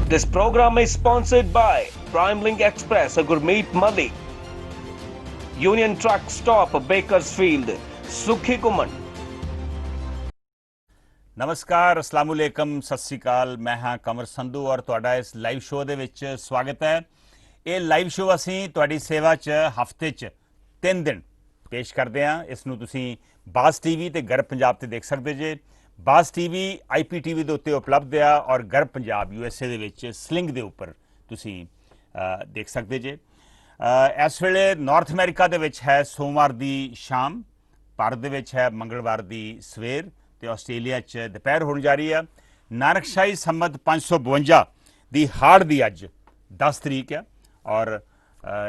This program is sponsored by PrimeLink Express, a Gurmeet Madi, Union Truck Stop, Bakersfield, Sukhi Kuman. नमस्कार, अस्सलाम वालेकुम, सत श्री अकाल। मैं हाँ कमर संधू और तुहाडा इस लाइव शो दे विच स्वागत है। ये लाइव शो असीं तुहाडी सेवा च हफ्ते च 3 दिन पेश करते हैं। इसनूं तुसीं बाज़ टीवी ते गर्व पंजाब ते देख सकते जे। बाज़ टीवी IPTV दे उत्ते उपलब्ध आ और गर्व पंजाब USA दे विच स्लिंग दे उपर तुसीं देख सकते जे। इस वेले नॉर्थ अमेरिका दे विच है सोमवार दी शाम, भारत दे विच है मंगलवार दी सवेर ते आस्ट्रेलिया च दोपहर होने जा रही है। नानकशाही संमत 552 दी हाड़ दी अज 10 तरीक है और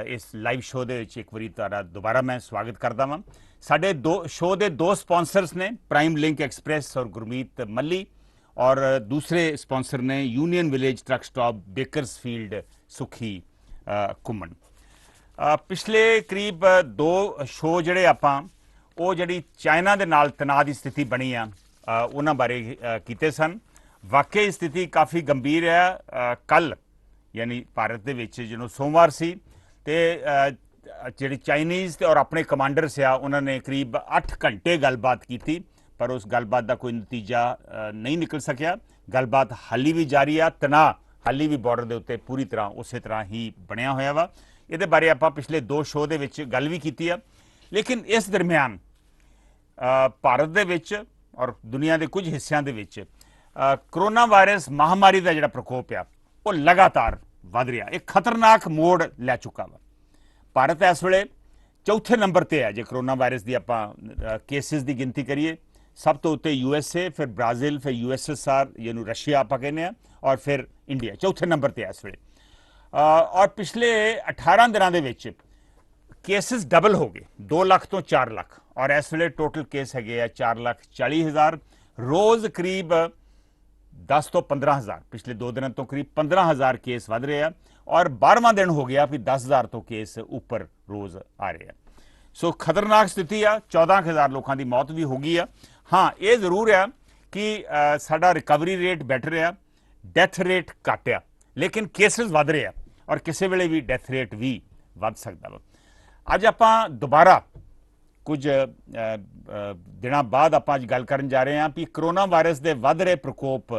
इस लाइव शो दे विच एक बारी तुहाडा दोबारा मैं स्वागत करदा वां। साडे शो दे दो स्पॉन्सर्स ने, प्राइम लिंक एक्सप्रेस और गुरमीत मल्ली, और दूसरे स्पॉन्सर ने union village truck stop, Bakersfield, सुखी घुम्मन। पिछले करीब 2 शो ਜਿਹੜੇ ਆਪਾਂ ਉਹ ਜਿਹੜੀ ਚਾਈਨਾ ਦੇ ਨਾਲ ਤਣਾਅ ਦੀ ਸਥਿਤੀ ਬਣੀ ਆ ਉਹਨਾਂ ਬਾਰੇ ਕੀਤੇ ਸਨ। ਵਾਕਈ ਸਥਿਤੀ ਕਾਫੀ ਗੰਭੀਰ ਹੈ। ਕੱਲ ਯਾਨੀ ਭਾਰਤ ਦੇ ਵਿੱਚ ਜਦੋਂ ਸੋਮਵਾਰ ਸੀ ਤੇ ਜਿਹੜੀ ਚਾਈਨੀਜ਼ ਤੇ ਔਰ ਆਪਣੇ ਕਮਾਂਡਰਸ ਆ ਉਹਨਾਂ ਨੇ ਕਰੀਬ 8 ਘੰਟੇ ਗੱਲਬਾਤ ਕੀਤੀ, ਪਰ ਉਸ ਗੱਲਬਾਤ ਦਾ ਕੋਈ ਨਤੀਜਾ ਨਹੀਂ ਨਿਕਲ ਸਕਿਆ। ਗੱਲਬਾਤ ਹਾਲੀ ਵੀ ਜਾਰੀ ਆ, ਤਣਾਅ ਹਾਲੀ ਵੀ ਬਾਰਡਰ ਦੇ ਉੱਤੇ ਪੂਰੀ ਤਰ੍ਹਾਂ ਉਸੇ ਤਰ੍ਹਾਂ ਹੀ ਬਣਿਆ ਹੋਇਆ ਵਾ। ਇਹਦੇ ਬਾਰੇ ਆਪਾਂ ਪਿਛਲੇ 2 ਸ਼ੋ ਦੇ ਵਿੱਚ ਗੱਲ ਵੀ ਕੀਤੀ ਆ। ਲੇਕਿਨ ਇਸ ਦਰਮਿਆਨ ਭਾਰਤ ਦੇ ਵਿੱਚ ਔਰ ਦੁਨੀਆ ਦੇ ਕੁਝ ਹਿੱਸਿਆਂ ਦੇ ਵਿੱਚ ਕਰੋਨਾ ਵਾਇਰਸ ਮਹਾਮਾਰੀ ਦਾ ਜਿਹੜਾ ਪ੍ਰਕੋਪ ਆ ਉਹ ਲਗਾਤਾਰ ਵੱਧ ਰਿਹਾ, ਇੱਕ ਖਤਰਨਾਕ ਮੋੜ ਲੈ ਚੁੱਕਾ ਵਾ। ਭਾਰਤ ਇਸ ਵੇਲੇ ਚੌਥੇ ਨੰਬਰ ਤੇ ਹੈ ਜੇ ਕਰੋਨਾ ਵਾਇਰਸ ਦੀ ਆਪਾਂ ਕੇਸਿਸ ਦੀ ਗਿਣਤੀ ਕਰੀਏ। ਸਭ ਤੋਂ ਉੱਤੇ USA, ਫਿਰ ਬ੍ਰਾਜ਼ੀਲ, ਫਿਰ USSR ਜਿਹਨੂੰ ਰਸ਼ੀਆ ਆਪਾਂ ਕਹਿੰਦੇ ਆ, ਔਰ ਫਿਰ ਇੰਡੀਆ ਚੌਥੇ ਨੰਬਰ ਤੇ ਹੈ ਇਸ ਵੇਲੇ। ਔਰ ਪਿਛਲੇ 18 ਦਿਨਾਂ ਦੇ ਵਿੱਚ ਕੇਸਿਸ ਡਬਲ ਹੋ ਗਏ, 2 ਲੱਖ ਤੋਂ 4 ਲੱਖ, ਔਰ ਇਸ ਵੇਲੇ ਟੋਟਲ ਕੇਸ ਹੈਗੇ ਆ 4,40,000। ਰੋਜ਼ ਕਰੀਬ 10 ਤੋਂ 15,000, ਪਿਛਲੇ 2 ਦਿਨਾਂ ਤੋਂ ਕਰੀਬ 15,000 ਕੇਸ ਵੱਧ ਰਹੇ ਆ ਔਰ 12ਵਾਂ ਦਿਨ ਹੋ ਗਿਆ ਵੀ 10,000 ਤੋਂ ਕੇਸ ਉੱਪਰ ਰੋਜ਼ ਆ ਰਹੇ ਆ। ਸੋ ਖਤਰਨਾਕ ਸਥਿਤੀ ਆ। 14,000 ਲੋਕਾਂ ਦੀ ਮੌਤ ਵੀ ਹੋ ਗਈ ਆ। ਹਾਂ, ਇਹ ਜ਼ਰੂਰ ਆ ਕਿ ਸਾਡਾ ਰਿਕਵਰੀ ਰੇਟ ਬੈਟਰ ਆ, ਡੈਥ ਰੇਟ ਘੱਟ ਆ, ਲੇਕਿਨ ਕੇਸਿਸ ਵੱਧ ਰਹੇ ਆ ਔਰ ਕਿਸੇ ਵੇਲੇ ਵੀ ਡੈਥ ਰੇਟ ਵੀ ਵੱਧ ਸਕਦਾ ਵਾ। ਅੱਜ ਆਪਾਂ ਦੁਬਾਰਾ ਕੁਝ ਦਿਨਾਂ ਬਾਅਦ ਆਪਾਂ ਅੱਜ ਗੱਲ ਕਰਨ ਜਾ ਰਹੇ ਹਾਂ ਕਿ ਕਰੋਨਾ ਵਾਇਰਸ ਦੇ ਵੱਧ ਰਹੇ ਪ੍ਰਕੋਪ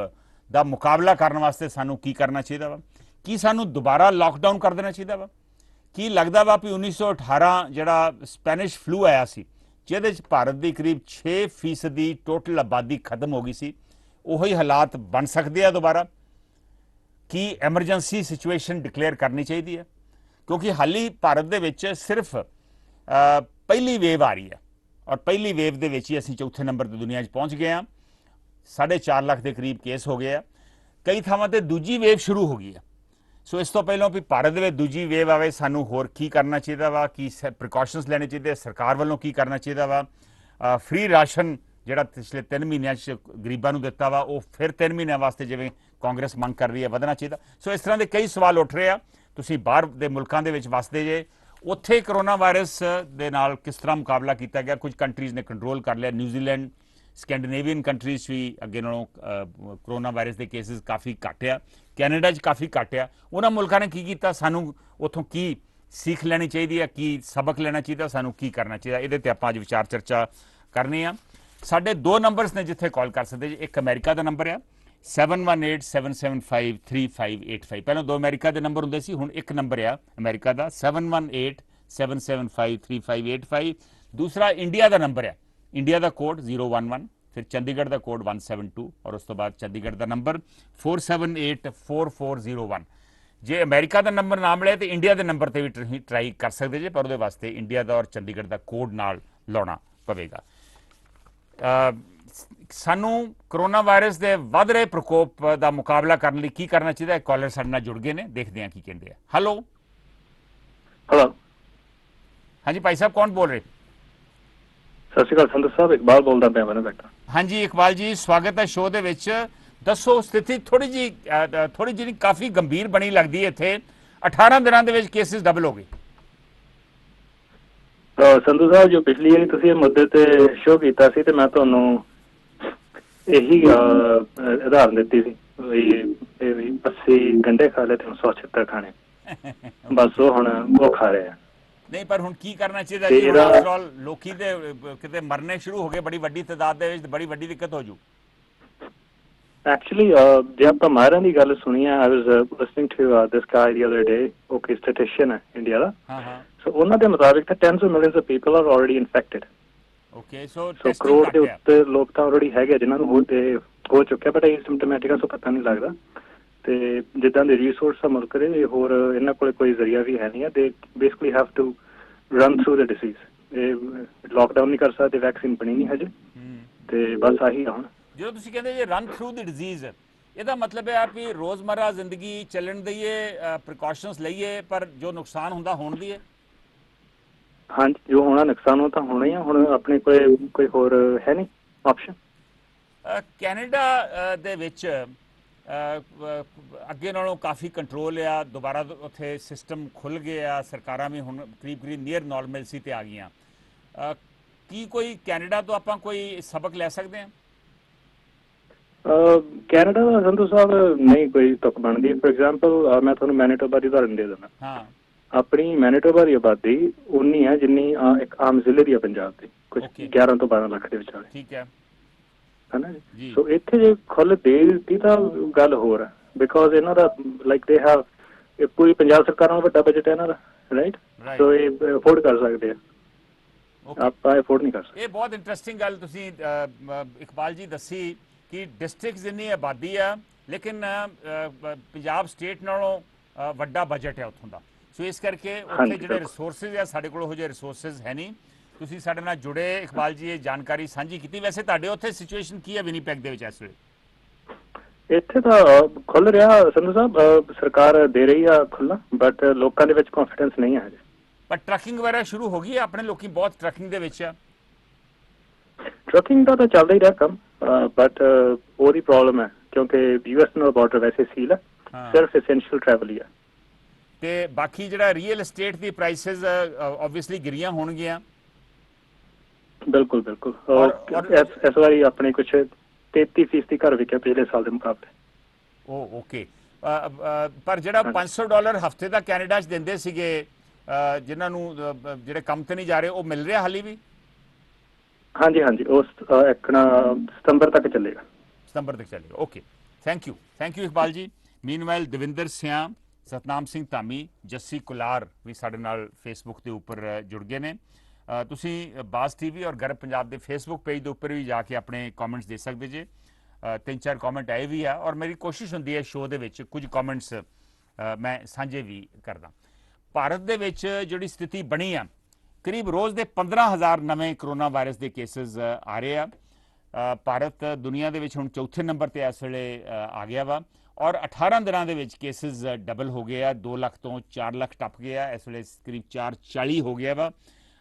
ਦਾ ਮੁਕਾਬਲਾ ਕਰਨ ਵਾਸਤੇ ਸਾਨੂੰ ਕੀ ਕਰਨਾ ਚਾਹੀਦਾ ਵਾ। ਕੀ ਸਾਨੂੰ ਦੁਬਾਰਾ ਲਾਕਡਾਊਨ ਕਰ ਦੇਣਾ ਚਾਹੀਦਾ ਵਾ? ਕੀ ਲੱਗਦਾ ਵਾ ਵੀ 1918 ਜਿਹੜਾ ਸਪੈਨਿਸ਼ ਫਲੂ ਆਇਆ ਸੀ ਜਿਹਦੇ 'ਚ ਭਾਰਤ ਦੀ ਕਰੀਬ 6% ਦੀ ਟੋਟਲ ਆਬਾਦੀ ਖਤਮ ਹੋ ਗਈ ਸੀ, ਉਹੀ ਹਾਲਾਤ ਬਣ ਸਕਦੇ ਆ ਦੁਬਾਰਾ? ਕੀ ਐਮਰਜੈਂਸੀ ਸਿਚੁਏਸ਼ਨ ਡਿਕਲੇਅਰ ਕਰਨੀ ਚਾਹੀਦੀ ਹੈ? ਕਿਉਂਕਿ ਹਾਲੀ ਭਾਰਤ ਦੇ ਵਿੱਚ ਸਿਰਫ ਪਹਿਲੀ ਵੇਵ ਆ ਰਹੀ ਹੈ ਔਰ ਪਹਿਲੀ ਵੇਵ ਦੇ ਵਿੱਚ ਹੀ ਅਸੀਂ ਚੌਥੇ ਨੰਬਰ ਤੇ ਦੁਨੀਆ 'ਚ ਪਹੁੰਚ ਗਏ ਹਾਂ। 4.5 ਲੱਖ ਦੇ ਕਰੀਬ ਕੇਸ ਹੋ ਗਏ ਆ। ਕਈ ਥਾਵਾਂ ਤੇ ਦੂਜੀ ਵੇਵ ਸ਼ੁਰੂ ਹੋ ਗਈ ਆ। ਸੋ ਇਸ ਤੋਂ ਪਹਿਲਾਂ ਵੀ ਭਾਰਤ ਦੇ ਵਿੱਚ ਦੂਜੀ ਵੇਵ ਆਵੇ, ਸਾਨੂੰ ਹੋਰ ਕੀ ਕਰਨਾ ਚਾਹੀਦਾ ਵਾ, ਕੀ ਪ੍ਰੀਕਾਸ਼ਨਸ ਲੈਣੇ ਚਾਹੀਦੇ, ਸਰਕਾਰ ਵੱਲੋਂ ਕੀ ਕਰਨਾ ਚਾਹੀਦਾ ਵਾ। ਫ੍ਰੀ ਰਾਸ਼ਨ ਜਿਹੜਾ ਪਿਛਲੇ 3 ਮਹੀਨਿਆਂ 'ਚ ਗਰੀਬਾਂ ਨੂੰ ਦਿੱਤਾ ਵਾ ਉਹ ਫਿਰ 3 ਮਹੀਨਿਆਂ ਵਾਸਤੇ ਜਿਵੇਂ ਕਾਂਗਰਸ ਮੰਗ ਕਰ ਰਹੀ ਹੈ ਵਧਣਾ ਚਾਹੀਦਾ। ਸੋ ਇਸ ਤਰ੍ਹਾਂ ਦੇ ਕਈ ਸਵਾਲ ਉੱਠ ਰਹੇ ਆ। ਤੁਸੀਂ ਬਾਹਰ ਦੇ ਮੁਲਕਾਂ ਦੇ ਵਿੱਚ ਵਸਦੇ ਜੇ, ਉੱਥੇ ਕਰੋਨਾ ਵਾਇਰਸ ਦੇ ਨਾਲ ਕਿਸ ਤਰ੍ਹਾਂ ਮੁਕਾਬਲਾ ਕੀਤਾ ਗਿਆ? ਕੁਝ ਕੰਟਰੀਜ਼ ਨੇ ਕੰਟਰੋਲ ਕਰ ਲਿਆ। ਨਿਊਜ਼ੀਲੈਂਡ, ਸਕੈਂਡੀਨੇਵੀਅਨ ਕੰਟਰੀਜ਼ ਵੀ ਅੱਗੇ ਨਾਲੋਂ ਕਰੋਨਾ ਵਾਇਰਸ ਦੇ ਕੇਸਿਸ ਕਾਫੀ ਘੱਟ ਆ। ਕੈਨੇਡਾ 'ਚ ਕਾਫੀ ਘੱਟ ਆ। ਉਹਨਾਂ ਮੁਲਕਾਂ ਨੇ ਕੀ ਕੀਤਾ? ਸਾਨੂੰ ਉੱਥੋਂ ਕੀ ਸਿੱਖ ਲੈਣੀ ਚਾਹੀਦੀ ਹੈ, ਕੀ ਸਬਕ ਲੈਣਾ ਚਾਹੀਦਾ, ਸਾਨੂੰ ਕੀ ਕਰਨਾ ਚਾਹੀਦਾ? ਇਹਦੇ 'ਤੇ ਆਪਾਂ ਅੱਜ ਵਿਚਾਰ ਚਰਚਾ ਕਰਨੀ ਆ। ਸਾਡੇ 2 ਨੰਬਰਸ ਨੇ ਜਿੱਥੇ ਕਾਲ ਕਰ ਸਕਦੇ ਜੀ। ਇੱਕ ਅਮਰੀਕਾ ਦਾ ਨੰਬਰ ਆ 7187753585। ਪਹਿਲਾਂ 2 ਅਮਰੀਕਾ ਦੇ ਨੰਬਰ ਹੁੰਦੇ ਸੀ, ਹੁਣ ਇੱਕ ਨੰਬਰ ਆ ਅਮਰੀਕਾ ਦਾ 7187753585। ਦੂਸਰਾ ਇੰਡੀਆ ਦਾ ਨੰਬਰ ਆ, ਇੰਡੀਆ ਦਾ ਕੋਡ 011, ਫਿਰ ਚੰਡੀਗੜ੍ਹ ਦਾ ਕੋਡ 172 ਔਰ ਉਸ ਤੋਂ ਬਾਅਦ ਚੰਡੀਗੜ੍ਹ ਦਾ ਨੰਬਰ 4784401। ਜੇ ਅਮਰੀਕਾ ਦਾ ਨੰਬਰ ਨਾ ਮਿਲੇ ਤੇ ਇੰਡੀਆ ਦੇ ਨੰਬਰ ਤੇ ਵੀ ਟਰਾਈ ਕਰ ਸਕਦੇ ਜੇ, ਪਰ ਉਹਦੇ ਵਾਸਤੇ ਇੰਡੀਆ ਦਾ ਔਰ ਚੰਡੀਗੜ੍ਹ ਦਾ ਕੋਡ ਨਾਲ ਲਾਉਣਾ ਪਵੇਗਾ। ਸਾਨੂੰ ਕਰੋਨਾ ਵਾਇਰਸ ਦੇ ਵੱਧ ਰਹੇ ਪ੍ਰਕੋਪ ਦਾ ਮੁਕਾਬਲਾ ਕਰਨ ਲਈ ਕੀ ਕਰਨਾ ਚਾਹੀਦਾ? ਇੱਕ ਕਾਲਰ ਸਾਡੇ ਨਾਲ ਜੁੜ ਗਏ ਨੇ, ਦੇਖਦੇ ਹਾਂ ਕੀ ਕਹਿੰਦੇ ਆ। ਹੈਲੋ ਹਾਂਜੀ ਭਾਈ ਸਾਹਿਬ, ਕੌਣ ਬੋਲ ਰਹੇ? ਸਤਿ ਸ਼੍ਰੀ ਅਕਾਲ ਸੰਧੂ ਸਾਹਿਬ, ਇਕਬਾਲ ਬੋਲਦਾ ਪਿਆ ਮੈਂ ਬੈਠਾ। ਹਾਂਜੀ ਇਕਬਾਲ ਜੀ, ਸਵਾਗਤ ਹੈ ਸ਼ੋਅ ਦੇ ਵਿੱਚ। ਦੱਸੋ, ਸਥਿਤੀ ਥੋੜੀ ਜਿਹੀ ਕਾਫੀ ਗੰਭੀਰ ਬਣੀ ਲੱਗਦੀ ਹੈ ਇੱਥੇ। 18 ਦਿਨਾਂ ਦੇ ਵਿੱਚ ਕੇਸਿਸ ਡਬਲ ਹੋ ਗਏ। ਸੰਧੂ ਸਾਹਿਬ, ਜੋ ਪਿਛਲੀ ਵਾਰੀ ਤੁਸੀਂ ਇਹ ਮੁੱਦੇ ਤੇ ਸ਼ੋਅ ਕੀਤਾ ਸੀ ਤੇ ਮੈਂ ਤੁਹਾਨੂੰ ਇਹੀ ਉਦਾਹਰਨ ਦਿੱਤੀ ਸੀ ਵੀ 80 ਗੰਢੇ ਖਾ ਲਏ ਤੇ 176 ਖਾਣੇ। ਬਸ ਉਹ ਹੁਣ ਉਹ ਖਾ ਰਹੇ ਆ। ਨਹੀਂ, ਪਰ ਹੁਣ ਕੀ ਕਰਨਾ ਚਾਹੀਦਾ ਜੀ? ਹੁਣ ਆਫਟਰ ਆਲ ਲੋਕੀ ਤੇ ਕਿਤੇ ਮਰਨੇ ਸ਼ੁਰੂ ਹੋ ਗਏ ਬੜੀ ਵੱਡੀ ਤਾਦਾਦ ਦੇ ਵਿੱਚ, ਬੜੀ ਵੱਡੀ ਦਿੱਕਤ ਹੋ ਜੂ। ਐਕਚੁਅਲੀ ਜੇ ਆਪਾਂ ਮਾਹਿਰਾਂ ਦੀ ਗੱਲ ਸੁਣੀ ਹੈ, ਆਈ ਵਾਸ ਲਿਸਨਿੰਗ ਟੂ ਦਿਸ ਗਾਈ ਦੀ ਅਦਰ ਡੇ, ਉਹ ਕਿ ਸਟੈਟਿਸ਼ੀਅਨ ਹੈ ਇੰਡੀਆ ਦਾ। ਸੋ ਉਹਨਾਂ ਦੇ ਮੁਤਾਬਿਕ ਤਾਂ tens of millions of people are already infected. Okay, so crore ਦੇ ਉੱਤੇ ਲੋਕ ਤਾਂ ਆਲਰੇਡੀ ਹੈਗੇ ਜਿਨ੍ਹਾਂ ਨੂੰ ਹੋ ਚੁੱਕਿਆ, ਬਟ ਐਸਿਮਟੋਮੈਟਿਕ ਆ, ਸੋ ਪਤਾ ਨਹੀਂ ਲੱਗਦਾ। ਤੇ ਜਿੱਦਾਂ ਦੇ ਰਿਸੋਰਸ ਆ ਮੁਲਕ ਦੇ, ਹੋਰ ਇਹਨਾਂ ਕੋਲ ਕੋਈ ਜ਼ਰੀਆ ਵੀ ਹੈ ਨਹੀਂ ਹੈ। They basically have to run through the disease. ਇਹ ਲਾਕਡਾਊਨ ਨਹੀਂ ਕਰ ਸਕਦੇ, ਵੈਕਸੀਨ ਬਣੀ ਨਹੀਂ ਹਜੇ, ਤੇ ਬਸ ਆਹੀ ਆ ਹੁਣ। ਜਦੋਂ ਤੁਸੀਂ ਕਹਿੰਦੇ ਜੇ ਰਨ ਥਰੂ ਦੀ ਡਿਜ਼ੀਜ਼, ਇਹਦਾ ਮਤਲਬ ਹੈ ਵੀ ਰੋਜ਼ਮਰਾ ਜ਼ਿੰਦਗੀ ਚੱਲਣ ਦਈਏ, ਪ੍ਰੀਕਾਸ਼ਨਸ ਲਈਏ, ਪਰ ਜੋ ਨੁਕਸਾਨ ਹੁੰਦਾ ਹੋਣ ਦੀਏ। ਹਾਂਜੀ, ਜੋ ਹੋਣਾ ਨੁਕਸਾਨ ਉਹ ਤਾਂ ਹੋਣਾ ਹੀ ਆ। ਹੁਣ ਆਪਣੇ ਕੋਲ ਕੋਈ ਹੋਰ ਹੈ ਨਹੀਂ ਆਪਸ਼ਨ। ਕੈਨੇਡਾ ਦੇ ਵਿੱਚ ਅੱਗੇ ਨਾਲੋਂ ਕਾਫੀ ਕੰਟਰੋਲ ਆ, ਦੁਬਾਰਾ ਉੱਥੇ ਸਿਸਟਮ ਖੁੱਲ੍ਹ ਗਏ ਆ, ਸਰਕਾਰਾਂ ਵੀ ਹੁਣ ਕਰੀਬ ਨੀਅਰ ਨਾਰਮਲਸੀ 'ਤੇ ਆ ਗਈਆਂ। ਕੀ ਕੋਈ ਕੈਨੇਡਾ ਤੋਂ ਆਪਾਂ ਕੋਈ ਸਬਕ ਲੈ ਸਕਦੇ ਹਾਂ? ਕੈਨੇਡਾ ਦਾ ਸੰਧੂ ਸਾਹਿਬ ਨਹੀਂ ਕੋਈ ਤੁਕ ਬਣਦੀ। ਫੋਰ ਐਗਜ਼ਾਮਪਲ ਮੈਂ ਤੁਹਾਨੂੰ ਮੈਨੀਟੋਬਾ ਦੀ ਉਦਾਹਰਨ ਦੇ ਦਿੰਦਾ। ਹਾਂ, ਆਪਣੀ ਮੈਨੀਟੋਬਾ ਦੀ ਆਬਾਦੀ ਉਨੀ ਹੈ ਜਿੰਨੀ ਇੱਕ ਆਮ ਜ਼ਿਲ੍ਹੇ ਦੀ ਹੈ ਪੰਜਾਬ ਦੀ, ਕੁਝ 11 ਤੋਂ 12 ਲੱਖ ਦੇ ਵਿਚਾਲੇ। ਠੀਕ ਹੈ, ਹੈ ਨਾ ਜੀ। ਸੋ ਇੱਥੇ ਜੇ ਖੁੱਲ੍ਹ ਦੇ ਦਿੱਤੀ ਤਾਂ ਗੱਲ ਹੋਰ ਹੈ, ਬਿਕੋਜ਼ ਇਹਨਾਂ ਦਾ ਲਾਈਕ ਦੇ ਹੈਵ ਪੂਰੀ ਪੰਜਾਬ ਸਰਕਾਰ ਨਾਲ ਵੱਡਾ ਬਜਟ ਹੈ ਇਹਨਾਂ ਦਾ, ਰਾਈਟ। ਸੋ ਇਹ ਅਫੋਰਡ ਕਰ ਸਕਦੇ ਆ, ਆਪਾਂ ਅਫੋਰਡ ਨਹੀਂ ਕਰ ਸਕਦੇ। ਇਹ ਬਹੁਤ ਇੰਟਰਸਟਿੰਗ ਗੱਲ ਤੁਸੀਂ ਇਕਬਾਲ ਜੀ ਦੱਸੀ ਕਿ ਡਿਸਟ੍ਰਿਕਟਸ ਜਿੰਨੀ ਆਬਾਦੀ ਆ, ਲੇਕਿਨ ਪੰਜਾਬ ਸਟੇਟ ਨਾਲੋਂ ਵੱਡਾ ਬਜਟ ਹੈ ਉੱਥੋਂ ਦਾ। ਸੋ ਇਸ ਕਰਕੇ ਉੱਥੇ ਜਿਹੜੇ ਰਿਸੋਰਸਿਸ ਆ, ਸਾਡੇ ਕੋਲ ਉਹ ਜਿਹੇ ਰਿਸੋਰਸਿਸ ਹੈ ਨਹੀਂ। ਤੁਸੀਂ ਸਾਡੇ ਨਾਲ ਜੁੜੇ ਇਕਬਾਲ ਜੀ, ਇਹ ਜਾਣਕਾਰੀ ਸਾਂਝੀ ਕੀਤੀ। ਵੈਸੇ ਤੁਹਾਡੇ ਉੱਥੇ ਸਿਚੁਏਸ਼ਨ ਕੀ ਹੈ ਵਿਨੀਪੈਗ ਦੇ ਵਿੱਚ ਇਸ ਵੇਲੇ? ਇੱਥੇ ਤਾਂ ਖੁੱਲ੍ਹ ਰਿਹਾ ਸੰਧੂ ਸਾਹਿਬ, ਸਰਕਾਰ ਦੇ ਰਹੀ ਆ ਖੁੱਲ੍ਹਾ, ਬਟ ਲੋਕਾਂ ਦੇ ਵਿੱਚ ਕੌਨਫੀਡੈਂਸ ਨਹੀਂ ਹੈ ਹਜੇ। ਪਰ ਟਰੱਕਿੰਗ ਵਗੈਰਾ ਸ਼ੁਰੂ ਹੋ ਗਈ ਹੈ? ਆਪਣੇ ਲੋਕੀ ਬਹੁਤ ਟਰੱਕਿੰਗ ਦੇ ਵਿੱਚ ਆ। ਟਰੱਕਿੰਗ ਦਾ ਤਾਂ ਚੱਲਦਾ ਹੀ ਰਿਹਾ ਕੰਮ, ਬਟ ਉਹਦੀ ਪ੍ਰੋਬਲਮ ਹੈ ਕਿਉਂਕਿ ਯੂਐਸ ਨਾਲ ਬਾਰਡਰ ਵੈਸੇ ਸੀਲ ਹੈ, ਸਿਰਫ ਐਸੈਂਸ਼ੀਅਲ ਟਰੈਵਲ ਹੀ ਹੈ। ਤੇ ਬਾਕੀ ਜਿਹੜਾ ਰੀਅਲ ਏਸਟੇਟ ਦੀ ਪ੍ਰਾਈਸਿਸ ਆਬਵੀਅਸਲੀ ਗਿਰੀਆਂ ਹੋਣਗੀਆਂ। ਬਿਲਕੁਲ ਬਿਲਕੁਲ। ਇਸ ਵਾਰੀ ਆਪਣੇ ਕੁਛ 33% ਘਰ ਵਿਕਿਆ ਪਿਛਲੇ ਸਾਲ ਦੇ ਮੁਕਾਬਲੇ। ਉਹ ਓਕੇ, ਪਰ ਜਿਹੜਾ $500 ਹਫ਼ਤੇ ਦਾ ਕੈਨੇਡਾ 'ਚ ਦਿੰਦੇ ਸੀਗੇ ਜਿਨ੍ਹਾਂ ਨੂੰ ਜਿਹੜੇ ਕੰਮ ਤੇ ਨਹੀਂ ਜਾ ਰਹੇ, ਉਹ ਮਿਲ ਰਿਹਾ ਹਾਲੀ ਵੀ? ਹਾਂਜੀ ਹਾਂਜੀ, ਉਹ ਸਤੰਬਰ ਤੱਕ ਚੱਲੇਗਾ। ਸਤੰਬਰ ਤੱਕ ਚੱਲੇਗਾ, ਓਕੇ। ਥੈਂਕ ਯੂ ਇਕਬਾਲ ਜੀ। ਮੀਨਵਾਈਲ ਦਵਿੰਦਰ ਸਿਆਂ, ਸਤਨਾਮ ਸਿੰਘ ਧਾਮੀ, ਜੱਸੀ ਕੁਲਾਰ ਵੀ ਸਾਡੇ ਨਾਲ ਫੇਸਬੁੱਕ ਦੇ ਉੱਪਰ ਜੁੜ ਗਏ ਨੇ। ਤੁਸੀਂ ਬਾਜ਼ ਟੀਵੀ ਔਰ ਗਰਬ ਪੰਜਾਬ ਦੇ ਫੇਸਬੁੱਕ ਪੇਜ ਦੇ ਉੱਪਰ ਵੀ ਜਾ ਕੇ ਆਪਣੇ ਕਮੈਂਟਸ ਦੇ ਸਕਦੇ ਜੇ। 3-4 ਕਮੈਂਟ ਆਏ ਵੀ ਆ, ਔਰ ਮੇਰੀ ਕੋਸ਼ਿਸ਼ ਹੁੰਦੀ ਹੈ ਸ਼ੋਅ ਦੇ ਵਿੱਚ ਕੁਝ ਕਮੈਂਟਸ ਮੈਂ ਸਾਂਝੇ ਵੀ ਕਰਦਾ। ਭਾਰਤ ਦੇ ਵਿੱਚ ਜਿਹੜੀ ਸਥਿਤੀ ਬਣੀ ਆ, ਕਰੀਬ ਰੋਜ਼ ਦੇ 15,000 ਨਵੇਂ ਕਰੋਨਾ ਵਾਇਰਸ ਦੇ ਕੇਸਿਸ ਆ ਰਹੇ ਆ। ਭਾਰਤ ਦੁਨੀਆ ਦੇ ਵਿੱਚ ਹੁਣ ਚੌਥੇ ਨੰਬਰ 'ਤੇ ਇਸ ਵੇਲੇ ਆ ਗਿਆ ਵਾ, ਔਰ 18 ਦਿਨਾਂ ਦੇ ਵਿੱਚ ਕੇਸਿਸ ਡਬਲ ਹੋ ਗਏ ਆ। 2 ਲੱਖ ਤੋਂ 4 ਲੱਖ ਟੱਪ ਗਿਆ, ਇਸ ਵੇਲੇ ਕਰੀਬ 440 ਹੋ ਗਿਆ ਵਾ,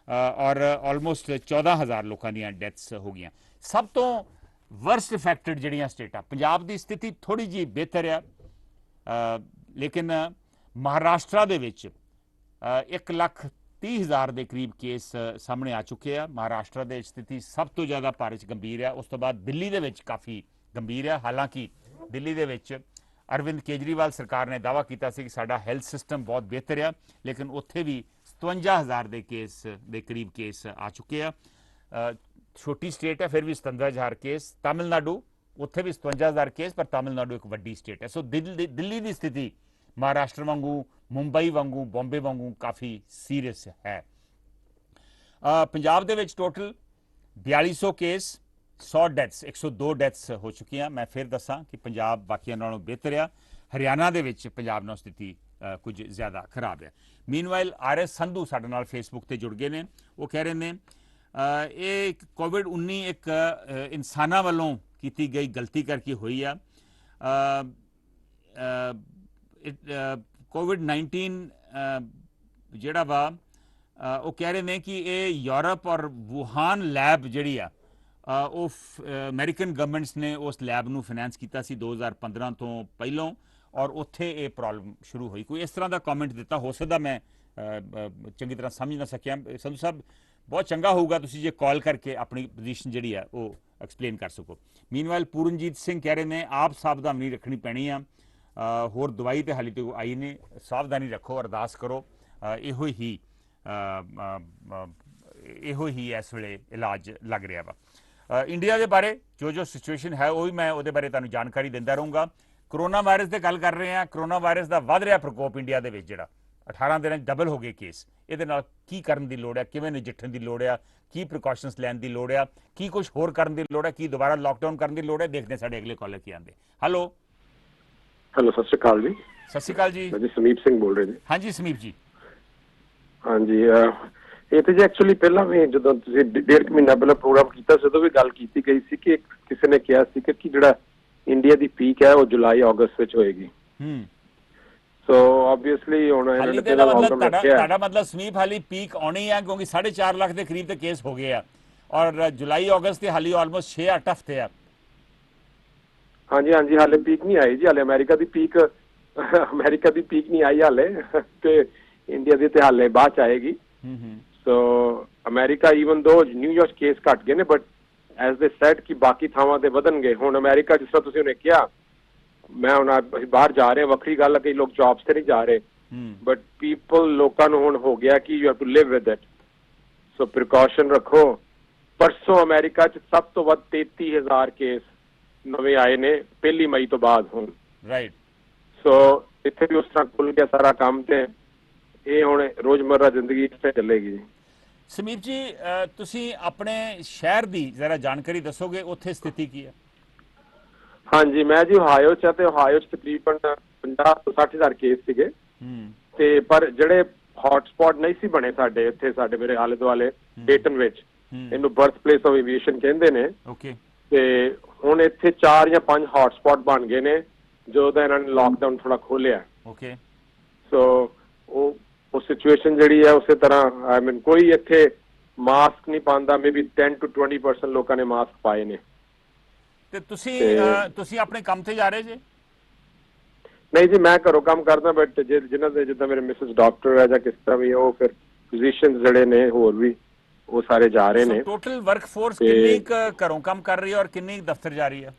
ਔਰ ਆਲਮੋਸਟ 14,000 ਲੋਕਾਂ ਦੀਆਂ ਡੈਥਸ ਹੋ ਗਈਆਂ। ਸਭ ਤੋਂ ਵਰਸਟ ਇਫੈਕਟਡ ਜਿਹੜੀਆਂ ਸਟੇਟਾਂ, ਪੰਜਾਬ ਦੀ ਸਥਿਤੀ ਥੋੜ੍ਹੀ ਜਿਹੀ ਬਿਹਤਰ ਆ, ਲੇਕਿਨ ਮਹਾਰਾਸ਼ਟਰ ਦੇ ਵਿੱਚ 1,30,000 ਦੇ ਕਰੀਬ ਕੇਸ ਸਾਹਮਣੇ ਆ ਚੁੱਕੇ ਆ। ਮਹਾਰਾਸ਼ਟਰ ਦੇ ਸਥਿਤੀ ਸਭ ਤੋਂ ਜ਼ਿਆਦਾ ਭਾਰਤ 'ਚ ਗੰਭੀਰ ਆ। ਉਸ ਤੋਂ ਬਾਅਦ ਦਿੱਲੀ ਦੇ ਵਿੱਚ ਕਾਫੀ ਗੰਭੀਰ ਆ। ਹਾਲਾਂਕਿ ਦਿੱਲੀ ਦੇ ਵਿੱਚ ਅਰਵਿੰਦ ਕੇਜਰੀਵਾਲ ਸਰਕਾਰ ਨੇ ਦਾਅਵਾ ਕੀਤਾ ਸੀ ਕਿ ਸਾਡਾ ਹੈਲਥ ਸਿਸਟਮ ਬਹੁਤ ਬਿਹਤਰ ਆ, ਲੇਕਿਨ ਉੱਥੇ ਵੀ 57,000 ਦੇ ਕੇਸ ਦੇ ਕਰੀਬ ਕੇਸ ਆ ਚੁੱਕੇ ਆ। ਛੋਟੀ ਸਟੇਟ ਹੈ, ਫਿਰ ਵੀ 57,000 ਕੇਸ। ਤਾਮਿਲਨਾਡੂ, ਉੱਥੇ ਵੀ 57,000 ਕੇਸ, ਪਰ ਤਾਮਿਲਨਾਡੂ ਇੱਕ ਵੱਡੀ ਸਟੇਟ ਹੈ। ਸੋ ਦਿੱਲੀ ਦੀ ਸਥਿਤੀ ਮਹਾਰਾਸ਼ਟਰ ਵਾਂਗੂ, ਮੁੰਬਈ ਵਾਂਗੂ, ਬੰਬੇ ਵਾਂਗੂ ਕਾਫੀ ਸੀਰੀਅਸ ਹੈ। ਪੰਜਾਬ ਦੇ ਵਿੱਚ ਟੋਟਲ 4200 ਕੇਸ, 100 ਡੈਥਸ, 102 ਡੈਥਸ ਹੋ ਚੁੱਕੀਆਂ। ਮੈਂ ਫਿਰ ਦੱਸਾਂ ਕਿ ਪੰਜਾਬ ਬਾਕੀਆਂ ਨਾਲੋਂ ਬਿਹਤਰ ਆ। ਹਰਿਆਣਾ ਦੇ ਵਿੱਚ ਪੰਜਾਬ ਨਾਲ ਸਥਿਤੀ ਕੁਝ ਜ਼ਿਆਦਾ ਖਰਾਬ ਹੈ। ਮੀਨਵਾਈਲ RS ਸੰਧੂ ਸਾਡੇ ਨਾਲ ਫੇਸਬੁੱਕ ਤੇ ਜੁੜ ਗਏ ਨੇ। ਉਹ ਕਹਿ ਰਹੇ ਨੇ ਇਹ ਕੋਵਿਡ-19 ਇੱਕ ਇਨਸਾਨਾਂ ਵੱਲੋਂ ਕੀਤੀ ਗਈ ਗਲਤੀ ਕਰਕੇ ਹੋਈ ਆ। ਕੋਵਿਡ-19 ਜਿਹੜਾ ਵਾ ਉਹ ਕਹਿ ਰਹੇ ਨੇ ਕਿ ਇਹ ਯੂਰਪ ਔਰ ਵੂਹਾਨ ਲੈਬ ਜਿਹੜੀ ਆ ਉਹ ਅਮਰੀਕਨ ਗਵਰਨਮੈਂਟਸ ਨੇ ਉਸ ਲੈਬ ਨੂੰ ਫਾਈਨੈਂਸ ਕੀਤਾ ਸੀ 2015 ਤੋਂ ਪਹਿਲਾਂ, ਔਰ ਉੱਥੇ ਇਹ ਪ੍ਰੋਬਲਮ ਸ਼ੁਰੂ ਹੋਈ। ਕੋਈ ਇਸ ਤਰ੍ਹਾਂ ਦਾ ਕਮੈਂਟ ਦਿੱਤਾ, ਹੋ ਸਕਦਾ ਮੈਂ ਚੰਗੀ ਤਰ੍ਹਾਂ ਸਮਝ ਨਾ ਸਕਿਆ। ਸੰਧੂ ਸਾਹਿਬ, ਬਹੁਤ ਚੰਗਾ ਹੋਊਗਾ ਤੁਸੀਂ ਜੇ ਕਾਲ ਕਰਕੇ ਆਪਣੀ ਪੋਜੀਸ਼ਨ ਜਿਹੜੀ ਆ ਉਹ ਐਕਸਪਲੇਨ ਕਰ ਸਕੋ। ਮੀਨਵਾਈਲ ਪੂਰਨਜੀਤ ਸਿੰਘ ਕਹਿ ਰਹੇ ਨੇ ਆਪ ਸਾਵਧਾਨੀ ਰੱਖਣੀ ਪੈਣੀ ਆ, ਹੋਰ ਦਵਾਈ ਤੇ ਹਾਲੀ ਤੱਕ ਆਈ ਨੇ, ਸਾਵਧਾਨੀ ਰੱਖੋ, ਅਰਦਾਸ ਕਰੋ, ਇਹੋ ਹੀ ਇਸ ਵੇਲੇ ਇਲਾਜ ਲੱਗ ਰਿਹਾ ਵਾ। ਇੰਡੀਆ ਦੇ ਬਾਰੇ ਜੋ ਸਿਚੁਏਸ਼ਨ ਹੈ ਉਹ ਵੀ ਮੈਂ ਉਹਦੇ ਬਾਰੇ ਤੁਹਾਨੂੰ ਜਾਣਕਾਰੀ ਦਿੰਦਾ ਰਹੂੰਗਾ। ਕਰੋਨਾ ਵਾਇਰਸ ਦੀ ਗੱਲ ਕਰ ਰਹੇ ਹਾਂ, ਕਰੋਨਾ ਵਾਇਰਸ ਦਾ ਵੱਧ ਰਿਹਾ ਪ੍ਰਕੋਪ ਇੰਡੀਆ ਦੇ ਵਿੱਚ, ਜਿਹੜਾ 18 ਦਿਨਾਂ 'ਚ ਡਬਲ ਹੋ ਗਏ ਕੇਸ। ਇਹਦੇ ਨਾਲ ਕੀ ਕਰਨ ਦੀ ਲੋੜ ਹੈ, ਕਿਵੇਂ ਨਜਿੱਠਣ ਦੀ ਲੋੜ ਆ, ਕੀ ਪ੍ਰੀਕਾਸ਼ਨਸ ਲੈਣ ਦੀ ਲੋੜ ਆ, ਕੀ ਕੁਝ ਹੋਰ ਕਰਨ ਦੀ ਲੋੜ ਹੈ, ਕੀ ਦੁਬਾਰਾ ਲਾਕਡਾਊਨ ਕਰਨ ਦੀ ਲੋੜ ਹੈ? ਦੇਖਦੇ ਹਾਂ ਸਾਡੇ ਅਗਲੇ ਕਾਲਰ ਕੀ ਆਉਂਦੇ। ਹੈਲੋ ਸਤਿ ਸ਼੍ਰੀ ਅਕਾਲ ਜੀ। ਸਤਿ ਸ਼੍ਰੀ ਅਕਾਲ ਜੀ। ਮੈਂ ਜੀ ਸਮੀਪ ਸਿੰਘ ਬੋਲ ਰਿਹਾ ਜੀ। ਹਾਂਜੀ ਸਮੀਪ ਜੀ। ਹਾਂਜੀ, ਇਹ ਤੇ ਜੀ ਐਕਚੁਅਲੀ ਪਹਿਲਾਂ ਵੀ ਜਦੋਂ ਤੁਸੀਂ 1.5 ਮਹੀਨਾ ਪਹਿਲਾਂ ਪ੍ਰੋਗਰਾਮ ਕੀਤਾ ਸੀ ਉਦੋਂ ਵੀ ਗੱਲ ਕੀਤੀ ਗਈ ਸੀ ਕਿ ਕਿਸੇ ਨੇ ਕਿਹਾ ਸੀ ਕਿ ਜਿਹੜਾ ਇੰਡੀਆ ਦੀ ਪੀਕ ਹੈ ਉਹ ਜੁਲਾਈ ਅਗਸਤ ਵਿੱਚ ਹੋਏਗੀ। ਸੋ ਆਬਵੀਅਸਲੀ ਹੁਣ ਇਹਨਾਂ ਨੇ ਪਹਿਲਾਂ ਲਾਕਡਾਊਨ ਰੱਖਿਆ। ਤੁਹਾਡਾ ਮਤਲਬ ਸਮੀਪ ਹਾਲੀ ਪੀਕ ਆਉਣੀ ਹੈ ਕਿਉਂਕਿ 4.5 ਲੱਖ ਦੇ ਕਰੀਬ ਤੇ ਕੇਸ ਹੋ ਗਏ ਆ ਔਰ ਜੁਲਾਈ ਅਗਸਤ ਦੇ ਹਾਲੀ ਆਲਮੋਸਟ 6-8 ਹਫ਼ਤੇ ਆ। ਹਾਂਜੀ ਹਾਂਜੀ, ਹਾਲੇ ਪੀਕ ਨਹੀਂ ਆਈ ਜੀ, ਹਾਲੇ ਅਮਰੀਕਾ ਦੀ ਪੀਕ ਨਹੀਂ ਆਈ ਹਾਲੇ, ਤੇ ਇੰਡੀਆ ਦੀ ਤੇ ਹਾਲੇ ਬਾਅਦ ਚ ਆਏਗੀ। ਸੋ ਅਮਰੀਕਾ ਈਵਨ ਦੋ ਨਿਊਯਾਰਕ ਕੇਸ ਘਟ ਗਏ ਨੇ ਬਟ ਐਜ਼ ਦੇ ਸੈਡ ਕਿ ਬਾਕੀ ਥਾਵਾਂ ਤੇ ਵਧਣਗੇ। ਹੁਣ ਅਮਰੀਕਾ ਜਿਸ ਤਰ੍ਹਾਂ ਤੁਸੀਂ ਉਹਨੇ ਕਿਹਾ, ਮੈਂ ਹੁਣ ਅਸੀਂ ਬਾਹਰ ਜਾ ਰਹੇ, ਵੱਖਰੀ ਗੱਲ ਹੈ, ਕਈ ਲੋਕ ਜੌਬਸ ਤੇ ਨਹੀਂ ਜਾ ਰਹੇ, ਬਟ ਲੋਕਾਂ ਨੂੰ ਹੁਣ ਹੋ ਗਿਆ ਕਿ you have to live with it, so precaution ਰੱਖੋ। ਪਰਸੋਂ ਅਮਰੀਕਾ 'ਚ ਸਭ ਤੋਂ ਵੱਧ 33,000 ਕੇਸ ਨਵੇਂ ਆਏ ਨੇ 1 ਮਈ ਤੋਂ ਬਾਅਦ ਹੁਣ। ਰਾਈਟ। ਸੋ ਇੱਥੇ ਵੀ ਉਸ ਤਰ੍ਹਾਂ ਖੁੱਲ ਗਿਆ ਸਾਰਾ ਕੰਮ, ਤੇ ਇਹ ਹੁਣ ਰੋਜ਼ਮर्रा ਜ਼ਿੰਦਗੀ ਇਸ ਤੇ ਚੱਲੇਗੀ ਜੀ। ਸਮੀਪ ਜੀ, ਤੁਸੀਂ ਆਪਣੇ ਸ਼ਹਿਰ ਦੀ ਜ਼ਰਾ ਜਾਣਕਾਰੀ ਦੱਸੋਗੇ, ਉੱਥੇ ਸਥਿਤੀ ਕੀ ਹੈ? ਹਾਂਜੀ, ਮੈਂ ਜੀ ਓਹਾਇਓ 'ਚ, ਤੇ ਓਹਾਇਓ 'ਚ ਤਕਰੀਬਨ 50 ਤੋਂ 60,000 ਕੇਸ ਸੀਗੇ, ਤੇ ਪਰ ਜਿਹੜੇ ਹੌਟ ਸਪੌਟ ਨਹੀਂ ਸੀ ਬਣੇ ਸਾਡੇ ਇੱਥੇ, ਸਾਡੇ ਮੇਰੇ ਆਲੇ ਦੁਆਲੇ ਡੇਟਨ ਵਿੱਚ, ਇਹਨੂੰ ਬਰਥ ਪਲੇਸ ਆਫ ਐਵੀਏਸ਼ਨ ਕਹਿੰਦੇ ਨੇ। ਓਕੇ। ਤੇ ਹੁਣ ਇੱਥੇ 4 ਜਾਂ 5 ਹੌਟ ਸਪੌਟ ਬਣ ਗਏ ਨੇ ਜਦੋਂ ਦਾ ਇਹਨਾਂ ਨੇ ਲਾਕਡਾਊਨ ਥੋੜਾ ਖੋਲਿਆ। ਓਕੇ। ਸੋ ਉਹ ਸਿਚੁਏਸ਼ਨ ਜਿਹੜੀ ਹੈ ਉਸੇ ਤਰ੍ਹਾਂ, ਆਈ ਮੀਨ ਕੋਈ ਇੱਥੇ ਮਾਸਕ ਨਹੀਂ ਪਾਉਂਦਾ, ਮੇਬੀ 10 to 20% ਲੋਕਾਂ ਨੇ ਮਾਸਕ ਪਾਏ ਨੇ। ਤੇ ਤੁਸੀਂ ਆਪਣੇ ਕੰਮ ਤੇ ਜਾ ਰਹੇ ਜੇ? ਨਹੀਂ ਜੀ, ਮੈਂ ਘਰੋਂ ਕੰਮ ਕਰਦਾ, ਬਟ ਜਿਨ੍ਹਾਂ ਦੇ ਜਿੱਦਾਂ ਮੇਰੇ ਮਿਸਿਸ ਡਾਕਟਰ ਹੈ ਜਾਂ ਕਿਸ ਤਰ੍ਹਾਂ ਵੀ, ਉਹ ਫਿਰ ਫਿਜ਼ੀਸ਼ੀਅਨ ਜਿਹੜੇ ਨੇ ਹੋਰ ਵੀ ਉਹ ਸਾਰੇ ਜਾ ਰਹੇ ਨੇ। ਟੋਟਲ ਵਰਕਫੋਰਸ ਕਿੰਨੀ ਘਰੋਂ ਕੰਮ ਕਰ ਰਹੀ ਹੈ ਔਰ ਕਿੰਨੀ ਦਫ਼ਤਰ ਜਾ ਰਹੀ ਹੈ?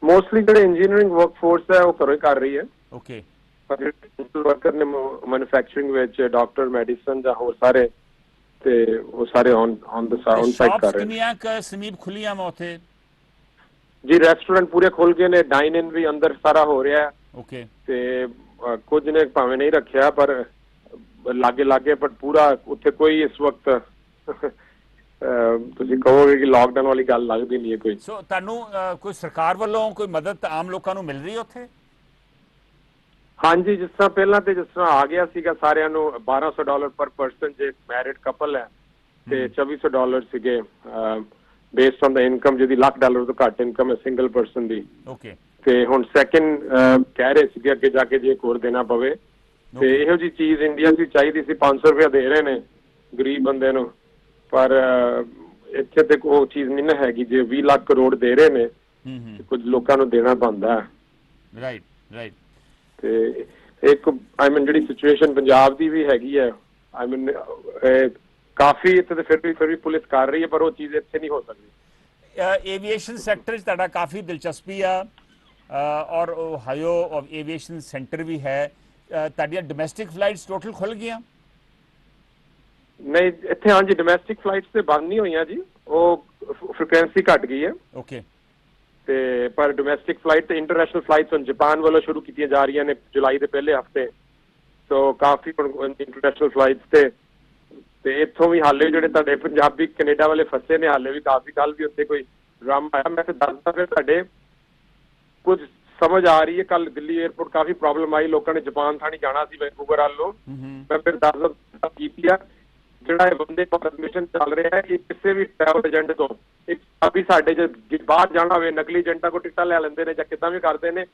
ਮੋਸਟਲੀ ਜਿਹੜੇ ਇੰਜੀਨੀਅਰਿੰਗ ਵਰਕਫੋਰਸ ਹੈ ਉਹ ਘਰੋਂ ਹੀ ਕਰ ਰਹੀ ਹੈ। ਓਕੇ। ਪਰ ਜਿਹੜੇ ਵਰਕਰ ਨੇ ਮੈਨੂਫੈਕਚਰਿੰਗ ਵਿੱਚ, ਡਾਕਟਰ, ਮੈਡੀਸਨ ਜਾਂ ਹੋਰ ਸਾਰੇ, ਤੇ ਉਹ ਸਾਰੇ ਔਨ ਸਾਈਟ ਕਰ ਰਹੇ ਨੇ। ਕਿੰਨੀਆਂ ਕ ਸਮੀਪ ਖੁੱਲੀਆਂ ਵਾ ਉੱਥੇ? ਜੀ ਰੈਸਟੋਰੈਂਟ ਪੂਰੇ ਖੁੱਲ ਗਏ ਨੇ, ਡਾਈਨ ਇਨ ਵੀ ਅੰਦਰ ਸਾਰਾ ਹੋ ਰਿਹਾ ਹੈ। ਓਕੇ। ਤੇ ਕੁਝ ਨੇ ਭਾਵੇਂ ਨਹੀਂ ਰੱਖਿਆ ਪਰ ਲਾਗੇ ਪਰ ਪੂਰਾ ਉੱਥੇ ਕੋਈ ਇਸ ਵਕਤ ਤੁਸੀਂ ਕਹੋਗੇ ਕਿ ਲਾਕਡਾਊਨ ਵਾਲੀ ਗੱਲ ਲੱਗਦੀ ਨਹੀਂ ਹੈ ਕੋਈ। ਸੋ ਤੁਹਾਨੂੰ ਕੋਈ ਸਰਕਾਰ ਵੱਲੋਂ ਕੋਈ ਮਦਦ ਆਮ ਲੋਕਾਂ ਨੂੰ ਮਿਲ ਰਹੀ ਹੈ ਉੱਥੇ? ਹਾਂਜੀ, ਜਿਸ ਤਰ੍ਹਾਂ ਪਹਿਲਾਂ ਤੇ ਜਿਸ ਤਰ੍ਹਾਂ ਆ ਗਿਆ ਸੀਗਾ ਸਾਰਿਆਂ ਨੂੰ $1,200 ਪਰ ਪਰਸਨ ਜੇ ਮੈਰਿਡ ਕਪਲ ਹੈ, ਤੇ $2,400 ਸੀਗੇ ਬੇਸਡ ਔਨ ਦਾ ਇਨਕਮ, ਜਿਹਦੀ $1,00,000 ਤੋਂ ਘੱਟ ਇਨਕਮ ਹੈ ਸਿੰਗਲ ਪਰਸਨ ਦੀ। ਓਕੇ। ਤੇ ਹੁਣ ਸੈਕਿੰਡ ਕਹਿ ਰਹੇ ਸੀਗੇ ਅੱਗੇ ਜਾ ਕੇ ਜੇ ਇੱਕ ਹੋਰ ਦੇਣਾ ਪਵੇ, ਤੇ ਇਹੋ ਜਿਹੀ ਚੀਜ਼ ਇੰਡੀਆ 'ਚ ਚਾਹੀਦੀ ਸੀ। 500 ਰੁਪਇਆ ਦੇ ਰਹੇ ਨੇ ਗਰੀਬ ਬੰਦੇ ਨੂੰ, ਪਰ ਇੱਥੇ ਤੇ ਉਹ ਚੀਜ਼ ਨਹੀਂ ਨਾ ਹੈਗੀ। ਜੇ 20 ਲੱਖ ਕਰੋੜ ਦੇ ਰਹੇ ਨੇ, ਕੁਝ ਲੋਕਾਂ ਨੂੰ ਦੇਣਾ ਬਣਦਾ। ਰਾਈਟ। ਤੇ ਇੱਕ ਆਈ ਮੀਨ ਜਿਹੜੀ ਸਿਚੁਏਸ਼ਨ ਪੰਜਾਬ ਦੀ ਵੀ ਹੈਗੀ ਹੈ, ਆਈ ਮੀਨ ਕਾਫੀ ਇੱਥੇ ਤੇ ਫਿਰ ਵੀ ਪੁਲਿਸ ਕਰ ਰਹੀ ਹੈ, ਪਰ ਉਹ ਚੀਜ਼ ਇੱਥੇ ਨਹੀਂ ਹੋ ਸਕਦੀ। ਏਵੀਏਸ਼ਨ ਸੈਕਟਰ 'ਚ ਤੁਹਾਡਾ ਕਾਫੀ ਦਿਲਚਸਪੀ ਆ ਔਰ ਓਹਾਇਓ ਆਫ ਏਵੀਏਸ਼ਨ ਸੈਂਟਰ ਵੀ ਹੈ। ਤੁਹਾਡੀਆਂ ਡੋਮੈਸਟਿਕ ਫਲਾਈਟਸ ਟੋਟਲ ਖੁੱਲ ਗਈਆਂ? ਨਹੀਂ, ਇੱਥੇ ਹਾਂਜੀ ਡੋਮੈਸਟਿਕ ਫਲਾਈਟਸ ਤੇ ਬੰਦ ਨਹੀਂ ਹੋਈਆਂ ਜੀ, ਉਹ ਫ੍ਰੀਕੁਐਂਸੀ ਘਟ ਗਈ ਹੈ। ਓਕੇ। ਤੇ ਪਰ ਡੋਮੈਸਟਿਕ ਫਲਾਈਟ ਤੇ ਇੰਟਰਨੈਸ਼ਨਲ ਫਲਾਈਟਸ ਹੁਣ ਜਾਪਾਨ ਵੱਲੋਂ ਸ਼ੁਰੂ ਕੀਤੀਆਂ ਜਾ ਰਹੀਆਂ ਨੇ ਜੁਲਾਈ ਦੇ ਪਹਿਲੇ ਹਫ਼ਤੇ, ਸੋ ਕਾਫੀ ਇੰਟਰਨੈਸ਼ਨਲ ਫਲਾਈਟਸ ਤੇ ਇੱਥੋਂ ਵੀ ਹਾਲੇ ਜਿਹੜੇ ਤੁਹਾਡੇ ਪੰਜਾਬੀ ਕੈਨੇਡਾ ਵਾਲੇ ਫਸੇ ਨੇ, ਹਾਲੇ ਵੀ ਕਾਫੀ, ਕੱਲ ਵੀ ਉੱਥੇ ਕੋਈ ਡਰਾਮਾ ਆਇਆ। ਮੈਂ ਤਾਂ ਦੱਸਦਾ ਫਿਰ ਤੁਹਾਡੇ ਕੁਝ ਸਮਝ ਆ ਰਹੀ ਹੈ। ਕੱਲ ਦਿੱਲੀ 에ਅਰਪੋਰਟ ਕਾਫੀ ਪ੍ਰੋਬਲਮ ਆਈ, ਲੋਕਾਂ ਨੇ ਜਾਪਾਨ ਥਾਣੀ ਜਾਣਾ ਸੀ ਵੈਨਕੂਵਰ ਵੱਲ ਨੂੰ। ਮੈਂ ਫਿਰ ਦੱਸਦਾ ਕੀਤੀ ਆ, ਜਿਹੜਾ ਇਹ ਵੰਦੇ ਭਾਰਤ ਮਿਸ਼ਨ ਚੱਲ ਰਿਹਾ ਹੈ, ਇਹ ਕਿਸੇ ਵੀ ਟਰੈਵਲ ਏਜੰਟ ਤੋਂ, ਇੱਕ ਅਭੀ ਸਾਡੇ ਜੇ ਬਾਹਰ ਜਾਣਾ ਹੋਵੇ ਨਕਲੀ ਏਜੰਟਾਂ ਕੋਲ ਟਿਕਟਾਂ ਲੈ ਲੈਂਦੇ ਨੇ ਜਾਂ ਕਿੱਦਾਂ ਵੀ ਕਰਦੇ ਨੇ।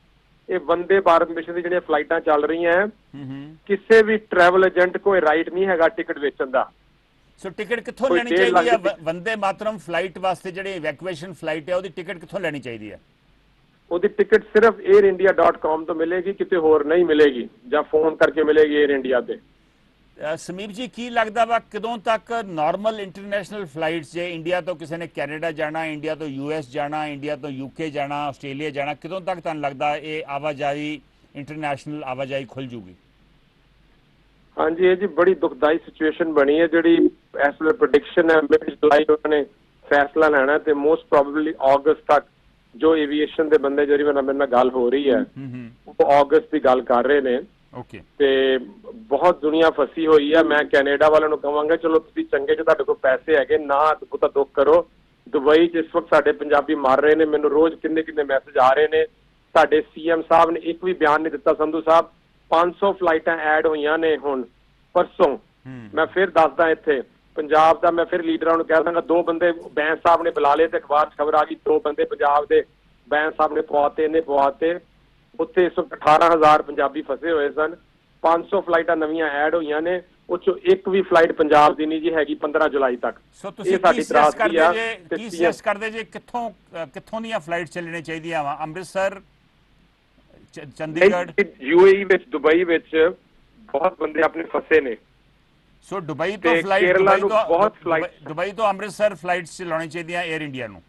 ਇਹ ਵੰਦੇ ਭਾਰਤ ਮਿਸ਼ਨ ਦੀ ਜਿਹੜੀਆਂ ਫਲਾਈਟਾਂ ਚੱਲ ਰਹੀਆਂ ਹੈ, ਕਿਸੇ ਵੀ ਟਰੈਵਲ ਏਜੰਟ ਕੋਲ ਰਾਈਟ ਨਹੀਂ ਹੈਗਾ ਟਿਕਟ ਵੇਚਣ ਦਾ। ਸੋ ਟਿਕਟ ਕਿੱਥੋਂ ਲੈਣੀ ਚਾਹੀਦੀ ਹੈ? ਵੰਦੇ ਮਾਤਰਮ ਫਲਾਈਟ ਵਾਸਤੇ ਜਿਹੜੀ ਇਵੈਕੂਏਸ਼ਨ ਫਲਾਈਟ ਹੈ, ਉਹਦੀ ਟਿਕਟ ਕਿੱਥੋਂ ਲੈਣੀ ਚਾਹੀਦੀ ਹੈ? ਉਹਦੀ ਟਿਕਟ ਸਿਰਫ airindia.com ਤੋਂ ਮਿਲੇਗੀ, ਕਿਤੇ ਹੋਰ ਨਹੀਂ ਮਿਲੇਗੀ, ਜਾਂ ਫੋਨ ਕਰਕੇ ਮਿਲੇਗੀ 에ਅਰ ਇੰਡੀਆ ਤੇ। ਸਮੀਪ ਜੀ ਕੀ ਲੱਗਦਾ ਵਾ ਕਦੋਂ ਤੱਕ ਨਾਰਮਲ ਇੰਟਰਨੈਸ਼ਨਲ ਫਲਾਈਟਸ, ਜੇ ਇੰਡੀਆ ਤੋਂ ਕਿਸੇ ਨੇ ਕੈਨੇਡਾ ਜਾਣਾ, ਇੰਡੀਆ ਤੋਂ US ਜਾਣਾ, ਇੰਡੀਆ ਤੋਂ UK ਜਾਣਾ, ਆਸਟ੍ਰੇਲੀਆ ਜਾਣਾ, ਕਦੋਂ ਤੱਕ ਤੁਹਾਨੂੰ ਲੱਗਦਾ ਇਹ ਆਵਾਜਾਈ ਇੰਟਰਨੈਸ਼ਨਲ ਆਵਾਜਾਈ ਖੁੱਲ ਜੂਗੀ? ਹਾਂਜੀ, ਇਹ ਜੀ ਬੜੀ ਦੁਖਦਾਈ ਸਿਚੁਏਸ਼ਨ ਬਣੀ ਹੈ ਜਿਹੜੀ ਇਸ ਵੇਲੇ ਪ੍ਰੈਡਿਕਸ਼ਨ ਹੈ ਮਿਡ ਜੁਲਾਈ ਉਹਨਾਂ ਨੇ ਫੈਸਲਾ ਲੈਣਾ ਤੇ ਮੋਸਟ ਪ੍ਰੋਬੇਬਲੀ ਅਗਸਤ ਤੱਕ ਜੋ ਐਵੀਏਸ਼ਨ ਦੇ ਬੰਦੇ ਜਿਹੜੀ ਮੇਰੇ ਨਾਲ ਗੱਲ ਹੋ ਰਹੀ ਹੈ ਉਹ ਅਗਸਤ ਦੀ ਗੱਲ ਕਰ ਰਹੇ ਨੇ। ਓਕੇ। ਤੇ ਬਹੁਤ ਦੁਨੀਆ ਫਸੀ ਹੋਈ ਹੈ। ਮੈਂ ਕੈਨੇਡਾ ਵਾਲਿਆਂ ਨੂੰ ਕਹਾਂਗਾ ਚਲੋ ਤੁਸੀਂ ਚੰਗੇ ਜੇ ਤੁਹਾਡੇ ਕੋਲ ਪੈਸੇ ਹੈਗੇ ਨਾ ਬਹੁਤਾ ਦੁੱਖ ਕਰੋ। ਦੁਬਈ 'ਚ ਇਸ ਵਕਤ ਸਾਡੇ ਪੰਜਾਬੀ ਮਰ ਰਹੇ ਨੇ। ਮੈਨੂੰ ਰੋਜ਼ ਕਿੰਨੇ ਮੈਸੇਜ ਆ ਰਹੇ ਨੇ। ਸਾਡੇ CM ਸਾਹਿਬ ਨੇ ਇੱਕ ਵੀ ਬਿਆਨ ਨਹੀਂ ਦਿੱਤਾ। ਸੰਧੂ ਸਾਹਿਬ 500 ਫਲਾਈਟਾਂ ਐਡ ਹੋਈਆਂ ਨੇ ਹੁਣ ਪਰਸੋਂ। ਮੈਂ ਫਿਰ ਦੱਸਦਾ ਇੱਥੇ ਪੰਜਾਬ ਦਾ, ਮੈਂ ਫਿਰ ਲੀਡਰਾਂ ਨੂੰ ਕਹਿ ਦਾਂਗਾ 2 ਬੰਦੇ ਬੈਂਸ ਸਾਹਿਬ ਨੇ ਬੁਲਾ ਲਏ ਤੇ ਅਖਬਾਰ 'ਚ ਖਬਰ ਆ ਗਈ 2 ਬੰਦੇ ਪੰਜਾਬ ਦੇ ਬੈਂਸ ਸਾਹਿਬ ਨੇ ਪਵਾਤੇ। ਉੱਥੇ ਇਸ ਵਕਤ 18,000 ਪੰਜਾਬੀ ਫਸੇ ਹੋਏ ਸਨ। 500 ਫਲਾਈਟਾਂ ਨਵੀਆਂ ਐਡ ਹੋਈਆਂ ਨੇ, ਉਹ 'ਚੋਂ ਇੱਕ ਵੀ ਫਲਾਈਟ ਪੰਜਾਬ ਦੀ ਨਹੀਂ ਜੀ ਹੈਗੀ 15 ਜੁਲਾਈ ਤੱਕ। ਸੋ ਤੁਸੀਂ ਕੀ ਸੁਜੈਸਟ ਕਰਦੇ ਜੇ ਕਿੱਥੋਂ ਦੀਆਂ ਫਲਾਈਟ ਚੱਲਣੇ ਚਾਹੀਦੀਆਂ ਵਾ? ਅੰਮ੍ਰਿਤਸਰ, ਚੰਡੀਗੜ੍ਹ, UAE ਵਿੱਚ, ਦੁਬਈ ਵਿੱਚ ਬਹੁਤ ਬੰਦੇ ਆਪਣੇ ਫਸੇ ਨੇ। ਸੋ ਦੁਬਈ ਤੋਂ ਫਲਾਈਟ, ਦੁਬਈ ਤੋਂ ਅੰਮ੍ਰਿਤਸਰ ਫਲਾਈਟਸ ਚਲਾਉਣੀ ਚਾਹੀਦੀਆਂ 에ਅਰ ਇੰਡੀਆ ਨੂੰ?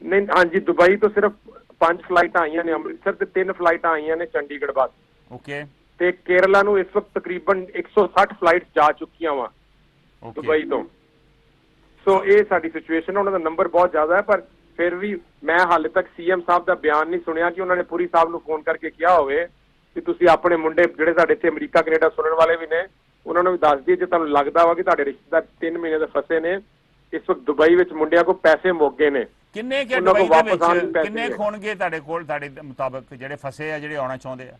ਨਹੀਂ, ਹਾਂਜੀ, ਦੁਬਈ ਤੋਂ ਸਿਰਫ 5 ਫਲਾਈਟਾਂ ਆਈਆਂ ਨੇ ਅੰਮ੍ਰਿਤਸਰ ਤੇ 3 ਫਲਾਈਟਾਂ ਆਈਆਂ ਨੇ ਚੰਡੀਗੜ੍ਹ ਬਸ। ਓਕੇ। ਤੇ ਕੇਰਲਾ ਨੂੰ ਇਸ ਵਕਤ ਤਕਰੀਬਨ 160 ਫਲਾਈਟਸ ਜਾ ਚੁੱਕੀਆਂ ਵਾ ਦੁਬਈ ਤੋਂ। ਸੋ ਇਹ ਸਾਡੀ ਸਿਚੁਏਸ਼ਨ ਹੈ। ਉਹਨਾਂ ਦਾ ਨੰਬਰ ਬਹੁਤ ਜ਼ਿਆਦਾ ਹੈ, ਪਰ ਫਿਰ ਵੀ ਮੈਂ ਹਾਲੇ ਤੱਕ CM ਸਾਹਿਬ ਦਾ ਬਿਆਨ ਨਹੀਂ ਸੁਣਿਆ ਕਿ ਉਹਨਾਂ ਨੇ ਪੁਰੀ ਸਾਹਿਬ ਨੂੰ ਫੋਨ ਕਰਕੇ ਕਿਹਾ ਹੋਵੇ ਕਿ ਤੁਸੀਂ ਆਪਣੇ ਮੁੰਡੇ ਜਿਹੜੇ ਸਾਡੇ ਇੱਥੇ ਅਮਰੀਕਾ ਕੈਨੇਡਾ ਸੁਣਨ ਵਾਲੇ ਵੀ ਨੇ ਉਹਨਾਂ ਨੂੰ ਵੀ ਦੱਸ ਦਈਏ ਜੇ ਤੁਹਾਨੂੰ ਲੱਗਦਾ ਵਾ ਕਿ ਤੁਹਾਡੇ ਰਿਸ਼ਤੇਦਾਰ 3 ਮਹੀਨੇ ਦੇ ਫਸੇ ਨੇ ਇਸ ਵਕਤ ਦੁਬਈ ਵਿੱਚ, ਮੁੰਡਿਆਂ ਕੋਲ ਪੈਸੇ ਮੁੱਕ ਗਏ ਨੇ। ਕਿੰਨੇ ਦੁਬਈ ਦੇ ਵਿੱਚ ਕਿੰਨੇ ਹੋਣਗੇ ਤੁਹਾਡੇ ਕੋਲ, ਤੁਹਾਡੇ ਮੁਤਾਬਕ ਜਿਹੜੇ ਫਸੇ ਆ, ਜਿਹੜੇ ਆਉਣਾ ਚਾਹੁੰਦੇ ਆ?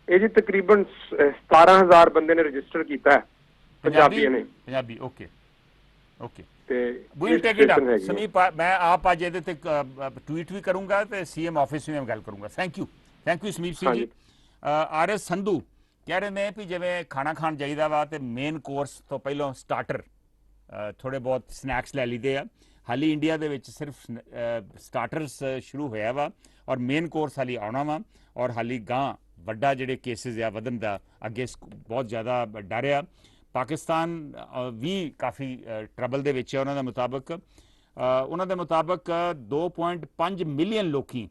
ਇਹ ਜੀ ਤਕਰੀਬਨ 17,000 ਬੰਦੇ ਨੇ ਰਜਿਸਟਰ ਕੀਤਾ ਹੈ ਪੰਜਾਬੀਆਂ ਨੇ। Punjabi, okay okay. ਤੇ ਵੀਲ ਟੇਕ ਇਟ ਅਪ ਸਮੀਪ, ਮੈਂ ਆਪ ਅੱਜ ਇਹਦੇ ਤੇ ਟਵੀਟ ਵੀ ਕਰੂੰਗਾ ਤੇ CM ਆਫਿਸ ਵਿੱਚ ਗੱਲ ਕਰੂੰਗਾ। Thank you Sameep Singh ji. RS Sandhu ਕਹਿ ਰਹੇ ਨੇ ਵੀ ਜਿਵੇਂ ਖਾਣਾ ਖਾਣ ਜਾਈਦਾ ਵਾ ਤੇ ਮੇਨ ਕੋਰਸ ਤੋਂ ਪਹਿਲਾਂ ਸਟਾਰਟਰ ਥੋੜੇ ਬਹੁਤ ਸਨੈਕਸ ਲੈ ਲਈਦੇ ਆ। ਹਾਲੀ ਇੰਡੀਆ ਦੇ ਵਿੱਚ ਸਿਰਫ ਸਟਾਰਟਰਸ ਸ਼ੁਰੂ ਹੋਇਆ ਵਾ ਔਰ ਮੇਨ ਕੋਰਸ ਹਾਲੀ ਆਉਣਾ ਵਾ ਔਰ ਹਾਲੀ ਗਾਂ ਵੱਡਾ ਜਿਹੜੇ ਕੇਸਿਸ ਆ ਵਧਣ ਦਾ ਅੱਗੇ ਬਹੁਤ ਜ਼ਿਆਦਾ ਡਰ ਆ। ਪਾਕਿਸਤਾਨ ਵੀ ਕਾਫੀ ਟਰਬਲ ਦੇ ਵਿੱਚ ਹੈ। ਉਹਨਾਂ ਦੇ ਮੁਤਾਬਕ 2.5 ਮਿਲੀਅਨ ਲੋਕੀ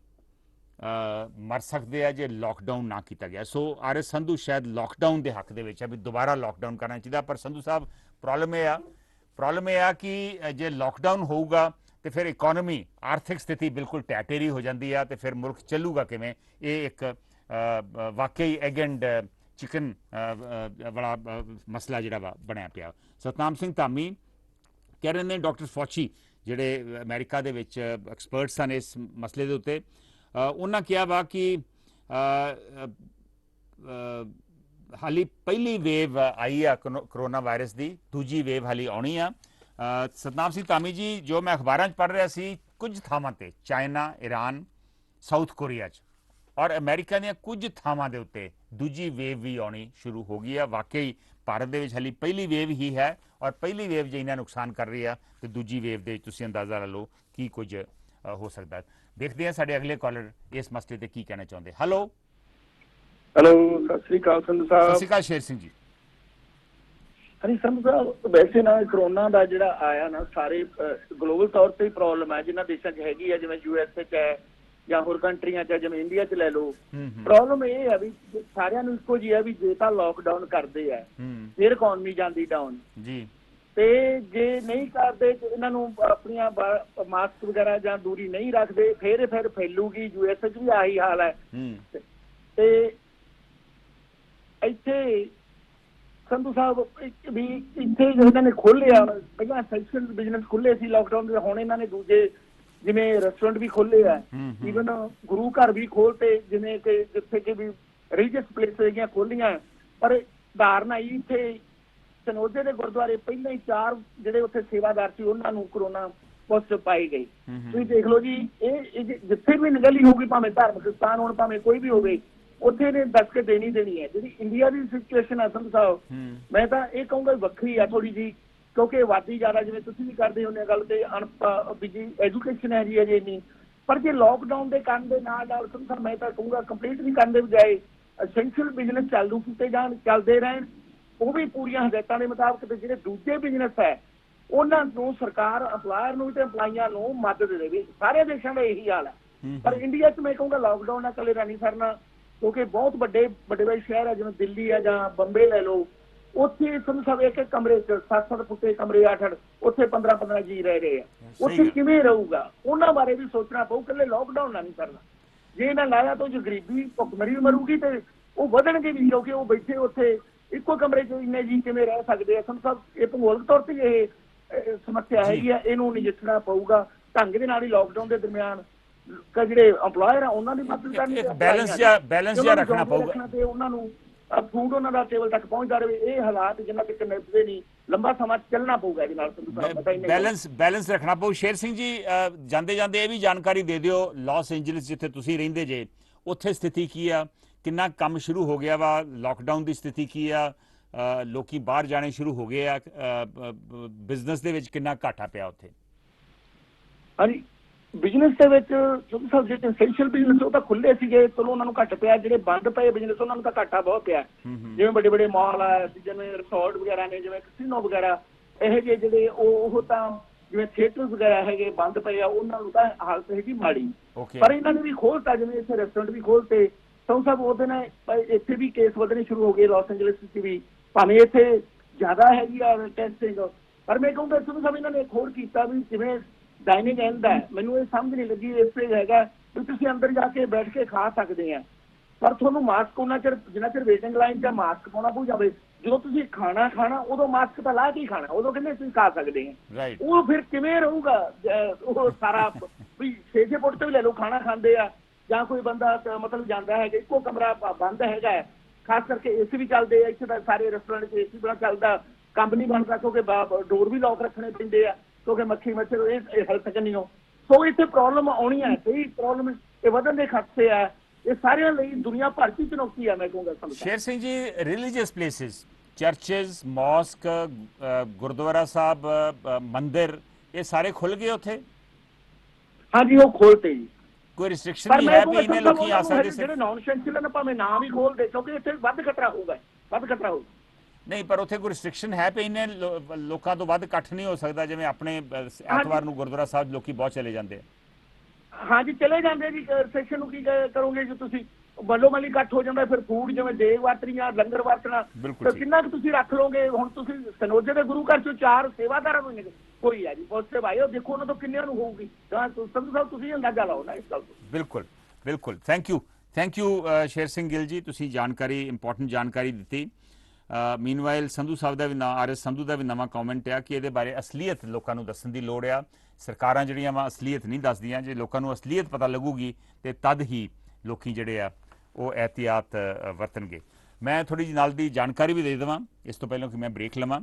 ਮਰ ਸਕਦੇ ਆ ਜੇ ਲਾਕਡਾਊਨ ਨਾ ਕੀਤਾ ਗਿਆ। ਸੋ RS ਸੰਧੂ ਸ਼ਾਇਦ ਲਾਕਡਾਊਨ ਦੇ ਹੱਕ ਦੇ ਵਿੱਚ ਹੈ ਵੀ ਦੁਬਾਰਾ ਲਾਕਡਾਊਨ ਕਰਨਾ ਚਾਹੀਦਾ। ਪਰ ਸੰਧੂ ਸਾਹਿਬ ਪ੍ਰੋਬਲਮ ਇਹ ਆ ਕਿ ਜੇ ਲਾਕਡਾਊਨ ਹੋਊਗਾ ਤੇ ਫਿਰ ਇਕਨੋਮੀ, ਆਰਥਿਕ ਸਥਿਤੀ ਬਿਲਕੁਲ ਟੈਟੇਰੀ ਹੋ ਜਾਂਦੀ ਆ ਤੇ ਫਿਰ ਮੁਲਕ ਚੱਲੂਗਾ ਕਿਵੇਂ? ਇਹ ਇੱਕ ਵਾਕਈ ਐਗ ਐਂਡ ਚਿਕਨ ਵਾਲਾ ਮਸਲਾ ਜਿਹੜਾ ਵਾ ਬਣਿਆ ਪਿਆ। ਸਤਨਾਮ ਸਿੰਘ ਧਾਮੀ ਕਹਿ ਰਹੇ ਨੇ ਡਾਕਟਰ ਫੌਚੀ ਜਿਹੜੇ ਅਮਰੀਕਾ ਦੇ ਵਿੱਚ ਐਕਸਪਰਟਸ ਹਨ ਇਸ ਮਸਲੇ ਦੇ ਉੱਤੇ, ਉਹਨਾਂ ਕਿਹਾ ਵਾ ਕਿ ਹਾਲੀ ਪਹਿਲੀ ਵੇਵ ਆਈ ਆ ਕਰੋਨਾ ਵਾਇਰਸ ਦੀ, ਦੂਜੀ ਵੇਵ ਹਾਲੀ ਆਉਣੀ ਆ। ਸਤਨਾਮ ਸਿੰਘ ਧਾਮੀ ਜੀ, ਜੋ ਮੈਂ ਅਖਬਾਰਾਂ 'ਚ ਪੜ੍ਹ ਰਿਹਾ ਸੀ ਕੁਝ ਥਾਵਾਂ ਤੇ ਚਾਈਨਾ, ਈਰਾਨ, ਸਾਊਥ ਕੋਰੀਆ 'ਚ ਔਰ ਅਮਰੀਕਾ ਦੀਆਂ ਕੁਝ ਥਾਵਾਂ ਦੇ ਉੱਤੇ ਦੂਜੀ ਵੇਵ ਵੀ ਆਉਣੀ ਸ਼ੁਰੂ ਹੋ ਗਈ ਆ। ਵਾਕਈ ਭਾਰਤ ਦੇ ਵਿੱਚ ਹਾਲੀ ਪਹਿਲੀ ਵੇਵ ਹੀ ਹੈ ਔਰ ਪਹਿਲੀ ਵੇਵ ਜੇ ਇੰਨਾ ਨੁਕਸਾਨ ਕਰ ਰਹੀ ਆ ਤੇ ਦੂਜੀ ਵੇਵ ਦੇ ਤੁਸੀਂ ਅੰਦਾਜ਼ਾ ਲਾ ਲਓ ਕੀ ਕੁਝ ਹੋ ਸਕਦਾ। ਦੇਖਦੇ ਹਾਂ ਸਾਡੇ ਅਗਲੇ ਕਾਲਰ ਇਸ ਮਸਲੇ ਤੇ ਕੀ ਕਹਿਣਾ ਚਾਹੁੰਦੇ। ਹੈਲੋ ਸਤਿ ਸ੍ਰੀ ਅਕਾਲ ਸੰਧੂ ਸਾਹਿਬ। ਸਤਿ ਸ੍ਰੀ ਅਕਾਲ ਸ਼ੇਰ ਸਿੰਘ ਜੀ। ਹਾਂਜੀ ਸੰਧੂ ਸਾਹਿਬ, ਵੈਸੇ ਨਾ ਕਰੋਨਾ ਦਾ ਜਿਹੜਾ ਆਇਆ ਨਾ ਸਾਰੇ ਗਲੋਬਲ ਤੌਰ ਤੇ ਪ੍ਰੋਬਲਮ ਹੈ। ਜਿਨ੍ਹਾਂ ਦੇਸ਼ਾਂ 'ਚ ਹੈਗੀ ਆ ਜਿਵੇਂ USA 'ਚ ਹੈ ਜਾਂ ਹੋਰ ਕੰਟਰੀਆਂ 'ਚ, ਜਿਵੇਂ ਇੰਡੀਆ 'ਚ ਲੈ ਲਓ, ਪ੍ਰੋਬਲਮ ਇਹ ਹੈ ਵੀ ਸਾਰਿਆਂ ਨੂੰ ਇੱਕੋ ਜਿਹੀ ਹੈ ਵੀ ਜੇ ਤਾਂ ਲਾਕਡਾਊਨ ਕਰਦੇ ਆ ਫਿਰ ਇਕਨੋਮੀ ਜਾਂਦੀ ਡਾਊਨ ਜੀ, ਤੇ ਜੇ ਨਹੀਂ ਕਰਦੇ ਇਹਨਾਂ ਨੂੰ ਆਪਣੀਆਂ ਮਾਸਕ ਵਗੈਰਾ ਜਾਂ ਦੂਰੀ ਨਹੀਂ ਰੱਖਦੇ ਫਿਰ ਫੈਲੂਗੀ। USA 'ਚ ਵੀ ਆਹੀ ਹਾਲ ਹੈ। ਤੇ ਇੱਥੇ ਸੰਧੂ ਸਾਹਿਬ ਵੀ ਇੱਥੇ ਇਹਨਾਂ ਨੇ ਖੋਲ੍ਹਿਆ, ਪਹਿਲਾਂ ਸੈਕਸ਼ਨ ਬਿਜ਼ਨਸ ਖੁੱਲ੍ਹੇ ਸੀ ਲਾਕਡਾਊਨ ਦੇ, ਹੁਣ ਇਹਨਾਂ ਨੇ ਦੂਜੇ ਜਿਵੇਂ ਰੈਸਟੋਰੈਂਟ ਵੀ ਖੋਲ੍ਹੇ ਆ, ਈਵਨ ਗੁਰੂ ਘਰ ਵੀ ਖੋਲ੍ਹਤੇ, ਜਿਵੇਂ ਕਿ ਜਿੱਥੇ ਕਿ ਵੀ ਰਿਲੀਜੀਅਸ ਪਲੇਸ ਹੈਗੀਆਂ ਖੋਲ੍ਹੀਆਂ। ਪਰ ਧਾਰਨਾ ਇੱਥੇ ਸਨੋਦੇ ਦੇ ਗੁਰਦੁਆਰੇ ਪਹਿਲਾਂ ਹੀ 4 ਜਿਹੜੇ ਉੱਥੇ ਸੇਵਾਦਾਰ ਸੀ ਉਹਨਾਂ ਨੂੰ ਕਰੋਨਾ ਪੋਜ਼ਿਟਿਵ ਪਾਈ ਗਈ। ਤੁਸੀਂ ਦੇਖ ਲਓ ਜੀ, ਇਹ ਜਿੱਥੇ ਵੀ ਨਿਗਲੀ ਹੋਊਗੀ, ਭਾਵੇਂ ਧਾਰਮਿਕ ਸਥਾਨ ਹੋਣ ਭਾਵੇਂ ਕੋਈ ਵੀ ਹੋਵੇ, ਉੱਥੇ ਨੇ ਦੱਸ ਕੇ ਦੇਣੀ ਹੈ। ਜਿਹੜੀ ਇੰਡੀਆ ਦੀ ਸਿਚੁਏਸ਼ਨ ਹੈ ਸੰਧੂ ਸਾਹਿਬ, ਮੈਂ ਤਾਂ ਇਹ ਕਹੂੰਗਾ ਵੱਖਰੀ ਆ ਥੋੜੀ ਜੀ, ਕਿਉਂਕਿ ਆਬਾਦੀ ਜ਼ਿਆਦਾ, ਜਿਵੇਂ ਤੁਸੀਂ ਵੀ ਕਰਦੇ ਹੁੰਦੇ ਗੱਲ ਤੇ ਐਜੂਕੇਸ਼ਨ ਹੈ ਜੀ ਅਜੇ ਇੰਨੀ। ਪਰ ਜੇ ਲਾਕਡਾਊਨ ਦੇ ਕਰਨ ਦੇ ਨਾਲ ਸੰਧੂ ਸਾਹਿਬ ਮੈਂ ਤਾਂ ਕਹੂੰਗਾ ਕੰਪਲੀਟ ਨਹੀਂ ਕਰਨ ਦੇ ਬਜਾਏ ਅਸੈਂਸ਼ੀਅਲ ਬਿਜ਼ਨਸ ਚਾਲੂ ਕੀਤੇ ਜਾਣ, ਚੱਲਦੇ ਰਹਿਣ ਉਹ ਵੀ ਪੂਰੀਆਂ ਹਦਾਇਤਾਂ ਦੇ ਮੁਤਾਬਕ, ਤੇ ਜਿਹੜੇ ਦੂਜੇ ਬਿਜ਼ਨਸ ਹੈ ਉਹਨਾਂ ਨੂੰ ਸਰਕਾਰ ਐਮਪਲਾਇਰ ਨੂੰ ਤੇ ਐਮਪਲਾਈਆਂ ਨੂੰ ਮਦਦ ਦੇਵੇ। ਸਾਰੇ ਦੇਸ਼ਾਂ ਦਾ ਇਹੀ ਹਾਲ ਹੈ, ਪਰ ਇੰਡੀਆ 'ਚ ਮੈਂ ਕਹੂੰਗਾ ਲਾਕਡਾਊਨ ਨਾਲ ਇਕੱਲੇ ਦਾ ਨਹੀਂ ਸਰਨਾ, ਕਿਉਂਕਿ ਬਹੁਤ ਵੱਡੇ ਵੱਡੇ ਸ਼ਹਿਰ ਹੈ ਜਿਵੇਂ ਦਿੱਲੀ ਹੈ ਜਾਂ ਬੰਬੇ ਲੈ ਲਓ, ਉੱਥੇ ਤੁਹਾਨੂੰ ਸਭ ਇੱਕ ਕਮਰੇ 'ਚ 7-7 ਫੁੱਟੇ ਕਮਰੇ 8-8, ਉੱਥੇ 15-15 ਜੀ ਰਹਿ ਰਹੇ ਆ। ਉੱਥੇ ਕਿਵੇਂ ਰਹੂਗਾ ਉਹਨਾਂ ਬਾਰੇ ਵੀ ਸੋਚਣਾ ਪਊ, ਇਕੱਲੇ ਲਾਕਡਾਊਨ ਨਾਲ ਨਹੀਂ ਕਰਨਾ। ਜੇ ਇਹਨਾਂ ਲਾਇਆ ਤਾਂ ਜੋ ਗਰੀਬੀ ਭੁੱਖਮਰੀ ਮਰੂਗੀ ਤੇ ਉਹ ਵਧਣਗੇ ਵੀ, ਕਿਉਂਕਿ ਉਹ ਬੈਠੇ ਉੱਥੇ ਇੱਕੋ ਕਮਰੇ 'ਚ ਇੰਨੇ ਜੀ ਕਿਵੇਂ ਰਹਿ ਸਕਦੇ ਆ। ਤੁਹਾਨੂੰ ਸਭ ਇਹ ਭੂਗੋਲਿਕ ਤੌਰ ਤੇ ਇਹ ਸਮੱਸਿਆ ਹੈਗੀ ਆ, ਇਹਨੂੰ ਨਜਿੱਠਣਾ ਪਊਗਾ ਢੰਗ ਦੇ ਨਾਲ ਹੀ। ਲਾਕਡਾਊਨ ਦੇ ਦਰਮਿਆਨ ਜਿਹੜੇ ਐਮਪਲਾਇਰ ਆ ਉਹਨਾਂ ਦੀ ਮਦਦ ਕਰਨੀ, ਬੈਲੈਂਸ ਜਿਹਾ ਰੱਖਣਾ ਪਊਗਾ ਤੇ ਉਹਨਾਂ ਨੂੰ ਫੂਡ ਉਹਨਾਂ ਦਾ ਟੇਬਲ ਤੱਕ ਪਹੁੰਚਦਾ ਰਹੇ। ਇਹ ਹਾਲਾਤ ਜਿੰਨਾ ਤੱਕ ਨਿਭਦੇ ਨਹੀਂ, ਲੰਬਾ ਸਮਾਂ ਚੱਲਣਾ ਪਊਗਾ ਇਹਦੇ ਨਾਲ। ਬੈਲੈਂਸ ਰੱਖਣਾ ਪਊ। ਸ਼ੇਰ ਸਿੰਘ ਜੀ, ਜਾਂਦੇ ਜਾਂਦੇ ਇਹ ਵੀ ਜਾਣਕਾਰੀ ਦੇ ਦਿਓ, ਲਾਸ ਐਂਜਲਸ ਜਿੱਥੇ ਤੁਸੀਂ ਰਹਿੰਦੇ ਜੇ, ਉੱਥੇ ਸਥਿਤੀ ਕੀ ਆ? ਕਿੰਨਾ ਕੰਮ ਸ਼ੁਰੂ ਹੋ ਗਿਆ ਵਾ? ਲਾਕਡਾਊਨ ਦੀ ਸਥਿਤੀ ਕੀ ਆ? ਲੋਕੀ ਬਾਹਰ ਜਾਣੇ ਸ਼ੁਰੂ ਹੋ ਗਏ ਆ? ਬਿਜ਼ਨਸ ਦੇ ਵਿੱਚ ਕਿੰਨਾ ਘਾਟਾ ਪਿਆ ਉੱਥੇ? ਹਾਂਜੀ, ਬਿਜ਼ਨਸ ਦੇ ਵਿੱਚ ਜਿਹੜੇ ਐਸੈਂਸ਼ੀਅਲ ਬਿਜ਼ਨਸ ਉਹ ਤਾਂ ਖੁੱਲੇ ਸੀਗੇ, ਚਲੋ ਉਹਨਾਂ ਨੂੰ ਘੱਟ ਪਿਆ। ਜਿਹੜੇ ਬੰਦ ਪਏ ਬਿਜ਼ਨਸ ਉਹਨਾਂ ਨੂੰ ਤਾਂ ਘਾਟਾ ਬਹੁਤ ਪਿਆ। ਜਿਵੇਂ ਵੱਡੇ ਵੱਡੇ ਮਾਲ ਆ, ਜਿਵੇਂ ਰਿਸੋਰਟ ਵਗੈਰਾ ਨੇ, ਜਿਵੇਂ ਕੈਸੀਨੋ ਵਗੈਰਾ, ਇਹੋ ਜਿਹੇ ਜਿਹੜੇ ਉਹ ਤਾਂ ਜਿਵੇਂ ਥੀਏਟਰ ਵਗੈਰਾ ਹੈਗੇ ਬੰਦ ਪਏ ਆ, ਉਹਨਾਂ ਨੂੰ ਤਾਂ ਹਾਲਤ ਹੈਗੀ ਮਾੜੀ। ਪਰ ਇਹਨਾਂ ਨੇ ਵੀ ਖੋਲਤਾ, ਜਿਵੇਂ ਇੱਥੇ ਰੈਸਟੋਰੈਂਟ ਵੀ ਖੋਲਤੇ। ਸਭ ਉਹਦੇ ਨਾਲ ਇੱਥੇ ਵੀ ਕੇਸ ਵਧਣੇ ਸ਼ੁਰੂ ਹੋ ਗਏ ਲਾਸ ਐਂਜਲਸ ਵਿੱਚ ਵੀ, ਭਾਵੇਂ ਇੱਥੇ ਜ਼ਿਆਦਾ ਹੈਗੀ ਆ ਟੈਸਟਿੰਗ। ਪਰ ਮੈਂ ਕਹੂੰਗਾ ਸਭ ਇਹਨਾਂ ਨੇ ਹੋਰ ਕੀਤਾ ਵੀ ਜਿਵੇਂ ਡਾਈਨਿੰਗ ਐਂਡ ਹੈ, ਮੈਨੂੰ ਇਹ ਸਮਝ ਨਹੀਂ ਲੱਗੀ ਇਸ ਤੇ ਹੈਗਾ ਵੀ ਤੁਸੀਂ ਅੰਦਰ ਜਾ ਕੇ ਬੈਠ ਕੇ ਖਾ ਸਕਦੇ ਆ, ਪਰ ਤੁਹਾਨੂੰ ਮਾਸਕ ਉਹਨਾਂ ਚਿਰ ਜਿੰਨਾ ਚਿਰ ਵੇਟਿੰਗ ਲਾਈਨ 'ਚ ਮਾਸਕ ਪਾਉਣਾ ਪਊ ਜਾਵੇ। ਜਦੋਂ ਤੁਸੀਂ ਖਾਣਾ ਉਦੋਂ ਮਾਸਕ ਤਾਂ ਲਾ ਕੇ ਹੀ ਖਾਣਾ, ਉਦੋਂ ਕਹਿੰਦੇ ਤੁਸੀਂ ਖਾ ਸਕਦੇ ਆ। ਉਹ ਫਿਰ ਕਿਵੇਂ ਰਹੂਗਾ ਉਹ ਸਾਰਾ ਵੀ 6-6 ਫੁੱਟ ਤੇ ਵੀ ਲੈ ਲਓ ਖਾਣਾ ਖਾਂਦੇ ਆ, ਜਾਂ ਕੋਈ ਬੰਦਾ ਮਤਲਬ ਜਾਂਦਾ ਹੈ ਕਿ ਇੱਕੋ ਕਮਰਾ ਬੰਦ ਹੈਗਾ ਹੈ, ਖਾਸ ਕਰਕੇ ਏਸੀ ਵੀ ਚੱਲਦੇ ਆ ਇੱਥੇ ਤਾਂ ਸਾਰੇ ਰੈਸਟੋਰੈਂਟ 'ਚ ਏਸੀ ਬੜਾ ਚੱਲਦਾ, ਕੰਮ ਨਹੀਂ ਬਣਦਾ ਕਿਉਂਕਿ ਡੋਰ ਵੀ ਲੌਕ ਰੱਖਣੇ ਪੈਂਦੇ ਆ ਕਿਉਂਕਿ ਮੱਖੀ ਮੱਛਰ ਇਹ ਹੈਲਥ ਕੰਨੀ ਹੋ। ਸੋ ਇੱਥੇ ਪ੍ਰੋਬਲਮ ਆਉਣੀ ਹੈ, ਕਈ ਪ੍ਰੋਬਲਮ ਇਹ ਵਧਣ ਦੇ ਖਤਰੇ ਆ। ਇਹ ਸਾਰਿਆਂ ਲਈ ਦੁਨੀਆ ਭਰ ਦੀ ਚੁਣੌਤੀ ਆ ਮੈਂ ਕਹੂੰਗਾ। Sher Singh ji, religious places, ਚਰਚਿਸ, mosque, Gurdwara ਸਾਹਿਬ, ਮੰਦਿਰ, ਇਹ ਸਾਰੇ ਖੁੱਲ ਗਏ ਉੱਥੇ? ਹਾਂਜੀ, ਉਹ ਖੋਲਤੇ ਜੀ। ਕੋਈ ਰਿਸਟ੍ਰਿਕਸ਼ਨ ਨਹੀਂ ਹੈ ਵੀ ਇਹਨੇ ਲੋਕੀ ਆ ਸਕਦੇ? ਜਿਹੜੇ ਨਾਨ ਐਸੈਂਸ਼ੀਅਲ ਨੇ ਭਾਵੇਂ ਨਾਮ ਹੀ ਖੋਲ ਦੇ, ਕਿਉਂਕਿ ਇੱਥੇ ਵੱਧ ਖਤਰਾ ਹੋਊਗਾ, ਵੱਧ ਖਤਰਾ ਹੋਊਗਾ। ਨਹੀਂ, ਪਰ ਉੱਥੇ ਕੋਈ ਰਿਸਟ੍ਰਿਕਸ਼ਨ ਹੈ ਵੀ ਇਹਨੇ ਲੋਕਾਂ ਤੋਂ ਵੱਧ ਇਕੱਠ ਨਹੀਂ ਹੋ ਸਕਦਾ? ਜਿਵੇਂ ਆਪਣੇ ਐਤਵਾਰ ਨੂੰ ਗੁਰਦੁਆਰਾ ਸਾਹਿਬ ਲੋਕੀ ਬਹੁਤ ਚਲੇ ਜਾਂਦੇ ਆ। ਹਾਂਜੀ, ਚਲੇ ਜਾਂਦੇ ਜੀ। ਸੈਸ਼ਨ ਨੂੰ ਕੀ ਕਰੋਗੇ ਜੇ ਤੁਸੀਂ ਮੱਲੋ ਮੱਲੀ ਇਕੱਠ ਹੋ ਜਾਂਦਾ? ਫਿਰ ਫੂਡ ਜਿਵੇਂ ਦੇਗ ਵਰਤਣੀਆਂ, ਲੰਗਰ ਵਰਤਣਾ, ਤੇ ਕਿੰਨਾ ਕੁ ਤੁਸੀਂ ਰੱਖ ਲਓਗੇ? ਹੁਣ ਤੁਸੀਂ ਸਨੋਜੇ ਦੇ ਗੁਰੂ ਘਰ ਚੋਂ 4 ਸੇਵਾਦਾਰਾਂ ਨੂੰ ਕੋਈ ਆ ਜੀ ਪੋਜ਼ਿਟਿਵ ਆਏ, ਉਹ ਦੇਖੋ ਉਹਨਾਂ ਤੋਂ ਕਿੰਨਿਆਂ ਨੂੰ ਹੋਊਗੀ। ਸੰਧੂ ਸਾਹਿਬ ਤੁਸੀਂ ਅੰਦਾਜ਼ਾ ਲਾਓ ਨਾ ਇਸ ਗੱਲ ਤੋਂ। ਬਿਲਕੁਲ। ਥੈਂਕ ਯੂ ਸ਼ੇਰ ਸਿੰਘ ਗਿੱਲ ਜੀ, ਤੁਸੀਂ ਜਾਣਕਾਰੀ, ਇੰਪੋਰਟੈਂਟ ਜਾਣਕਾਰੀ ਦਿੱਤੀ। ਮੀਨਵਾਈਲ ਸੰਧੂ ਸਾਹਿਬ ਦਾ ਵੀ RS ਸੰਧੂ ਦਾ ਵੀ ਨਵਾਂ ਕਮੈਂਟ ਆ ਕਿ ਇਹਦੇ ਬਾਰੇ ਅਸਲੀਅਤ ਲੋਕਾਂ ਨੂੰ ਦੱਸਣ ਦੀ ਲੋੜ ਆ। ਸਰਕਾਰਾਂ ਜਿਹੜੀਆਂ ਵਾ ਅਸਲੀਅਤ ਨਹੀਂ ਦੱਸਦੀਆਂ। ਜੇ ਲੋਕਾਂ ਨੂੰ ਅਸਲੀਅਤ ਪਤਾ ਲੱਗੂਗੀ ਤੇ ਤਦ ਹੀ ਲੋਕੀ ਜਿਹੜੇ ਆ ਉਹ ਇਹਤਿਆਤ ਵਰਤਣਗੇ। ਮੈਂ ਥੋੜੀ ਜਿਹੀ ਨਾਲ ਦੀ ਜਾਣਕਾਰੀ ਵੀ ਦੇ ਦੇਵਾਂ ਇਸ ਤੋਂ ਪਹਿਲਾਂ ਕਿ ਮੈਂ ਬ੍ਰੇਕ ਲਵਾਂ।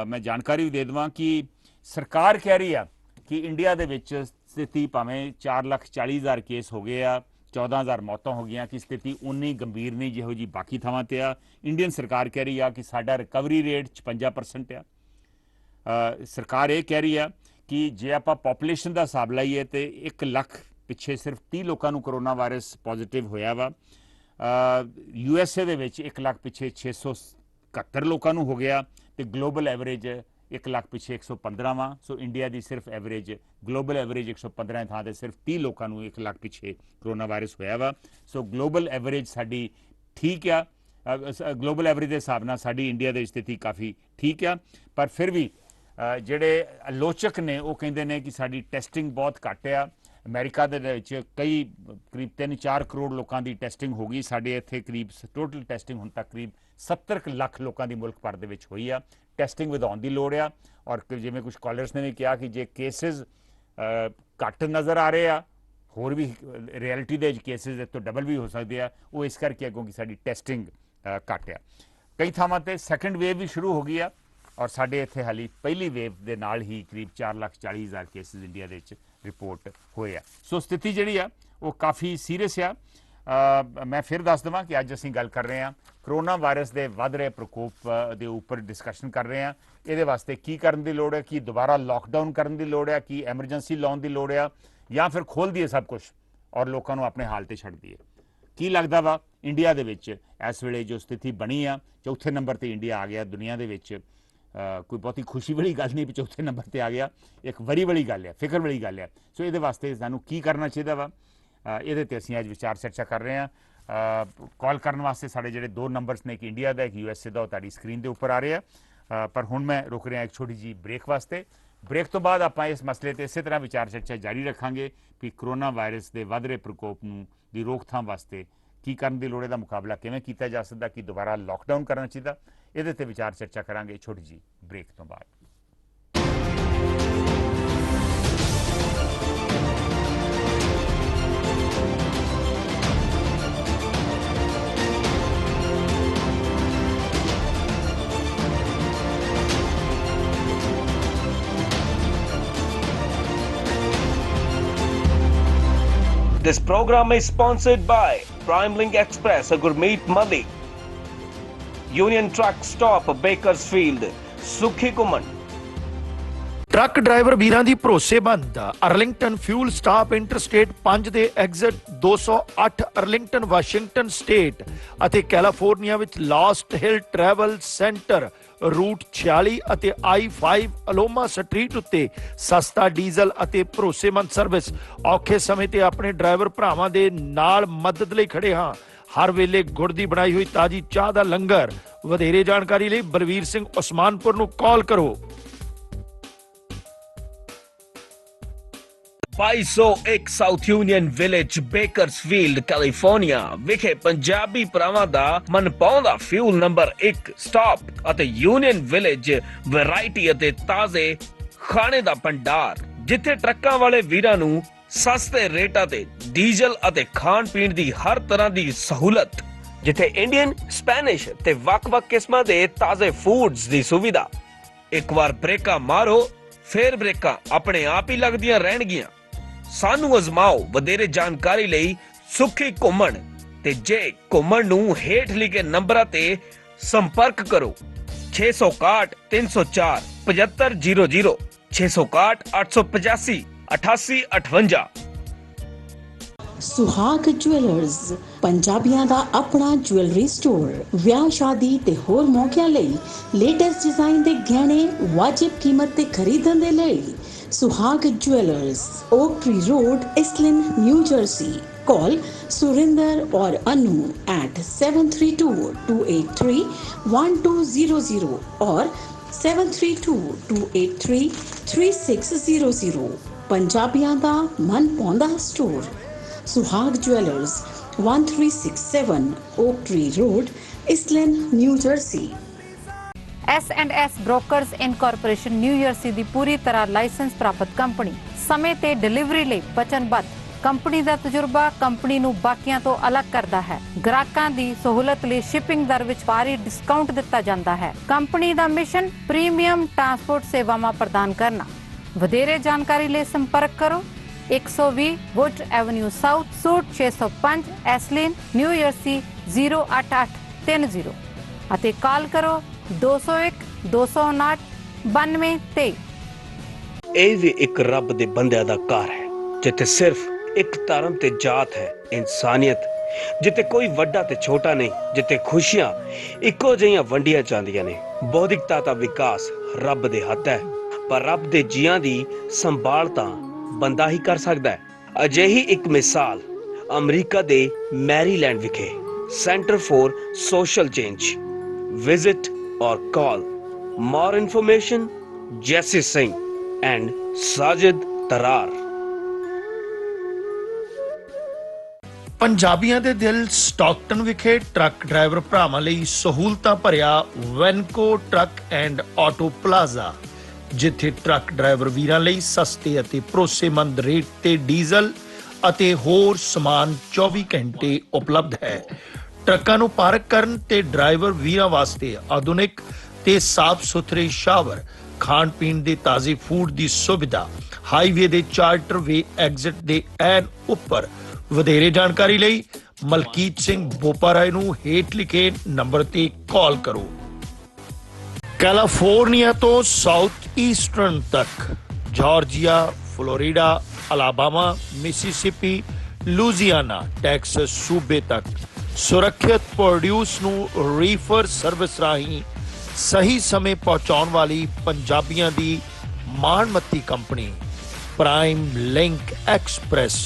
ਮੈਂ ਜਾਣਕਾਰੀ ਵੀ ਦੇ ਦੇਵਾਂ ਕਿ ਸਰਕਾਰ ਕਹਿ ਰਹੀ ਆ ਕਿ ਇੰਡੀਆ ਦੇ ਵਿੱਚ ਸਥਿਤੀ ਭਾਵੇਂ 4,40,000 ਕੇਸ ਹੋ ਗਏ ਆ, 14,000 ਮੌਤਾਂ ਹੋ ਗਈਆਂ, ਕਿ ਸਥਿਤੀ ਉਨੀ ਗੰਭੀਰ ਨਹੀਂ ਜਿਹੋ ਜੀ ਬਾਕੀ ਥਾਵਾਂ ਤੇ ਆ। ਇੰਡੀਅਨ ਸਰਕਾਰ ਕਹਿ ਰਹੀ ਆ ਕਿ ਸਾਡਾ ਰਿਕਵਰੀ ਰੇਟ 55% ਆ। ਸਰਕਾਰ ਇਹ ਕਹਿ ਰਹੀ ਆ ਕਿ ਜੇ ਆਪਾਂ ਪੋਪੂਲੇਸ਼ਨ ਦਾ ਹਿਸਾਬ ਲਾਈਏ ਤੇ 1 ਲੱਖ ਪਿੱਛੇ ਸਿਰਫ 30 ਲੋਕਾਂ ਨੂੰ ਕਰੋਨਾ ਵਾਇਰਸ ਪੋਜ਼ਿਟਿਵ ਹੋਇਆ ਵਾ। USA ਦੇ ਵਿੱਚ 1 ਲੱਖ ਪਿੱਛੇ 671 ਲੋਕਾਂ ਨੂੰ ਹੋ ਗਿਆ ਤੇ ਗਲੋਬਲ ਐਵਰੇਜ 1 ਲੱਖ ਪਿੱਛੇ 115 ਵਾ। ਸੋ ਇੰਡੀਆ ਦੀ ਸਿਰਫ ਐਵਰੇਜ, ਗਲੋਬਲ ਐਵਰੇਜ 115 ਥਾਂ ਤੇ ਸਿਰਫ 30 ਲੋਕਾਂ ਨੂੰ 1 ਲੱਖ ਪਿੱਛੇ ਕਰੋਨਾ ਵਾਇਰਸ ਹੋਇਆ ਵਾ। ਸੋ ਗਲੋਬਲ ਐਵਰੇਜ ਸਾਡੀ ਠੀਕ ਆ, ਗਲੋਬਲ ਐਵਰੇਜ ਦੇ ਹਿਸਾਬ ਨਾਲ ਸਾਡੀ ਇੰਡੀਆ ਦੀ ਸਥਿਤੀ ਕਾਫੀ ਠੀਕ ਆ। ਪਰ ਫਿਰ ਵੀ ਜਿਹੜੇ ਆਲੋਚਕ ਨੇ ਉਹ ਕਹਿੰਦੇ ਨੇ ਕਿ ਸਾਡੀ ਟੈਸਟਿੰਗ ਬਹੁਤ ਘੱਟ ਆ। ਅਮਰੀਕਾ ਦੇ ਵਿੱਚ ਕਰੀਬ 3-4 ਕਰੋੜ ਲੋਕਾਂ ਦੀ ਟੈਸਟਿੰਗ ਹੋ ਗਈ। ਸਾਡੇ ਇੱਥੇ ਕਰੀਬ ਟੋਟਲ ਟੈਸਟਿੰਗ ਹੁਣ ਤੱਕ ਕਰੀਬ 70 ਲੱਖ ਲੋਕਾਂ ਦੀ ਮੁਲਕ ਭਰ ਦੇ ਵਿੱਚ ਹੋਈ ਆ। ਟੈਸਟਿੰਗ ਵਧਾਉਣ ਦੀ ਲੋੜ ਆ। ਔਰ ਜਿਵੇਂ ਕੁਝ ਕਾਲਰਸ ਨੇ ਵੀ ਕਿਹਾ ਕਿ ਜੇ ਕੇਸਿਸ ਘੱਟ ਨਜ਼ਰ ਆ ਰਹੇ ਆ, ਹੋਰ ਵੀ ਰਿਐਲਿਟੀ ਦੇ ਵਿੱਚ ਕੇਸਿਸ ਤੋਂ ਡਬਲ ਵੀ ਹੋ ਸਕਦੇ ਆ, ਉਹ ਇਸ ਕਰਕੇ ਅੱਗੋਂ ਕਿ ਸਾਡੀ ਟੈਸਟਿੰਗ ਘੱਟ ਆ। ਕਈ ਥਾਵਾਂ ਤੇ ਸੈਕੰਡ ਵੇਵ ਵੀ ਸ਼ੁਰੂ ਹੋ ਗਈ ਆ ਔਰ ਸਾਡੇ ਇੱਥੇ ਹਾਲੀ ਪਹਿਲੀ ਵੇਵ ਦੇ ਨਾਲ ਹੀ ਕਰੀਬ 4,40,000 ਕੇਸਿਸ ਇੰਡੀਆ ਦੇ ਵਿੱਚ ਰਿਪੋਰਟ ਹੋਏ ਆ। ਸੋ ਸਥਿਤੀ ਜਿਹੜੀ ਆ ਉਹ ਕਾਫੀ ਸੀਰੀਅਸ ਆ। ਮੈਂ ਫਿਰ ਦੱਸ ਦੇਵਾਂ ਕਿ ਅੱਜ ਅਸੀਂ ਗੱਲ ਕਰ ਰਹੇ ਹਾਂ ਕਰੋਨਾ ਵਾਇਰਸ ਦੇ ਵੱਧ ਰਹੇ ਪ੍ਰਕੋਪ ਦੇ ਉੱਪਰ ਡਿਸਕਸ਼ਨ ਕਰ ਰਹੇ ਹਾਂ। ਇਹਦੇ ਵਾਸਤੇ ਕੀ ਕਰਨ ਦੀ ਲੋੜ ਹੈ? ਕੀ ਦੁਬਾਰਾ ਲਾਕਡਾਊਨ ਕਰਨ ਦੀ ਲੋੜ ਹੈ? ਕੀ ਐਮਰਜੈਂਸੀ ਲਾਉਣ ਦੀ ਲੋੜ ਹੈ? ਜਾਂ ਫਿਰ ਖੋਲ੍ਹ ਦਈਏ ਸਭ ਕੁਝ ਔਰ ਲੋਕਾਂ ਨੂੰ ਆਪਣੇ ਹਾਲ ਤੇ ਛੱਡ ਦਈਏ? ਕੀ ਲੱਗਦਾ ਵਾ ਇੰਡੀਆ ਦੇ ਵਿੱਚ ਇਸ ਵੇਲੇ ਜੋ ਸਥਿਤੀ ਬਣੀ ਆ, ਚੌਥੇ ਨੰਬਰ ਤੇ ਇੰਡੀਆ ਆ ਗਿਆ ਦੁਨੀਆ ਦੇ ਵਿੱਚ। ਕੋਈ ਬਹੁਤੀ ਖੁਸ਼ੀ ਵਾਲੀ ਗੱਲ ਨਹੀਂ ਵੀ ਚੌਥੇ ਨੰਬਰ ਤੇ ਆ ਗਿਆ, ਇੱਕ ਵਰੀ ਵਾਲੀ ਗੱਲ ਹੈ, ਫਿਕਰ ਵਾਲੀ ਗੱਲ ਹੈ। ਸੋ ਇਹਦੇ ਵਾਸਤੇ ਸਾਨੂੰ ਕੀ ਕਰਨਾ ਚਾਹੀਦਾ ਵਾ, ਇਹਦੇ ਤੇ ਅਸੀਂ ਅੱਜ ਵਿਚਾਰ ਚਰਚਾ ਕਰ ਰਹੇ ਹਾਂ। ਕਾਲ ਕਰਨ ਵਾਸਤੇ ਸਾਡੇ ਜਿਹੜੇ 2 ਨੰਬਰਸ ਨੇ, ਇੱਕ ਇੰਡੀਆ ਦਾ, ਇੱਕ USA ਦਾ, ਉਹ ਤੁਹਾਡੀ ਸਕਰੀਨ ਦੇ ਉੱਪਰ ਆ ਰਹੇ ਆ। ਪਰ ਹੁਣ ਮੈਂ ਰੁਕ ਰਿਹਾ ਇੱਕ ਛੋਟੀ ਜੀ ਬ੍ਰੇਕ ਵਾਸਤੇ। ਬ੍ਰੇਕ ਤੋਂ ਬਾਅਦ ਆਪਾਂ ਇਸ ਮਸਲੇ ਤੇ ਇਸੇ ਤਰ੍ਹਾਂ ਵਿਚਾਰ ਚਰਚਾ ਜਾਰੀ ਰੱਖਾਂਗੇ ਕਿ ਕਰੋਨਾ ਵਾਇਰਸ ਦੇ ਵੱਧ ਰਹੇ ਪ੍ਰਕੋਪ ਨੂੰ ਦੀ ਰੋਕਥਾਮ ਵਾਸਤੇ ਕੀ ਕਰਨ ਦੀ ਲੋੜ ਹੈ, ਦਾ ਮੁਕਾਬਲਾ ਕਿਵੇਂ ਕੀਤਾ ਜਾ ਸਕਦਾ, ਕਿ ਦੁਬਾਰਾ ਲਾਕਡਾਊਨ ਕਰਨਾ ਚਾਹੀਦਾ, ਇਹਦੇ ਤੇ ਵਿਚਾਰ ਚਰਚਾ ਕਰਾਂਗੇ ਛੋਟੀ ਜੀ ਬ੍ਰੇਕ ਤੋਂ ਬਾਅਦ। This program is sponsored by Prime Link Express, a gourmet Madi, Union Truck Stop, Bakersfield, Sukhi Kuman. Truck driver ਵੀਰਾਂ ਦੀ ਭਰੋਸੇਮੰਦ ਅਰਲਿੰਗਟਨ ਫਿਊਲ ਸਟਾਪ ਇੰਟਰਸਟੇਟ 5 ਦੇ ਐਗਜ਼ਿਟ 208 ਅਰਲਿੰਗਟਨ ਵਾਸ਼ਿੰਗਟਨ ਸਟੇਟ ਅਤੇ ਕੈਲੀਫੋਰਨੀਆ ਵਿੱਚ ਲਾਸਟ ਹਿਲ ਟਰੈਵਲ ਸੈਂਟਰ ਰੂਟ 46 ਅਤੇ I-5 ਅਲੋਮਾ street ਉੱਤੇ ਸਸਤਾ diesel ਅਤੇ ਭਰੋਸੇਮੰਦ ਸਰਵਿਸ। ਔਖੇ ਸਮੇਂ ਤੇ ਆਪਣੇ ਡਰਾਈਵਰ ਭਰਾਵਾਂ ਦੇ ਨਾਲ ਮਦਦ ਲਈ ਖੜੇ ਹਾਂ। ਹਰ ਵੇਲੇ ਗੁੜ ਦੀ ਬਣਾਈ ਹੋਈ ਤਾਜ਼ੀ ਚਾਹ ਦਾ ਲੰਗਰ। ਵਧੇਰੇ ਜਾਣਕਾਰੀ ਲਈ ਬਲਵੀਰ ਸਿੰਘ ਉਸਮਾਨਪੁਰ ਨੂੰ ਕਾਲ ਕਰੋ। 2201 south union village, Bakersfield, California ਵਿਖੇ ਪੰਜਾਬੀ ਭਰਾਵਾਂ ਦਾ ਮਨਪਾਉਂਦਾ ਫਿਊਲ ਨੰਬਰ 1 ਸਟਾਪ ਅਤੇ ਯੂਨੀਅਨ ਵਿਲੇਜ ਵੈਰਾਈਟੀ ਅਤੇ ਤਾਜ਼ੇ ਖਾਣੇ ਦਾ ਭੰਡਾਰ, ਜਿੱਥੇ ਟਰੱਕਾਂ ਵਾਲੇ ਵੀਰਾਂ ਨੂੰ ਸਸਤੇ ਰੇਟਾਂ ਤੇ ਡੀਜ਼ਲ ਅਤੇ ਖਾਣ ਪੀਣ ਦੀ ਹਰ ਤਰ੍ਹਾਂ ਦੀ ਸਹੂਲਤ, ਜਿੱਥੇ ਇੰਡੀਅਨ, ਸਪੈਨਿਸ਼ ਤੇ ਵੱਖ-ਵੱਖ ਕਿਸਮਾਂ ਦੇ ਤਾਜ਼ੇ ਫੂਡਸ ਦੀ ਸੁਵਿਧਾ। ਇੱਕ ਵਾਰ ਬ੍ਰੇਕਾਂ ਮਾਰੋ, ਫੇਰ ਬ੍ਰੇਕਾਂ ਆਪਣੇ ਆਪ ਹੀ ਲੱਗਦੀਆਂ ਰਹਿਣਗੀਆਂ। ਸਾਨੂੰ ਅਜ਼ਮਾਓ। ਵਧੇਰੇ ਜਾਣਕਾਰੀ ਲਈ ਸੁਖੀ ਘੁੰਮਣ ਤੇ ਜੇ ਘੁੰਮਣ ਨੂੰ ਹੇਠ ਲਿਖੇ ਨੰਬਰਾਂ ਤੇ ਸੰਪਰਕ ਕਰੋ। 661 304 7500, 661 885 8858। ਸੁਹਾਗ ਜੁਐਲਰਸ, ਪੰਜਾਬੀਆਂ ਦਾ ਆਪਣਾ ਜੁਐਲਰੀ ਸਟੋਰ। ਵਿਆਹ, ਸ਼ਾਦੀ ਤੇ ਹੋਰ ਮੌਕਿਆਂ ਲਈ ਲੇਟੈਸਟ ਡਿਜ਼ਾਈਨ ਦੇ ਗਹਿਣੇ ਵਾਜਿਬ ਕੀਮਤ ਤੇ ਖਰੀਦਣ ਦੇ ਲਈ Suhag jewellers, oak tree road, Iselin, New Jersey. Call Surinder और अनु at 7322831200 और 7322833600। ਪੰਜਾਬੀਆਂ ਦਾ ਮਨ ਪਾਉਂਦਾ store Suhag jewellers, 1367 oak tree road, Iselin, New Jersey. S&S brokers incorporation New Jersey ਦੀ ਪੂਰੀ ਤਰ੍ਹਾਂ ਲਾਇਸੈਂਸ ਪ੍ਰਾਪਤ ਕੰਪਨੀ, ਸਮੇਂ ਤੇ ਡਿਲੀਵਰੀ ਲਈ ਵਚਨਬੱਧ। ਕੰਪਨੀ ਦਾ ਤਜਰਬਾ ਕੰਪਨੀ ਨੂੰ ਬਾਕੀਆਂ ਤੋਂ ਅਲੱਗ ਕਰਦਾ ਹੈ। ਗ੍ਰਾਹਕਾਂ ਦੀ ਸਹੂਲਤ ਲਈ ਸ਼ਿਪਿੰਗ ਦਰ ਵਿੱਚ ਭਾਰੀ ਡਿਸਕਾਊਂਟ ਦਿੱਤਾ ਜਾਂਦਾ ਹੈ। ਕੰਪਨੀ ਦਾ ਮਿਸ਼ਨ ਪ੍ਰੀਮੀਅਮ ਟਰਾਂਸਪੋਰਟ ਸੇਵਾਵਾਂ ਪ੍ਰਦਾਨ ਕਰਨਾ। ਵਧੇਰੇ ਜਾਣਕਾਰੀ ਲਈ ਸੰਪਰਕ ਕਰੋ 120 wood avenue south, suite 605, Iselin, New Jersey 08830 ਅਤੇ ਕਾਲ ਕਰੋ 201 259 9223। ਇਹ ਵੀ ਇੱਕ ਰੱਬ ਦੇ ਬੰਦਿਆਂ ਦਾ ਘਰ ਹੈ, ਜਿੱਥੇ ਸਿਰਫ ਇੱਕ ਧਰਮ ਤੇ ਜਾਤ ਹੈ, ਇਨਸਾਨੀਅਤ, ਜਿੱਥੇ ਕੋਈ ਵੱਡਾ ਤੇ ਛੋਟਾ ਨਹੀਂ, ਜਿੱਥੇ ਖੁਸ਼ੀਆਂ ਇੱਕੋ ਜਿਹੀਆਂ ਵੰਡੀਆਂ ਜਾਂਦੀਆਂ ਨੇ। ਬੌਧਿਕਤਾ ਦਾ ਵਿਕਾਸ ਰੱਬ ਦੇ ਹੱਥ ਹੈ, ਪਰ ਰੱਬ ਦੇ ਜੀਆਂ ਦੀ ਸੰਭਾਲ ਤਾਂ ਬੰਦਾ ਹੀ ਕਰ ਸਕਦਾ ਹੈ। ਅਜਿਹੀ ਇੱਕ ਮਿਸਾਲ ਅਮਰੀਕਾ ਦੇ ਮੈਰੀਲੈਂਡ ਵਿਖੇ centre for social change. Visit or call. More information, Jesse Singh and Sajid Tarar. ਪੰਜਾਬੀਆਂ ਦੇ ਦਿਲ ਸਟਾਕਟਨ ਵਿਖੇ ਟਰੱਕ ਡਰਾਈਵਰ ਭਰਾਵਾਂ ਲਈ ਸਹੂਲਤਾਂ ਭਰਿਆ ਵੈਨਕੋ ਟਰੱਕ ਐਂਡ ਆਟੋ ਪਲਾਜ਼ਾ, ਜਿੱਥੇ ਟਰੱਕ ਡਰਾਈਵਰ ਵੀਰਾਂ ਲਈ ਸਸਤੇ ਅਤੇ ਭਰੋਸੇਮੰਦ ਰੇਟ ਤੇ ਡੀਜ਼ਲ ਅਤੇ ਹੋਰ ਸਮਾਨ 24 ਘੰਟੇ ਉਪਲਬਧ ਹੈ। ਟਰੱਕਾਂ ਨੂੰ ਪਾਰਕ ਕਰਨ ਤੇ ਡਰਾਈਵਰ ਵੀਰਾਂ ਵਾਸਤੇ ਆਧੁਨਿਕ ਤੇ ਸਾਫ਼ ਸੁਥਰੇ ਸ਼ਾਵਰ, ਖਾਣ ਪੀਣ ਦੇ ਤਾਜ਼ੇ ਫੂਡ ਦੀ ਸੁਵਿਧਾ, ਹਾਈਵੇ ਦੇ ਚਾਰਟਰ ਵੇ ਐਗਜ਼ਿਟ ਦੇ ਐਨ ਉੱਪਰ। ਵਧੇਰੇ ਜਾਣਕਾਰੀ ਲਈ ਮਲਕੀਤ ਸਿੰਘ ਬੋਪਾਰਾਏ ਨੂੰ ਹੇਠ ਲਿਖੇ ਨੰਬਰ ਤੇ ਕਾਲ ਕਰੋ। ਕੈਲੀਫੋਰਨੀਆ ਤੋਂ ਸਾਊਥ ਈਸਟਰਨ ਤੱਕ, Georgia, Florida, Alabama, Mississippi, Louisiana Texas ਸੂਬੇ ਤੱਕ ਸੁਰੱਖਿਅਤ ਪ੍ਰੋਡਿਊਸ ਨੂੰ ਰੀਫਰ ਸਰਵਿਸ ਰਾਹੀਂ ਸਹੀ ਸਮੇਂ ਪਹੁੰਚਾਉਣ ਵਾਲੀ ਪੰਜਾਬੀਆਂ ਦੀ ਮਾਣਮੱਤੀ company prime link express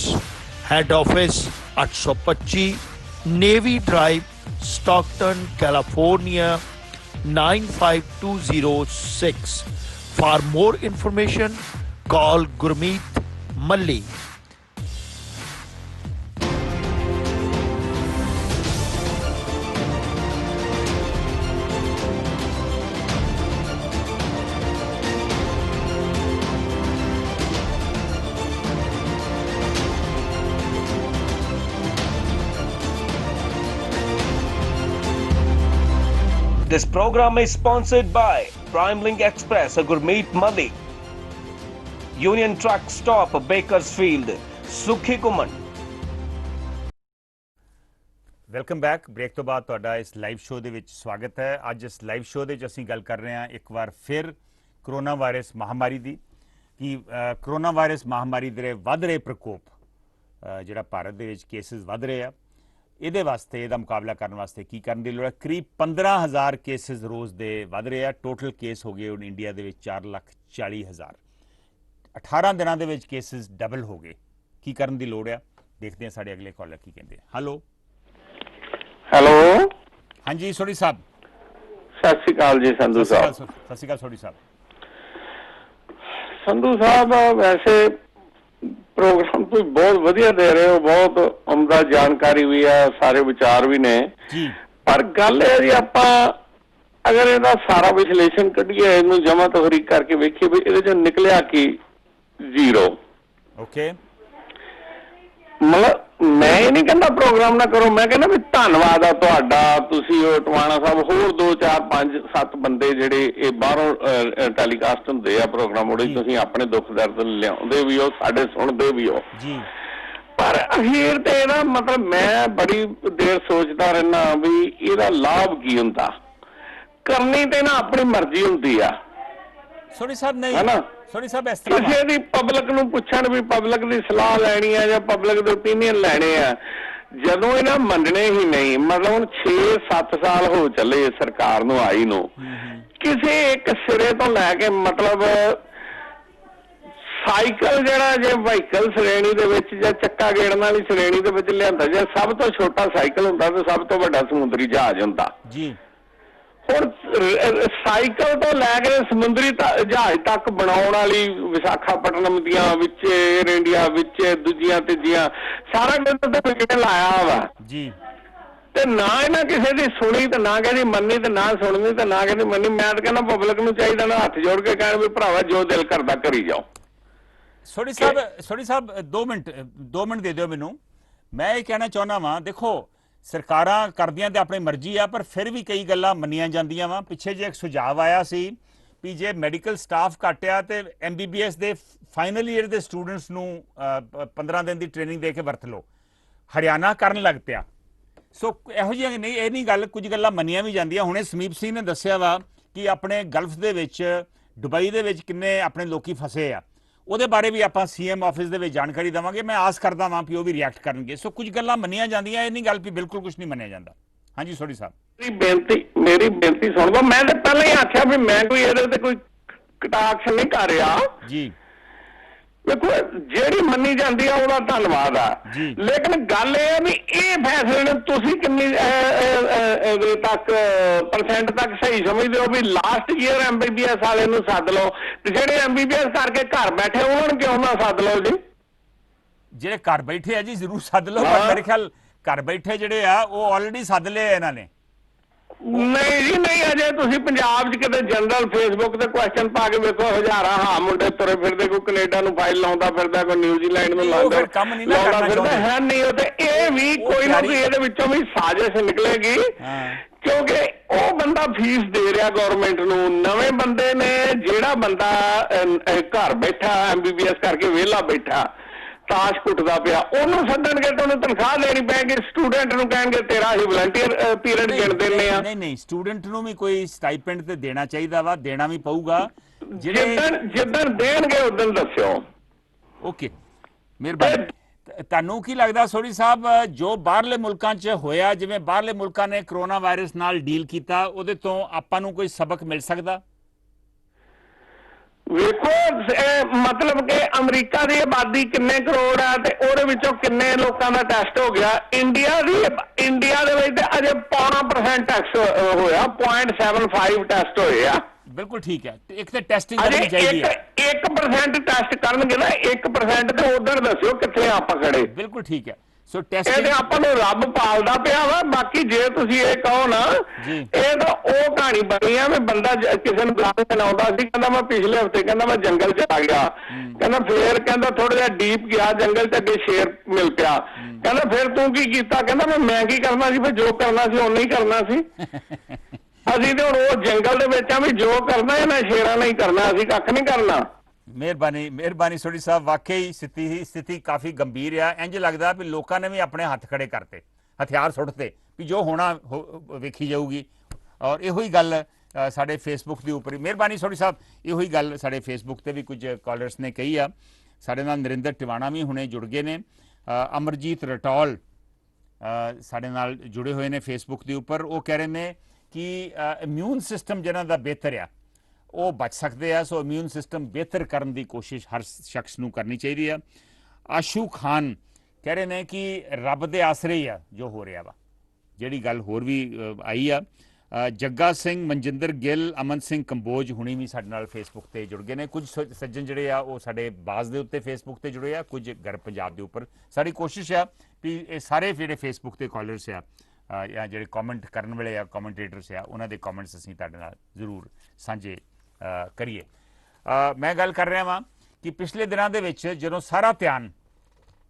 head office 825 navy drive Stockton California 95206 For more information, call Gurmeet Malli. This program is sponsored by Prime Link Express, Gurmeet Malli, Union Truck Stop, Bakersfield, Sukhi Kuman. Welcome back. Break ਤੋਂ ਬਾਅਦ ਤੁਹਾਡਾ ਇਸ live show ਦੇ ਵਿੱਚ ਸਵਾਗਤ ਹੈ। ਅੱਜ ਇਸ ਲਾਈਵ ਸ਼ੋਅ ਦੇ ਵਿੱਚ ਅਸੀਂ ਗੱਲ ਕਰ ਰਹੇ ਹਾਂ ਇੱਕ ਵਾਰ ਫਿਰ ਕਰੋਨਾ ਵਾਇਰਸ ਮਹਾਮਾਰੀ ਦੀ ਕਿ ਕਰੋਨਾ ਵਾਇਰਸ ਮਹਾਮਾਰੀ ਦੇ ਵੱਧ ਰਹੇ ਪ੍ਰਕੋਪ ਜਿਹੜਾ ਭਾਰਤ ਦੇ ਵਿੱਚ ਕੇਸਿਸ ਵੱਧ ਰਹੇ ਆ ਇਹਦੇ ਵਾਸਤੇ ਇਹਦਾ ਮੁਕਾਬਲਾ ਕਰਨ ਵਾਸਤੇ ਕੀ ਕਰਨ ਦੀ ਲੋੜ ਹੈ। ਕਰੀਬ 15,000 ਕੇਸਿਸ ਰੋਜ਼ ਦੇ ਵੱਧ ਰਹੇ ਆ। ਟੋਟਲ ਕੇਸ ਹੋ ਗਏ ਹੁਣ ਇੰਡੀਆ ਦੇ ਵਿੱਚ 4,40,000। 18 ਦਿਨਾਂ ਦੇ ਵਿੱਚ ਕੇਸਿਸ ਡਬਲ ਹੋ ਗਏ। ਕੀ ਕਰਨ ਦੀ ਲੋੜ ਆ ਦੇਖਦੇ ਹਾਂ ਸਾਡੇ ਅਗਲੇ ਕਾਲਰ ਕੀ ਕਹਿੰਦੇ ਆ। ਹੈਲੋ ਹੈਲੋ ਹਾਂਜੀ ਸੋਢੀ ਸਾਹਿਬ। ਸਤਿ ਸ਼੍ਰੀ ਅਕਾਲ ਜੀ ਸੰਧੂ ਸਾਹਿਬ। ਸਤਿ ਸ਼੍ਰੀ ਅਕਾਲ ਸੋਢੀ ਸਾਹਿਬ। ਸੰਧੂ ਸਾਹਿਬ ਵੈਸੇ ਪ੍ਰੋਗਰਾਮ ਤੁਸੀਂ ਬਹੁਤ ਵਧੀਆ ਦੇ ਰਹੇ ਹੋ, ਬਹੁਤ ਉਮਦਾ ਜਾਣਕਾਰੀ ਵੀ ਹੈ, ਸਾਰੇ ਵਿਚਾਰ ਵੀ ਨੇ ਜੀ। ਪਰ ਗੱਲ ਇਹ ਜੀ ਆਪਾਂ ਅਗਰ ਇਹਦਾ ਸਾਰਾ ਵਿਸ਼ਲੇਸ਼ਣ ਕੱਢੀਏ, ਇਹਨੂੰ ਜਮਾ ਤਫਰੀਕ ਕਰਕੇ ਵੇਖੀਏ ਵੀ ਇਹਦੇ ਚੋਂ ਨਿਕਲਿਆ ਕੀ ਜ਼ੀਰੋ। ਓਕੇ ਮਤਲਬ ਮੈਂ ਇਹ ਨਹੀਂ ਕਹਿੰਦਾ ਪ੍ਰੋਗਰਾਮ ਨਾ ਕਰੋ, ਮੈਂ ਕਹਿੰਦਾ ਵੀ ਧੰਨਵਾਦ ਆ ਤੁਹਾਡਾ, ਤੁਸੀਂ ਉਹ ਟਵਾਣਾ ਸਾਹਿਬ ਹੋਰ 2 4 5 7 ਬੰਦੇ ਜਿਹੜੇ ਇਹ ਬਾਹਰੋਂ ਟੈਲੀਕਾਸਟ ਹੁੰਦੇ ਆ ਪ੍ਰੋਗਰਾਮ ਉਹਦੇ ਤੁਸੀਂ ਆਪਣੇ ਦੁੱਖ ਦਰਦ ਲਿਆਉਂਦੇ ਵੀ ਹੋ, ਸਾਡੇ ਸੁਣਦੇ ਵੀ ਹੋ ਜੀ। ਪਰ ਅਖੀਰ ਤੇ ਇਹਦਾ ਮਤਲਬ ਮੈਂ ਬੜੀ ਦੇਰ ਸੋਚਦਾ ਰਹਿਣਾ ਵੀ ਇਹਦਾ ਲਾਭ ਕੀ ਹੁੰਦਾ। ਕਰਨੀ ਤੇ ਨਾ ਆਪਣੀ ਮਰਜ਼ੀ ਹੁੰਦੀ ਆ ਸੋਢੀ ਸਾਹਿਬ। ਨਹੀਂ ਹੈਨਾ, ਸੋਢੀ ਸਾਹਿਬ ਇਸ ਤਰ੍ਹਾਂ ਕਿਸੇ ਦੀ ਪਬਲਿਕ ਨੂੰ ਪੁੱਛਣ ਵੀ ਪਬਲਿਕ ਦੀ ਸਲਾਹ ਲੈਣੀ ਆ ਜਾਂ ਪਬਲਿਕ ਦੇ ਓਪੀਨੀਅਨ ਲੈਣੇ ਆ, ਜਦੋਂ ਇਹਨਾਂ ਮੰਨਣੇ ਹੀ ਨਹੀਂ। ਮਤਲਬ ਹੁਣ 6-7 ਸਾਲ ਹੋ ਚੱਲੇ ਸਰਕਾਰ ਨੂੰ ਆਈ ਨੂੰ, ਕਿਸੇ ਇੱਕ ਸਿਰੇ ਤੋਂ ਲੈ ਕੇ ਮਤਲਬ ਸਾਈਕਲ ਜਿਹੜਾ ਜੇ ਵਹੀਕਲ ਸ਼੍ਰੇਣੀ ਦੇ ਵਿੱਚ ਜਾਂ ਚੱਕਾ ਗੇੜਨ ਵਾਲੀ ਸ਼੍ਰੇਣੀ ਦੇ ਵਿੱਚ ਲਿਆਂਦਾ, ਜੇ ਸਭ ਤੋਂ ਛੋਟਾ ਸਾਈਕਲ ਹੁੰਦਾ ਤੇ ਸਭ ਤੋਂ ਵੱਡਾ ਸਮੁੰਦਰੀ ਜਹਾਜ਼ ਹੁੰਦਾ ਜੀ। ਹੁਣ ਸਾਈਕਲ ਤੋਂ ਲੈ ਕੇ ਸਮੁੰਦਰੀ ਜਹਾਜ਼ ਤੱਕ ਬਣਾਉਣ ਵਾਲੀ ਵਿਸ਼ਾਖਾਪਟਨਮ ਦੀਆਂ ਵਿੱਚ ਏਅਰ ਇੰਡੀਆ ਵਿੱਚ ਦੂਜੀਆਂ ਤੀਜੀਆਂ ਸਾਰਾ ਕੁਝ ਤੇ ਵਿਕਟ ਲਾਇਆ ਵਾ ਜੀ। ਤੇ ਨਾ ਇਹਨਾਂ ਕਿਸੇ ਦੀ ਸੁਣੀ ਤੇ ਨਾ ਕਹਿੰਦੀ ਮੰਨੀ ਤੇ ਨਾ ਸੁਣਨੀ ਤੇ ਨਾ ਕਹਿੰਦੀ ਮੰਨੀ। ਮੈਂ ਤਾਂ ਕਹਿੰਦਾ ਪਬਲਿਕ ਨੂੰ ਚਾਹੀਦਾ ਨਾ ਹੱਥ ਜੋੜ ਕੇ ਕਹਿਣ ਵੀ ਭਰਾਵਾ ਜੋ ਦਿਲ ਕਰਦਾ ਕਰੀ ਜਾਓ। ਸੋਢੀ ਸਾਹਿਬ 2 ਮਿੰਟ ਦੇ ਦਿਓ ਮੈਨੂੰ। ਮੈਂ ਇਹ ਕਹਿਣਾ ਚਾਹੁੰਦਾ ਵਾਂ, ਦੇਖੋ ਸਰਕਾਰਾਂ ਕਰਦੀਆਂ ਤੇ ਆਪਣੀ ਮਰਜ਼ੀ ਆ, ਪਰ ਫਿਰ ਵੀ ਕਈ ਗੱਲਾਂ ਮੰਨੀਆਂ ਜਾਂਦੀਆਂ ਵਾ। ਪਿੱਛੇ ਜੇ ਇੱਕ ਸੁਝਾਅ ਆਇਆ ਸੀ ਵੀ ਜੇ ਮੈਡੀਕਲ ਸਟਾਫ ਘੱਟ ਆ ਤੇ MBBS ਦੇ ਫਾਈਨਲ ਈਅਰ ਦੇ ਸਟੂਡੈਂਟਸ ਨੂੰ 15 ਦਿਨ ਦੀ ਟ੍ਰੇਨਿੰਗ ਦੇ ਕੇ ਵਰਤ ਲਓ। ਹਰਿਆਣਾ ਕਰਨ ਲੱਗ ਪਿਆ। ਸੋ ਇਹੋ ਜਿਹੀਆਂ ਨਹੀਂ, ਇਹ ਨਹੀਂ ਗੱਲ, ਕੁਝ ਗੱਲਾਂ ਮੰਨੀਆਂ ਵੀ ਜਾਂਦੀਆਂ। ਹੁਣੇ ਸਮੀਪ ਸਿੰਘ ਨੇ ਦੱਸਿਆ ਵਾ ਕਿ ਆਪਣੇ ਗਲਫ ਦੇ ਵਿੱਚ ਦੁਬਈ ਦੇ ਵਿੱਚ ਕਿੰਨੇ ਆਪਣੇ ਲੋਕੀ ਫਸੇ ਆ। ਉਹਦੇ ਬਾਰੇ ਵੀ ਆਪਾਂ CM ਆਫਿਸ ਦੇ ਵਿੱਚ ਜਾਣਕਾਰੀ ਦੇਵਾਂਗੇ। ਮੈਂ ਆਸ ਕਰਦਾ ਵਾਂ ਕਿ ਉਹ ਵੀ ਰਿਐਕਟ ਕਰਨਗੇ। ਸੋ ਕੁਝ ਗੱਲਾਂ ਮੰਨੀਆਂ ਜਾਂਦੀਆਂ, ਇਹ ਨਹੀਂ ਗੱਲ ਵੀ ਬਿਲਕੁਲ ਕੁਝ ਨਹੀਂ ਮੰਨਿਆ ਜਾਂਦਾ। ਹਾਂਜੀ ਸੋਢੀ ਸਾਹਿਬ। ਮੇਰੀ ਬੇਨਤੀ ਸੁਣ ਲਓ। ਮੈਂ ਤਾਂ ਪਹਿਲਾਂ ਹੀ ਆਖਿਆ ਵੀ ਮੈਂ ਕੋਈ ਇਹਦੇ ਤੇ ਕੋਈ ਕਟਾਕਸ਼ ਨਹੀਂ ਕਰ ਰਿਹਾ ਜੀ। ਵੇਖੋ ਜਿਹੜੀ ਮੰਨੀ ਜਾਂਦੀ ਆ ਉਹਦਾ ਧੰਨਵਾਦ ਆ, ਲੇਕਿਨ ਗੱਲ ਇਹ ਆ ਵੀ ਇਹ ਫੈਸਲੇ ਨੂੰ ਤੁਸੀਂ ਕਿੰਨੀ ਤੱਕ ਪਰਸੈਂਟ ਤੱਕ ਸਹੀ ਸਮਝਦੇ ਹੋ ਵੀ ਲਾਸਟ ਈਅਰ MBBS ਵਾਲੇ ਨੂੰ ਸੱਦ ਲਓ ਤੇ ਜਿਹੜੇ MBBS ਕਰਕੇ ਘਰ ਬੈਠੇ ਉਹਨਾਂ ਨੂੰ ਕਿਉਂ ਨਾ ਸੱਦ ਲਓ ਜੀ। ਜਿਹੜੇ ਘਰ ਬੈਠੇ ਆ ਜੀ ਜ਼ਰੂਰ ਸੱਦ ਲਓ, ਪਰ ਮੇਰੇ ਖਿਆਲ ਘਰ ਬੈਠੇ ਜਿਹੜੇ ਆ ਉਹ ਆਲਰੇਡੀ ਸੱਦ ਲਏ ਇਹਨਾਂ ਨੇ। ਨਹੀਂ ਜੀ ਨਹੀਂ, ਅਜੇ ਤੁਸੀਂ ਪੰਜਾਬ 'ਚ ਕਿਤੇ ਜਨਰਲ ਫੇਸਬੁੱਕ ਤੇ ਕੁਐਸਚਨ ਪਾ ਕੇ ਵੇਖੋ, ਹਜ਼ਾਰਾਂ ਹਾਂ ਮੁੰਡੇ ਤੁਰੇ ਫਿਰਦੇ, ਕੋਈ ਕੈਨੇਡਾ ਨੂੰ ਫਾਈਲ ਲਾਉਂਦਾ ਫਿਰਦਾ, ਕੋਈ ਨਿਊਜ਼ੀਲੈਂਡ ਨੂੰ ਲਾਉਂਦਾ ਫਿਰਦਾ ਹੈ ਨਹੀਂ। ਉਹ ਤੇ ਇਹ ਵੀ ਕੋਈ ਨਾ ਕੋਈ ਇਹਦੇ ਵਿੱਚੋਂ ਵੀ ਸਾਜ਼ਿਸ਼ ਨਿਕਲੇਗੀ, ਕਿਉਂਕਿ ਉਹ ਬੰਦਾ ਫੀਸ ਦੇ ਰਿਹਾ ਗਵਰਨਮੈਂਟ ਨੂੰ। ਨਵੇਂ ਬੰਦੇ ਨੇ, ਜਿਹੜਾ ਬੰਦਾ ਘਰ ਬੈਠਾ MBBS ਕਰਕੇ ਵਿਹਲਾ ਬੈਠਾ ਤਾਸ਼ ਕੁੱਟਦਾ ਪਿਆ, ਉਹਨੂੰ ਸੱਦਣਗੇ ਤੇ ਉਹਨੂੰ ਤਨਖਾਹ ਦੇਣੀ ਪੈਗੀ। ਸਟੂਡੈਂਟ ਨੂੰ ਕਹਿਣਗੇ ਤੇਰਾ ਹੀ ਵਲੰਟੀਅਰ ਪੀਰੀਅਡ ਗਿਣ ਦਿੰਦੇ ਆ। ਨਹੀਂ ਸਟੂਡੈਂਟ ਨੂੰ ਵੀ ਕੋਈ ਸਟਾਈਪੈਂਡ ਤੇ ਦੇਣਾ ਚਾਹੀਦਾ ਵਾ, ਦੇਣਾ ਵੀ ਪਊਗਾ। ਜਿੱਦਣ ਦੇਣਗੇ ਉਦੋਂ ਦੱਸਿਓ। ਓਕੇ ਮਿਹਰਬਾਨੀ। ਤੁਹਾਨੂੰ ਕੀ ਲੱਗਦਾ ਸੋਢੀ ਸਾਹਿਬ, ਜੋ ਬਾਹਰਲੇ ਮੁਲਕਾਂ 'ਚ ਹੋਇਆ, ਜਿਵੇਂ ਬਾਹਰਲੇ ਮੁਲਕਾਂ ਨੇ ਕਰੋਨਾ ਵਾਇਰਸ ਨਾਲ ਡੀਲ ਕੀਤਾ, ਉਹਦੇ ਤੋਂ ਆਪਾਂ ਨੂੰ ਕੋਈ ਸਬਕ ਮਿਲ ਸਕਦਾ? ਵੇਖੋ ਮਤਲਬ ਕਿ ਅਮਰੀਕਾ ਦੀ ਆਬਾਦੀ ਕਿੰਨੇ ਕਰੋੜ ਆ ਤੇ ਉਹਦੇ ਵਿੱਚੋਂ ਕਿੰਨੇ ਲੋਕਾਂ ਦਾ ਟੈਸਟ ਹੋ ਗਿਆ। ਇੰਡੀਆ ਦੇ ਵਿੱਚ ਤੇ ਅਜੇ 0.5% ਟੈਸਟ ਹੋਇਆ, 0.75 ਟੈਸਟ ਹੋਏ ਆ। ਬਿਲਕੁਲ ਠੀਕ ਹੈ। ਇੱਕ ਤਾਂ ਟੈਸਟਿੰਗ ਕਰਨੀ ਚਾਹੀਦੀ ਹੈ। 1% ਟੈਸਟ ਕਰਨਗੇ ਨਾ, 1% ਤੇ ਉਧਰ ਦੱਸਿਓ ਕਿੱਥੇ ਆਪਾਂ ਖੜੇ। ਬਿਲਕੁਲ ਠੀਕ ਹੈ। ਸੋ ਇਹ ਟੈਸਟਿੰਗ ਤੇ ਆਪਾਂ ਨੂੰ ਰੱਬ ਪਾਲਦਾ ਪਿਆ ਵਾ। ਬਾਕੀ ਜੇ ਤੁਸੀਂ ਇਹ ਕਹੋ ਨਾ, ਇਹ ਤਾਂ ਉਹ ਕਹਾਣੀ ਬਣੀ ਆ ਵੀ ਬੰਦਾ ਕਿਸੇ ਨੂੰ ਗੱਲ ਸੁਣਾਉਂਦਾ ਸੀ, ਕਹਿੰਦਾ ਮੈਂ ਪਿਛਲੇ ਹਫਤੇ ਕਹਿੰਦਾ ਮੈਂ ਜੰਗਲ ਚ ਆ ਗਿਆ, ਕਹਿੰਦਾ ਫੇਰ ਕਹਿੰਦਾ ਥੋੜਾ ਜਿਹਾ ਡੀਪ ਗਿਆ ਜੰਗਲ ਚ, ਅੱਗੇ ਸ਼ੇਰ ਮਿਲ ਪਿਆ, ਕਹਿੰਦਾ ਫਿਰ ਤੂੰ ਕੀ ਕੀਤਾ, ਕਹਿੰਦਾ ਮੈਂ ਕੀ ਕਰਨਾ ਸੀ, ਫਿਰ ਜੋ ਕਰਨਾ ਸੀ ਉਹਨੇ ਹੀ ਕਰਨਾ ਸੀ। ਅਸੀਂ ਤੇ ਹੁਣ ਉਹ ਜੰਗਲ ਦੇ ਵਿੱਚ ਆ ਵੀ ਜੋ ਕਰਨਾ ਇਹਨਾਂ ਸ਼ੇਰਾਂ ਨੇ ਹੀ ਕਰਨਾ, ਅਸੀਂ ਕੱਖ ਨਹੀਂ ਕਰਨਾ। ਮਿਹਰਬਾਨੀ ਸੋਢੀ ਸਾਹਿਬ, ਵਾਕਈ ਸਥਿਤੀ ਕਾਫੀ ਗੰਭੀਰ ਆ। ਇੰਜ ਲੱਗਦਾ ਵੀ ਲੋਕਾਂ ਨੇ ਵੀ ਆਪਣੇ ਹੱਥ ਖੜੇ ਕਰਤੇ, ਹਥਿਆਰ ਸੁੱਟਤੇ ਵੀ ਜੋ ਹੋਣਾ ਵੇਖੀ ਜਾਊਗੀ। ਔਰ ਇਹੋ ਹੀ ਗੱਲ ਸਾਡੇ ਫੇਸਬੁੱਕ ਦੇ ਉੱਪਰ, ਮਿਹਰਬਾਨੀ ਸੋਢੀ ਸਾਹਿਬ, ਇਹੋ ਹੀ ਗੱਲ ਸਾਡੇ ਫੇਸਬੁੱਕ ਤੇ ਵੀ ਕੁਝ ਕਾਲਰਸ ਨੇ ਕਹੀ ਆ। ਸਾਡੇ ਨਾਲ ਨਰਿੰਦਰ ਟਿਵਾਣਾ ਵੀ ਹੁਣੇ ਜੁੜ ਗਏ ਨੇ, ਅਮਰਜੀਤ ਰਟੌਲ ਸਾਡੇ ਨਾਲ ਜੁੜੇ ਹੋਏ ਨੇ ਫੇਸਬੁੱਕ ਦੇ ਉੱਪਰ। ਉਹ ਕਹਿ ਰਹੇ ਨੇ ਕਿ ਇਮਿਊਨ ਸਿਸਟਮ ਜਿਹਨਾਂ ਦਾ ਬਿਹਤਰ ਆ ਉਹ ਬਚ ਸਕਦੇ ਆ। ਸੋ ਇਮਿਊਨ ਸਿਸਟਮ ਬਿਹਤਰ ਕਰਨ ਦੀ ਕੋਸ਼ਿਸ਼ ਹਰ ਸ਼ਖਸ ਨੂੰ ਕਰਨੀ ਚਾਹੀਦੀ ਆ। ਆਸ਼ੂ ਖਾਨ ਕਹਿ ਰਹੇ ਨੇ ਕਿ ਰੱਬ ਦੇ ਆਸਰੇ ਹੀ ਆ ਜੋ ਹੋ ਰਿਹਾ ਵਾ, ਜਿਹੜੀ ਗੱਲ ਹੋਰ ਵੀ ਆਈ ਆ। ਜੱਗਾ ਸਿੰਘ, ਮਨਜਿੰਦਰ ਗਿੱਲ, ਅਮਨ ਸਿੰਘ ਕੰਬੋਜ ਹੁਣੀ ਵੀ ਸਾਡੇ ਨਾਲ ਫੇਸਬੁੱਕ ਤੇ ਜੁੜ ਗਏ ਨੇ। ਕੁਝ ਸੱਜਣ ਜਿਹੜੇ ਆ ਉਹ ਸਾਡੇ ਬਾਜ਼ ਦੇ ਉੱਤੇ ਫੇਸਬੁੱਕ ਤੇ ਜੁੜੇ ਆ, ਕੁਝ ਗਰਬ ਪੰਜਾਬ ਦੇ ਉੱਪਰ। ਸਾਡੀ ਕੋਸ਼ਿਸ਼ ਆ ਵੀ ਇਹ ਸਾਰੇ ਜਿਹੜੇ ਫੇਸਬੁੱਕ ਤੇ ਕਾਲਰਸ ਆ ਜਾਂ ਜਿਹੜੇ ਕਮੈਂਟ ਕਰਨ ਵਾਲੇ ਆ, ਕਮੈਂਟੇਟਰਸ ਆ, ਉਹਨਾਂ ਦੇ ਕਮੈਂਟਸ ਅਸੀਂ ਤੁਹਾਡੇ ਨਾਲ ਜ਼ਰੂਰ ਸਾਂਝੇ ਕਰੀਏ। ਮੈਂ ਗੱਲ ਕਰ ਰਿਹਾ ਵਾਂ ਕਿ ਪਿਛਲੇ ਦਿਨਾਂ ਦੇ ਵਿੱਚ ਜਦੋਂ ਸਾਰਾ ਧਿਆਨ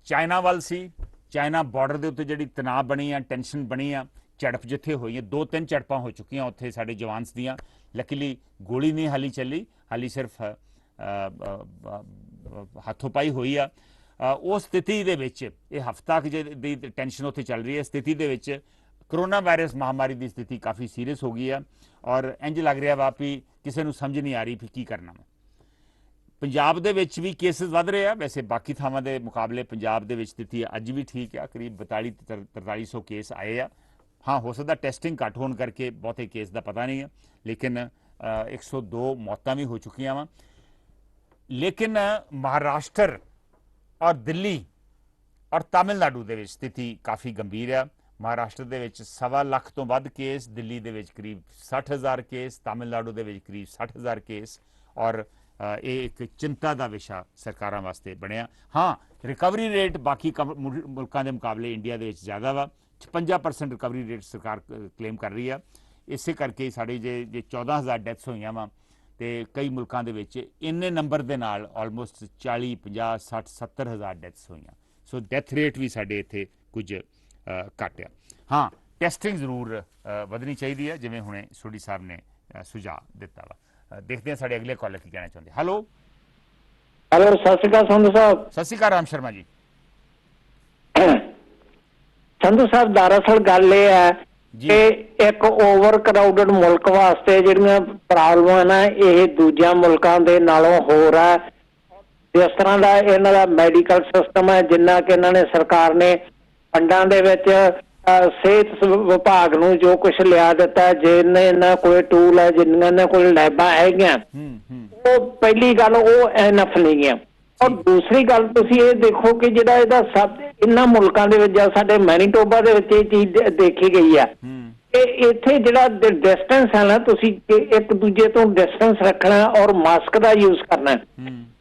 ਚਾਈਨਾ ਵੱਲ ਸੀ, ਚਾਈਨਾ ਬਾਰਡਰ ਦੇ ਉੱਤੇ ਜਿਹੜੀ ਤਣਾਅ ਬਣੀ ਆ, ਟੈਨਸ਼ਨ ਬਣੀ ਆ, ਝੜਪ ਜਿੱਥੇ ਹੋਈ ਹੈ, 2-3 ਝੜਪਾਂ ਹੋ ਚੁੱਕੀਆਂ ਉੱਥੇ ਸਾਡੇ ਜਵਾਨਸ ਦੀਆਂ। ਲੱਕੀਲੀ ਗੋਲੀ ਨਹੀਂ ਹਾਲੀ ਚੱਲੀ, ਹਾਲੀ ਸਿਰਫ ਹੱਥੋਂ ਪਾਈ ਹੋਈ ਆ। ਉਸ ਸਥਿਤੀ ਦੇ ਵਿੱਚ ਇਹ ਹਫ਼ਤਾ ਦੀ ਟੈਨਸ਼ਨ ਉੱਥੇ ਚੱਲ ਰਹੀ ਹੈ। ਸਥਿਤੀ ਦੇ ਵਿੱਚ ਕਰੋਨਾ ਵਾਇਰਸ ਮਹਾਮਾਰੀ ਦੀ ਸਥਿਤੀ ਕਾਫੀ ਸੀਰੀਅਸ ਹੋ ਗਈ ਆ ਔਰ ਇੰਜ ਲੱਗ ਰਿਹਾ ਵਾ ਵੀ ਕਿਸੇ ਨੂੰ ਸਮਝ ਨਹੀਂ ਆ ਰਹੀ ਵੀ ਕੀ ਕਰਨਾ ਵਾ। ਪੰਜਾਬ ਦੇ ਵਿੱਚ ਵੀ ਕੇਸਿਸ ਵੱਧ ਰਹੇ ਆ। ਵੈਸੇ ਬਾਕੀ ਥਾਵਾਂ ਦੇ ਮੁਕਾਬਲੇ ਪੰਜਾਬ ਦੇ ਵਿੱਚ ਸਥਿਤੀ ਅੱਜ ਵੀ ਠੀਕ ਆ, ਕਰੀਬ 42-4300 ਕੇਸ ਆਏ ਆ। ਹਾਂ, ਹੋ ਸਕਦਾ ਟੈਸਟਿੰਗ ਘੱਟ ਹੋਣ ਕਰਕੇ ਬਹੁਤੇ ਕੇਸ ਦਾ ਪਤਾ ਨਹੀਂ ਹੈ, ਲੇਕਿਨ 102 ਮੌਤਾਂ ਵੀ ਹੋ ਚੁੱਕੀਆਂ ਵਾ। ਲੇਕਿਨ ਮਹਾਰਾਸ਼ਟਰ ਔਰ ਦਿੱਲੀ ਔਰ ਤਾਮਿਲਨਾਡੂ ਦੇ ਵਿੱਚ ਸਥਿਤੀ ਕਾਫੀ ਗੰਭੀਰ ਆ। ਮਹਾਰਾਸ਼ਟਰ ਦੇ ਵਿੱਚ 1.25 ਲੱਖ ਤੋਂ ਵੱਧ ਕੇਸ, ਦਿੱਲੀ ਦੇ ਵਿੱਚ ਕਰੀਬ 60,000 ਕੇਸ, ਤਾਮਿਲਨਾਡੂ ਦੇ ਵਿੱਚ ਕਰੀਬ 60,000 ਕੇਸ। ਔਰ ਇਹ ਇੱਕ ਚਿੰਤਾ ਦਾ ਵਿਸ਼ਾ ਸਰਕਾਰਾਂ ਵਾਸਤੇ ਬਣਿਆ। ਹਾਂ, ਰਿਕਵਰੀ ਰੇਟ ਬਾਕੀ ਮੁਲਕਾਂ ਦੇ ਮੁਕਾਬਲੇ ਇੰਡੀਆ ਦੇ ਵਿੱਚ ਜ਼ਿਆਦਾ ਵਾ। 56% ਰਿਕਵਰੀ ਰੇਟ ਸਰਕਾਰ ਕਲੇਮ ਕਰ ਰਹੀ ਆ। ਇਸੇ ਕਰਕੇ ਸਾਡੇ ਜੇ 14,000 ਡੈਥਸ ਹੋਈਆਂ ਵਾ ਤੇ ਕਈ ਮੁਲਕਾਂ ਦੇ ਵਿੱਚ ਇੰਨੇ ਨੰਬਰ ਦੇ ਨਾਲ ਆਲਮੋਸਟ 40, 50, 60, 70,000 ਡੈਥਸ ਹੋਈਆਂ। ਸੋ ਡੈਥ ਰੇਟ ਵੀ ਸਾਡੇ ਇੱਥੇ ਕੁਝ ਘੱਟ ਆ। ਹਾਂ, ਟੈਸਟਿੰਗ ਜ਼ਰੂਰ ਵਧਣੀ ਚਾਹੀਦੀ ਹੈ, ਜਿਵੇਂ ਹੁਣੇ ਸੋਢੀ ਸਾਹਿਬ ਨੇ ਸੁਝਾਅ ਦਿੱਤਾ ਵਾ। ਦੇਖਦੇ ਹਾਂ ਸਾਡੇ ਅਗਲੇ ਕਾਲਰ ਕੀ ਕਹਿਣਾ ਚਾਹੁੰਦੇ। ਹੈਲੋ, ਸਤਿ ਸ਼੍ਰੀ ਅਕਾਲ ਸੰਧੂ ਸਾਹਿਬ। ਸਤਿ ਸ਼੍ਰੀ ਅਕਾਲ ਰਾਮ ਸ਼ਰਮਾ ਜੀ। ਸੰਧੂ ਸਾਹਿਬ, ਦਰਅਸਲ ਗੱਲ ਇਹ ਹੈ ਕਿ ਇੱਕ ਓਵਰ ਕਰਾਊਡਡ ਮੁਲਕ ਵਾਸਤੇ ਜਿਹੜੀਆਂ ਪ੍ਰੋਬਲਮਾਂ ਨੇ ਇਹ ਦੂਜਿਆਂ ਮੁਲਕਾਂ ਦੇ ਨਾਲੋਂ ਹੋਰ ਹੈ। ਜਿਸ ਤਰ੍ਹਾਂ ਦਾ ਇਹਨਾਂ ਦਾ ਮੈਡੀਕਲ ਸਿਸਟਮ ਹੈ, ਜਿੰਨਾ ਕਿ ਇਹਨਾਂ ਨੇ ਸਰਕਾਰ ਨੇ ਫੰਡਾਂ ਦੇ ਵਿੱਚ ਸਿਹਤ ਵਿਭਾਗ ਨੂੰ ਜੋ ਕੁਝ ਲਿਆ ਦਿੱਤਾ, ਜਿੰਨੇ ਇਹਨਾਂ ਕੋਲ ਟੂਲ ਹੈ, ਜਿੰਨੀਆਂ ਇਹਨਾਂ ਕੋਲ ਲੈਬਾਂ ਹੈਗੀਆਂ, ਉਹ ਪਹਿਲੀ ਗੱਲ ਉਹ ਐਨਫ ਨਹੀਂ ਹੈ। ਔਰ ਦੂਸਰੀ ਗੱਲ ਤੁਸੀਂ ਇਹ ਦੇਖੋ ਕਿ ਜਿਹੜਾ ਇਹਦਾ ਸਭ ਇਹਨਾਂ ਮੁਲਕਾਂ ਦੇ ਵਿੱਚ ਜਾਂ ਸਾਡੇ ਮੈਨੀਟੋਬਾ ਦੇ ਵਿੱਚ ਇਹ ਚੀਜ਼ ਦੇਖੀ ਗਈ ਆ ਕਿ ਇੱਥੇ ਜਿਹੜਾ ਡਿਸਟੈਂਸ ਹੈ ਨਾ, ਤੁਸੀਂ ਇੱਕ ਦੂਜੇ ਤੋਂ ਡਿਸਟੈਂਸ ਰੱਖਣਾ ਔਰ ਮਾਸਕ ਦਾ ਯੂਜ਼ ਕਰਨਾ,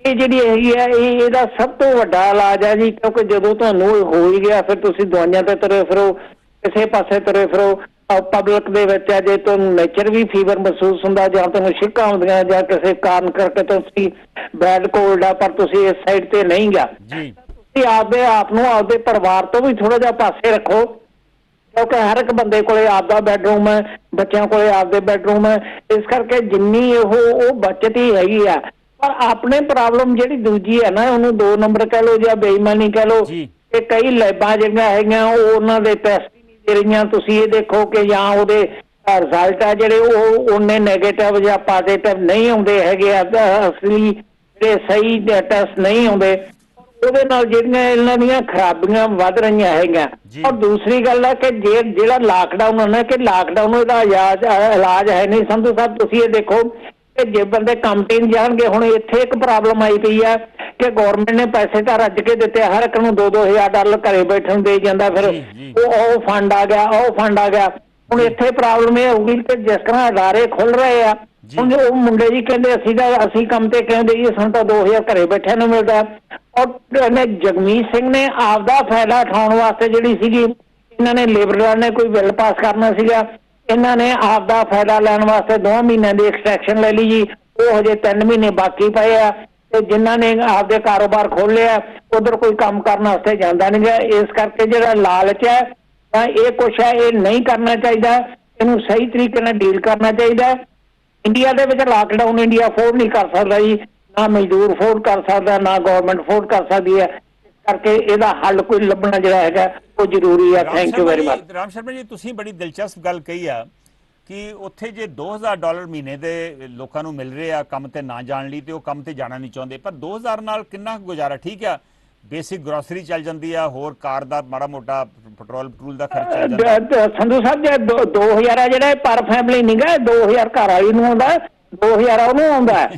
ਇਹ ਜਿਹੜੀ ਹੈਗੀ ਆ ਇਹਦਾ ਸਭ ਤੋਂ ਵੱਡਾ ਇਲਾਜ ਹੈ ਜੀ। ਕਿਉਂਕਿ ਜਦੋਂ ਤੁਹਾਨੂੰ ਹੋ ਹੀ ਗਿਆ ਫਿਰ ਤੁਸੀਂ ਦਵਾਈਆਂ ਤੇ ਤੁਰੇ ਫਿਰੋ, ਕਿਸੇ ਪਾਸੇ ਤੁਰੇ ਫਿਰੋ। ਪਬਲਿਕ ਦੇ ਵਿੱਚ ਹੈ, ਜੇ ਤੁਹਾਨੂੰ ਨੇਚਰ ਵੀ ਫੀਵਰ ਮਹਿਸੂਸ ਹੁੰਦਾ ਜਾਂ ਤੁਹਾਨੂੰ ਛਿੱਕਾਂ ਹੁੰਦੀਆਂ ਜਾਂ ਕਿਸੇ ਕਾਰਨ ਕਰਕੇ ਤੁਸੀਂ ਬੈਡ ਕੋਲਡ ਆ ਪਰ ਤੁਸੀਂ ਇਸ ਸਾਈਡ ਤੇ ਨਹੀਂ ਗਿਆ, ਤੁਸੀਂ ਆਪਦੇ ਆਪ ਨੂੰ ਆਪਦੇ ਪਰਿਵਾਰ ਤੋਂ ਵੀ ਥੋੜਾ ਜਿਹਾ ਪਾਸੇ ਰੱਖੋ। ਕਿਉਂਕਿ ਹਰ ਇੱਕ ਬੰਦੇ ਕੋਲੇ ਆਪਦਾ ਬੈਡਰੂਮ ਹੈ, ਬੱਚਿਆਂ ਕੋਲੇ ਆਪਦੇ ਬੈਡਰੂਮ ਹੈ। ਇਸ ਕਰਕੇ ਜਿੰਨੀ ਉਹ ਬੱਚਤ ਹੀ ਹੈਗੀ ਆ। ਪਰ ਆਪਣੇ ਪ੍ਰੋਬਲਮ ਜਿਹੜੀ ਦੂਜੀ ਹੈ ਨਾ, ਉਹਨੂੰ 2 ਨੰਬਰ ਕਹਿ ਲਓ ਜਾਂ ਬੇਈਮਾਨੀ ਕਹਿ ਲਓ, ਕਿ ਕਈ ਲੈਬਾਂ ਜਿਹੜੀਆਂ ਹੈਗੀਆਂ ਉਹ ਉਹਨਾਂ ਦੇ ਟੈਸਟ ਹੀ ਨਹੀਂ ਦੇ ਰਹੀਆਂ। ਤੁਸੀਂ ਇਹ ਦੇਖੋ ਕਿ ਜਾਂ ਉਹਦੇ ਰਿਜ਼ਲਟ ਆ ਜਿਹੜੇ ਉਹ ਉਹਨੇ ਨੈਗੇਟਿਵ ਜਾਂ ਪੋਜ਼ਿਟਿਵ ਨਹੀਂ ਆਉਂਦੇ ਹੈਗੇ, ਅਸਲੀ ਜਿਹੜੇ ਸਹੀ ਟੈਸਟ ਨਹੀਂ ਆਉਂਦੇ। ਉਹਦੇ ਨਾਲ ਜਿਹੜੀਆਂ ਇਹਨਾਂ ਦੀਆਂ ਖਰਾਬੀਆਂ ਵੱਧ ਰਹੀਆਂ ਹੈਗੀਆਂ। ਔਰ ਦੂਸਰੀ ਗੱਲ ਹੈ ਕਿ ਜਿਹੜਾ ਲਾਕਡਾਊਨ ਹੋਣਾ ਕਿ ਲਾਕਡਾਊਨ ਉਹਦਾ ਇਲਾਜ ਹੈ ਨਹੀਂ। ਸੰਧੂ ਸਾਹਿਬ ਤੁਸੀਂ ਇਹ ਦੇਖੋ ਕਿ ਜੇ ਬੰਦੇ ਕੰਮ ਤੇ ਨਹੀਂ ਜਾਣਗੇ, ਹੁਣ ਇੱਥੇ ਇੱਕ ਪ੍ਰੋਬਲਮ ਆਈ ਪਈ ਹੈ ਕਿ ਗੌਰਮੈਂਟ ਨੇ ਪੈਸੇ ਤਾਂ ਰੱਜ ਕੇ ਦਿੱਤੇ, ਹਰ ਇੱਕ ਨੂੰ $2,000 ਘਰੇ ਬੈਠਣ ਦੇ ਜਾਂਦਾ, ਫਿਰ ਉਹ ਫੰਡ ਆ ਗਿਆ, ਉਹ ਫੰਡ ਆ ਗਿਆ। ਹੁਣ ਇੱਥੇ ਪ੍ਰੋਬਲਮ ਇਹ ਹੋਊਗੀ ਕਿ ਜਿਸ ਤਰ੍ਹਾਂ ਅਦਾਰੇ ਖੁੱਲ ਰਹੇ ਆ, ਹੁਣ ਉਹ ਮੁੰਡੇ ਜੀ ਕਹਿੰਦੇ ਅਸੀਂ ਕੰਮ ਤੇ ਕਹਿੰਦੇ ਜੀ ਸਾਨੂੰ ਤਾਂ 2,000 ਘਰੇ ਬੈਠਿਆਂ ਨੂੰ ਮਿਲਦਾ। ਔਰ ਜਗਮੀਤ ਸਿੰਘ ਨੇ ਆਪਦਾ ਫਾਇਦਾ ਉਠਾਉਣ ਵਾਸਤੇ ਜਿਹੜੀ ਸੀਗੀ, ਇਹਨਾਂ ਨੇ ਲਿਬਰਲਾਂ ਨੇ ਕੋਈ ਬਿੱਲ ਪਾਸ ਕਰਨਾ ਸੀਗਾ, ਇਹਨਾਂ ਨੇ ਆਪਦਾ ਫਾਇਦਾ ਲੈਣ ਵਾਸਤੇ 2 ਮਹੀਨਿਆਂ ਦੀ ਐਕਸਟੈਂਸ਼ਨ ਲੈ ਲਈ ਜੀ। ਉਹ ਹਜੇ 3 ਮਹੀਨੇ ਬਾਕੀ ਪਏ ਆ, ਤੇ ਜਿਨ੍ਹਾਂ ਨੇ ਆਪਦੇ ਕਾਰੋਬਾਰ ਖੋਲਿਆ ਉਧਰ ਕੋਈ ਕੰਮ ਕਰਨ ਵਾਸਤੇ ਜਾਂਦਾ ਨਹੀਂ ਗਾ। ਇਸ ਕਰਕੇ ਜਿਹੜਾ ਲਾਲਚ ਹੈ ਤਾਂ ਇਹ ਕੁਛ ਹੈ, ਇਹ ਨਹੀਂ ਕਰਨਾ ਚਾਹੀਦਾ, ਇਹਨੂੰ ਸਹੀ ਤਰੀਕੇ ਨਾਲ ਡੀਲ ਕਰਨਾ ਚਾਹੀਦਾ। ਇੰਡੀਆ ਦੇ ਵਿੱਚ ਲਾਕਡਾਊਨ ਇੰਡੀਆ ਅਫੋਰਡ ਨਹੀਂ ਕਰ ਸਕਦਾ ਜੀ, ਨਾ ਮਜ਼ਦੂਰ ਅਫੋਰਡ ਕਰ ਸਕਦਾ, ਨਾ ਗਵਰਨਮੈਂਟ ਅਫੋਰਡ ਕਰ ਸਕਦੀ ਹੈ। ਇਸ ਕਰਕੇ ਇਹਦਾ ਹੱਲ ਕੋਈ ਲੱਭਣਾ ਜਿਹੜਾ ਹੈਗਾ ਉਹ ਜ਼ਰੂਰੀ ਹੈ। Thank you very much. Ram Sharma ji, ਤੁਸੀਂ ਬੜੀ ਦਿਲਚਸਪ ਗੱਲ ਕਹੀ ਆ ਕਿ ਉੱਥੇ ਜੇ $2,000 ਮਹੀਨੇ ਦੇ ਲੋਕਾਂ ਨੂੰ ਮਿਲ ਰਹੇ ਆ ਕੰਮ ਤੇ ਨਾ ਜਾਣ ਲਈ, ਤੇ ਉਹ ਕੰਮ ਤੇ ਜਾਣਾ ਨਹੀਂ ਚਾਹੁੰਦੇ, ਪਰ 2,000 ਨਾਲ ਕਿੰਨਾ ਗੁਜ਼ਾਰਾ? ਠੀਕ ਆ, ਬੇਸਿਕ ਗਰੋਸਰੀ ਚੱਲ ਜਾਂਦੀ ਆ, ਹੋਰ ਕਾਰ ਦਾ ਮਾੜਾ ਮੋਟਾ ਪੈਟਰੋਲ ਦਾ ਖਰਚ ਚੱਲ ਜਾਂਦਾ। ਸੰਧੂ ਸਾਹਿਬ ਜੇ 2,000 ਜਿਹੜਾ ਪਰ ਫੈਮਿਲੀ ਨਹੀਂ ਗਾ, 2,000 ਘਰ ਵਾਲੀ ਨੂੰ ਆਉਂਦਾ, 2,000 ਉਹਨੂੰ ਆਉਂਦਾ।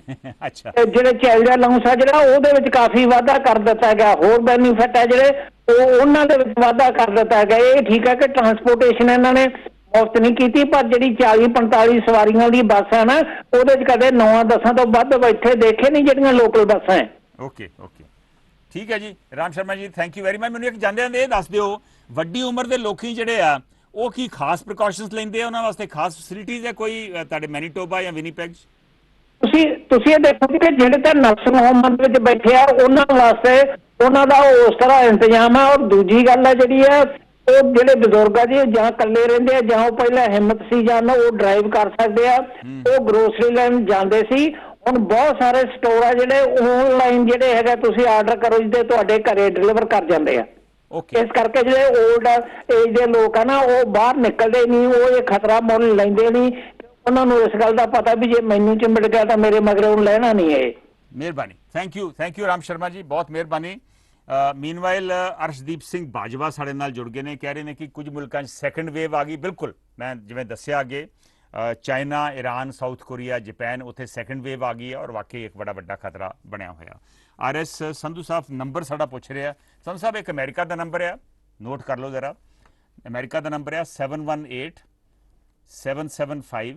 ਅੱਛਾ, ਜਿਹੜੇ ਚਾਈਲਡ ਅਲਾਊਂਸ ਆ ਜਿਹੜਾ ਉਹਦੇ ਵਿੱਚ ਕਾਫੀ ਵਾਧਾ ਕਰ ਦਿੱਤਾ ਗਿਆ, ਹੋਰ ਬੈਨੀਫਿਟ ਹੈ ਜਿਹੜੇ ਉਹਨਾਂ ਦੇ ਵਿੱਚ ਵਾਧਾ ਕਰ ਦਿੱਤਾ ਗਿਆ। ਇਹ ਠੀਕ ਹੈ ਕਿ ਟਰਾਂਸਪੋਰਟੇਸ਼ਨ ਇਹਨਾਂ ਨੇ ਮੁਫਤ ਨਹੀਂ ਕੀਤੀ, ਪਰ ਜਿਹੜੀ 40-45 ਸਵਾਰੀਆਂ ਦੀ ਬੱਸ ਹੈ ਨਾ, ਉਹਦੇ 'ਚ ਕਦੇ 9-10 ਤੋਂ ਵੱਧ ਬੈਠੇ ਦੇਖੇ ਨਹੀਂ ਜਿਹੜੀਆਂ ਲੋਕਲ ਬੱਸਾਂ ਹੈ। ਓਕੇ, ਠੀਕ ਹੈ ਜੀ Ram Sharma ji, thank you very much. ਮੈਨੂੰ ਇੱਕ ਜਾਂਦਿਆਂ ਦੇ ਇਹ ਦੱਸ ਦਿਓ, ਵੱਡੀ ਉਮਰ ਦੇ ਲੋਕੀ ਜਿਹੜੇ ਆ ਉਹ ਕੀ ਖਾਸ ਪ੍ਰੀਕਾਸ਼ਨਸ ਲੈਂਦੇ ਆ? ਉਹਨਾਂ ਵਾਸਤੇ ਖਾਸ ਫੈਸਿਲਿਟੀਜ਼ ਹੈ ਕੋਈ ਤੁਹਾਡੇ ਮੈਨੀਟੋਬਾ ਜਾਂ ਵਿਨੀਪੈਗ? ਤੁਸੀਂ ਇਹ ਦੇਖੋ ਕਿ ਜਿਹੜੇ ਤਾਂ ਨਰਸਿੰਗ ਹੋਮ ਵਿੱਚ ਬੈਠੇ ਆ ਉਹਨਾਂ ਵਾਸਤੇ ਉਹਨਾਂ ਦਾ ਉਸ ਤਰ੍ਹਾਂ ਇੰਤਜ਼ਾਮ ਹੈ। ਔਰ ਦੂਜੀ ਗੱਲ ਹੈ ਜਿਹੜੀ ਹੈ, ਉਹ ਜਿਹੜੇ ਬਜ਼ੁਰਗ ਆ ਜੀ ਜਾਂ ਇਕੱਲੇ ਰਹਿੰਦੇ ਆ ਜਾਂ ਉਹ ਪਹਿਲਾਂ ਹਿੰਮਤ ਸੀ ਜਾਂ ਉਹ ਡਰਾਈਵ ਕਰ ਸਕਦੇ ਆ, ਉਹ ਗਰੋਸਰੀ ਲੈਣ ਜਾਂਦੇ ਸੀ। ਹੁਣ ਬਹੁਤ ਸਾਰੇ ਸਟੋਰ ਆ ਜਿਹੜੇ ਆਨਲਾਈਨ ਜਿਹੜੇ ਹੈਗਾ, ਤੁਸੀਂ ਆਰਡਰ ਕਰੋ ਜੀ ਤੇ ਤੁਹਾਡੇ ਘਰੇ ਡਿਲੀਵਰ ਕਰ ਜਾਂਦੇ ਆ। ਇਸ ਕਰਕੇ ਜਿਹੜੇ 올ਡ ਏਜ ਦੇ ਲੋਕ ਆ ਨਾ, ਉਹ ਬਾਹਰ ਨਿਕਲਦੇ ਨਹੀਂ, ਉਹ ਇਹ ਖਤਰਾ ਮੁੱਲ ਲੈਂਦੇ ਨਹੀਂ। ਉਹਨਾਂ ਨੂੰ ਇਸ ਗੱਲ ਦਾ ਪਤਾ ਵੀ ਜੇ ਮੈਨੂੰ ਚਿੰਬੜ ਗਿਆ ਤਾਂ ਮੇਰੇ ਮਗਰ ਉਹਨੂੰ ਲੈਣਾ ਨਹੀਂ ਹੈ। ਮਿਹਰਬਾਨੀ, ਥੈਂਕ ਯੂ ਰਾਮ ਸ਼ਰਮਾ ਜੀ, ਬਹੁਤ ਮਿਹਰਬਾਨੀ। ਮੀਨਵਾਈਲ ਅਰਸ਼ਦੀਪ ਸਿੰਘ ਬਾਜਵਾ ਸਾਡੇ ਨਾਲ ਜੁੜ ਗਏ ਨੇ, ਕਹਿ ਰਹੇ ਨੇ ਕਿ ਕੁਝ ਮੁਲਕਾਂ 'ਚ ਸੈਕੰਡ ਵੇਵ ਆ ਗਈ। ਬਿਲਕੁਲ, ਮੈਂ ਜਿਵੇਂ ਦੱਸਿਆ ਅੱਗੇ, China, Iran, south Korea, Japan, ਉੱਥੇ ਸੈਕੰਡ ਵੇਵ ਆ ਗਈ ਹੈ ਔਰ ਵਾਕਈ ਇੱਕ ਬੜਾ ਵੱਡਾ ਖਤਰਾ ਬਣਿਆ ਹੋਇਆ। RS ਸੰਧੂ ਸਾਹਿਬ ਨੰਬਰ ਸਾਡਾ ਪੁੱਛ ਰਿਹਾ। ਸੰਧੂ ਸਾਹਿਬ, ਇੱਕ ਅਮਰੀਕਾ ਦਾ ਨੰਬਰ ਆ, ਨੋਟ ਕਰ ਲਓ ਜ਼ਰਾ। ਅਮਰੀਕਾ ਦਾ ਨੰਬਰ ਆ 718-775-3585,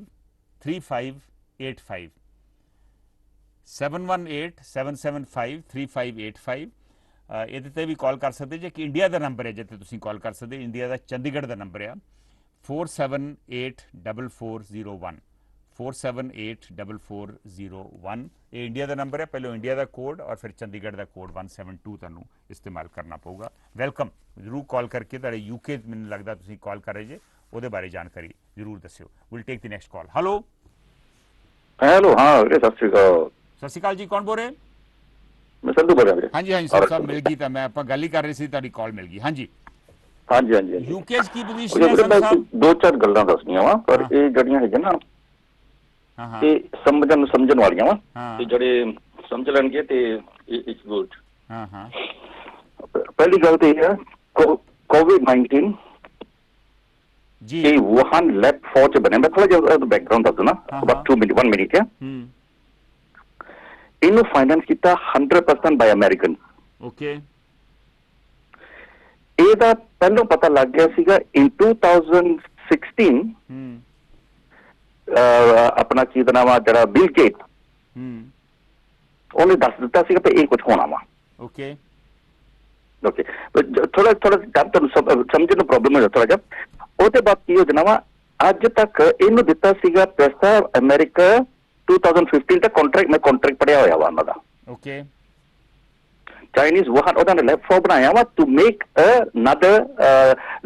718-775-3585। ਇਹਦੇ ਤੇ ਵੀ ਕਾਲ ਕਰ ਸਕਦੇ ਜੇ। ਕਿ ਇੰਡੀਆ ਦਾ ਨੰਬਰ ਹੈ ਜਿੱਥੇ ਤੁਸੀਂ ਕਾਲ ਕਰ ਸਕਦੇ। ਇੰਡੀਆ ਦਾ ਚੰਡੀਗੜ੍ਹ ਦਾ ਨੰਬਰ ਆ 47844014, 47844014। ਇਹ ਇੰਡੀਆ ਦਾ ਨੰਬਰ ਹੈ। ਪਹਿਲਾਂ ਇੰਡੀਆ ਦਾ ਕੋਡ ਔਰ ਫਿਰ ਚੰਡੀਗੜ੍ਹ ਦਾ ਕੋਡ 172 ਤੁਹਾਨੂੰ ਇਸਤੇਮਾਲ ਕਰਨਾ ਪਊਗਾ। ਵੈਲਕਮ, ਜ਼ਰੂਰ ਕਾਲ ਕਰਕੇ। ਤੁਹਾਡੇ UK ਮੈਨੂੰ ਲੱਗਦਾ ਤੁਸੀਂ ਕਾਲ ਕਰ ਰਹੇ ਜੇ, ਉਹਦੇ ਬਾਰੇ ਜਾਣਕਾਰੀ ਜ਼ਰੂਰ ਦੱਸਿਓ। Will take the next call. Hello ਹਾਂ ਵੀਰੇ, ਸਤਿ ਸ਼੍ਰੀ ਅਕਾਲ ਜੀ, ਕੌਣ ਬੋਲ ਰਹੇ? ਮੈਂ ਸੰਧੂ ਬੋਲ ਰਿਹਾ ਵੀਰੇ। ਹਾਂਜੀ ਸਾਹਿਬ ਮਿਲ ਗਈ, ਤਾਂ ਮੈਂ ਆਪਾਂ ਗੱਲ ਹੀ ਕਰ ਰਹੇ ਸੀ, ਤੁਹਾਡੀ ਕਾਲ ਮਿਲ ਗਈ। ਹਾਂਜੀ। UK 'ਚ ਕੀ ਪੋਜੀਸ਼ਨ ਹੈ ਸੰਧੂ ਸਾਹਿਬ? 2-4 ਗੱਲਾਂ ਦੱਸਣੀਆਂ ਵਾ, ਪਰ ਇਹ ਜਿਹੜੀਆਂ ਹੈਗੀਆਂ ਨਾ, ਇਹ ਸਮਝਣ ਵਾਲੀਆਂ ਵਾ, ਤੇ ਜਿਹੜੇ ਸਮਝ ਲੈਣਗੇ ਤੇ ਇਟਸ ਗੁੱਡ। ਪਹਿਲੀ ਗੱਲ ਤੇ ਇਹ ਹੈ COVID-19 ਜੀ, ਇਹ ਵੂਹਾਨ ਲੈਬ 4 ਚ ਬਣਿਆ। ਮੈਂ ਥੋੜਾ ਜਿਹਾ ਬੈਕਗ੍ਰਾਉਂਡ ਦੱਸ ਦਣਾ, ਅਬਾਊਟ 1 ਮਿੰਟ ਹੈ। ਇਹਨੂੰ ਫਾਈਨੈਂਸ ਕੀਤਾ 100% ਬਾਈ ਅਮਰੀਕਨ। ਓਕੇ। ਇਹਦਾ ਪਹਿਲਾਂ ਪਤਾ ਲੱਗ ਗਿਆ ਸੀਗਾ ਇਨ 2016। ਆਪਣਾ ਕੀ ਦਾ ਨਾਮ ਆ ਜਿਹੜਾ ਬਿਲ ਗੇਟ, ਉਹਨੇ ਦੱਸ ਦਿੱਤਾ ਸੀਗਾ ਕਿ ਇਹ ਕੁਝ ਹੋਣਾ ਵਾ। ਓਕੇ ਥੋੜਾ ਤੁਹਾਨੂੰ ਸਮਝਣ ਨੂੰ ਪ੍ਰੋਬਲਮ ਹੋ ਜਾਂਦਾ ਥੋੜਾ ਜਿਹਾ। ਉਹਦੇ ਬਾਅਦ ਕੀ ਹੋ ਜਾਣਾ ਵਾ, ਅੱਜ ਤੱਕ ਇਹਨੂੰ ਦਿੱਤਾ ਸੀਗਾ ਪੈਸਾ ਅਮਰੀਕਾ 2015 ਤੱਕ ਕੰਟਰੈਕਟ ਪੜਿਆ ਹੋਇਆ ਵਾ ਉਹਨਾਂ ਦਾ। ਓਕੇ। ਚਾਈਨੀਜ਼ ਵੂਹਾਨ ਉਹਨਾਂ ਨੇ ਲੈਬ 4 ਬਣਾਇਆ ਵਾ ਟੂ ਮੇਕ ਅਨਦਰ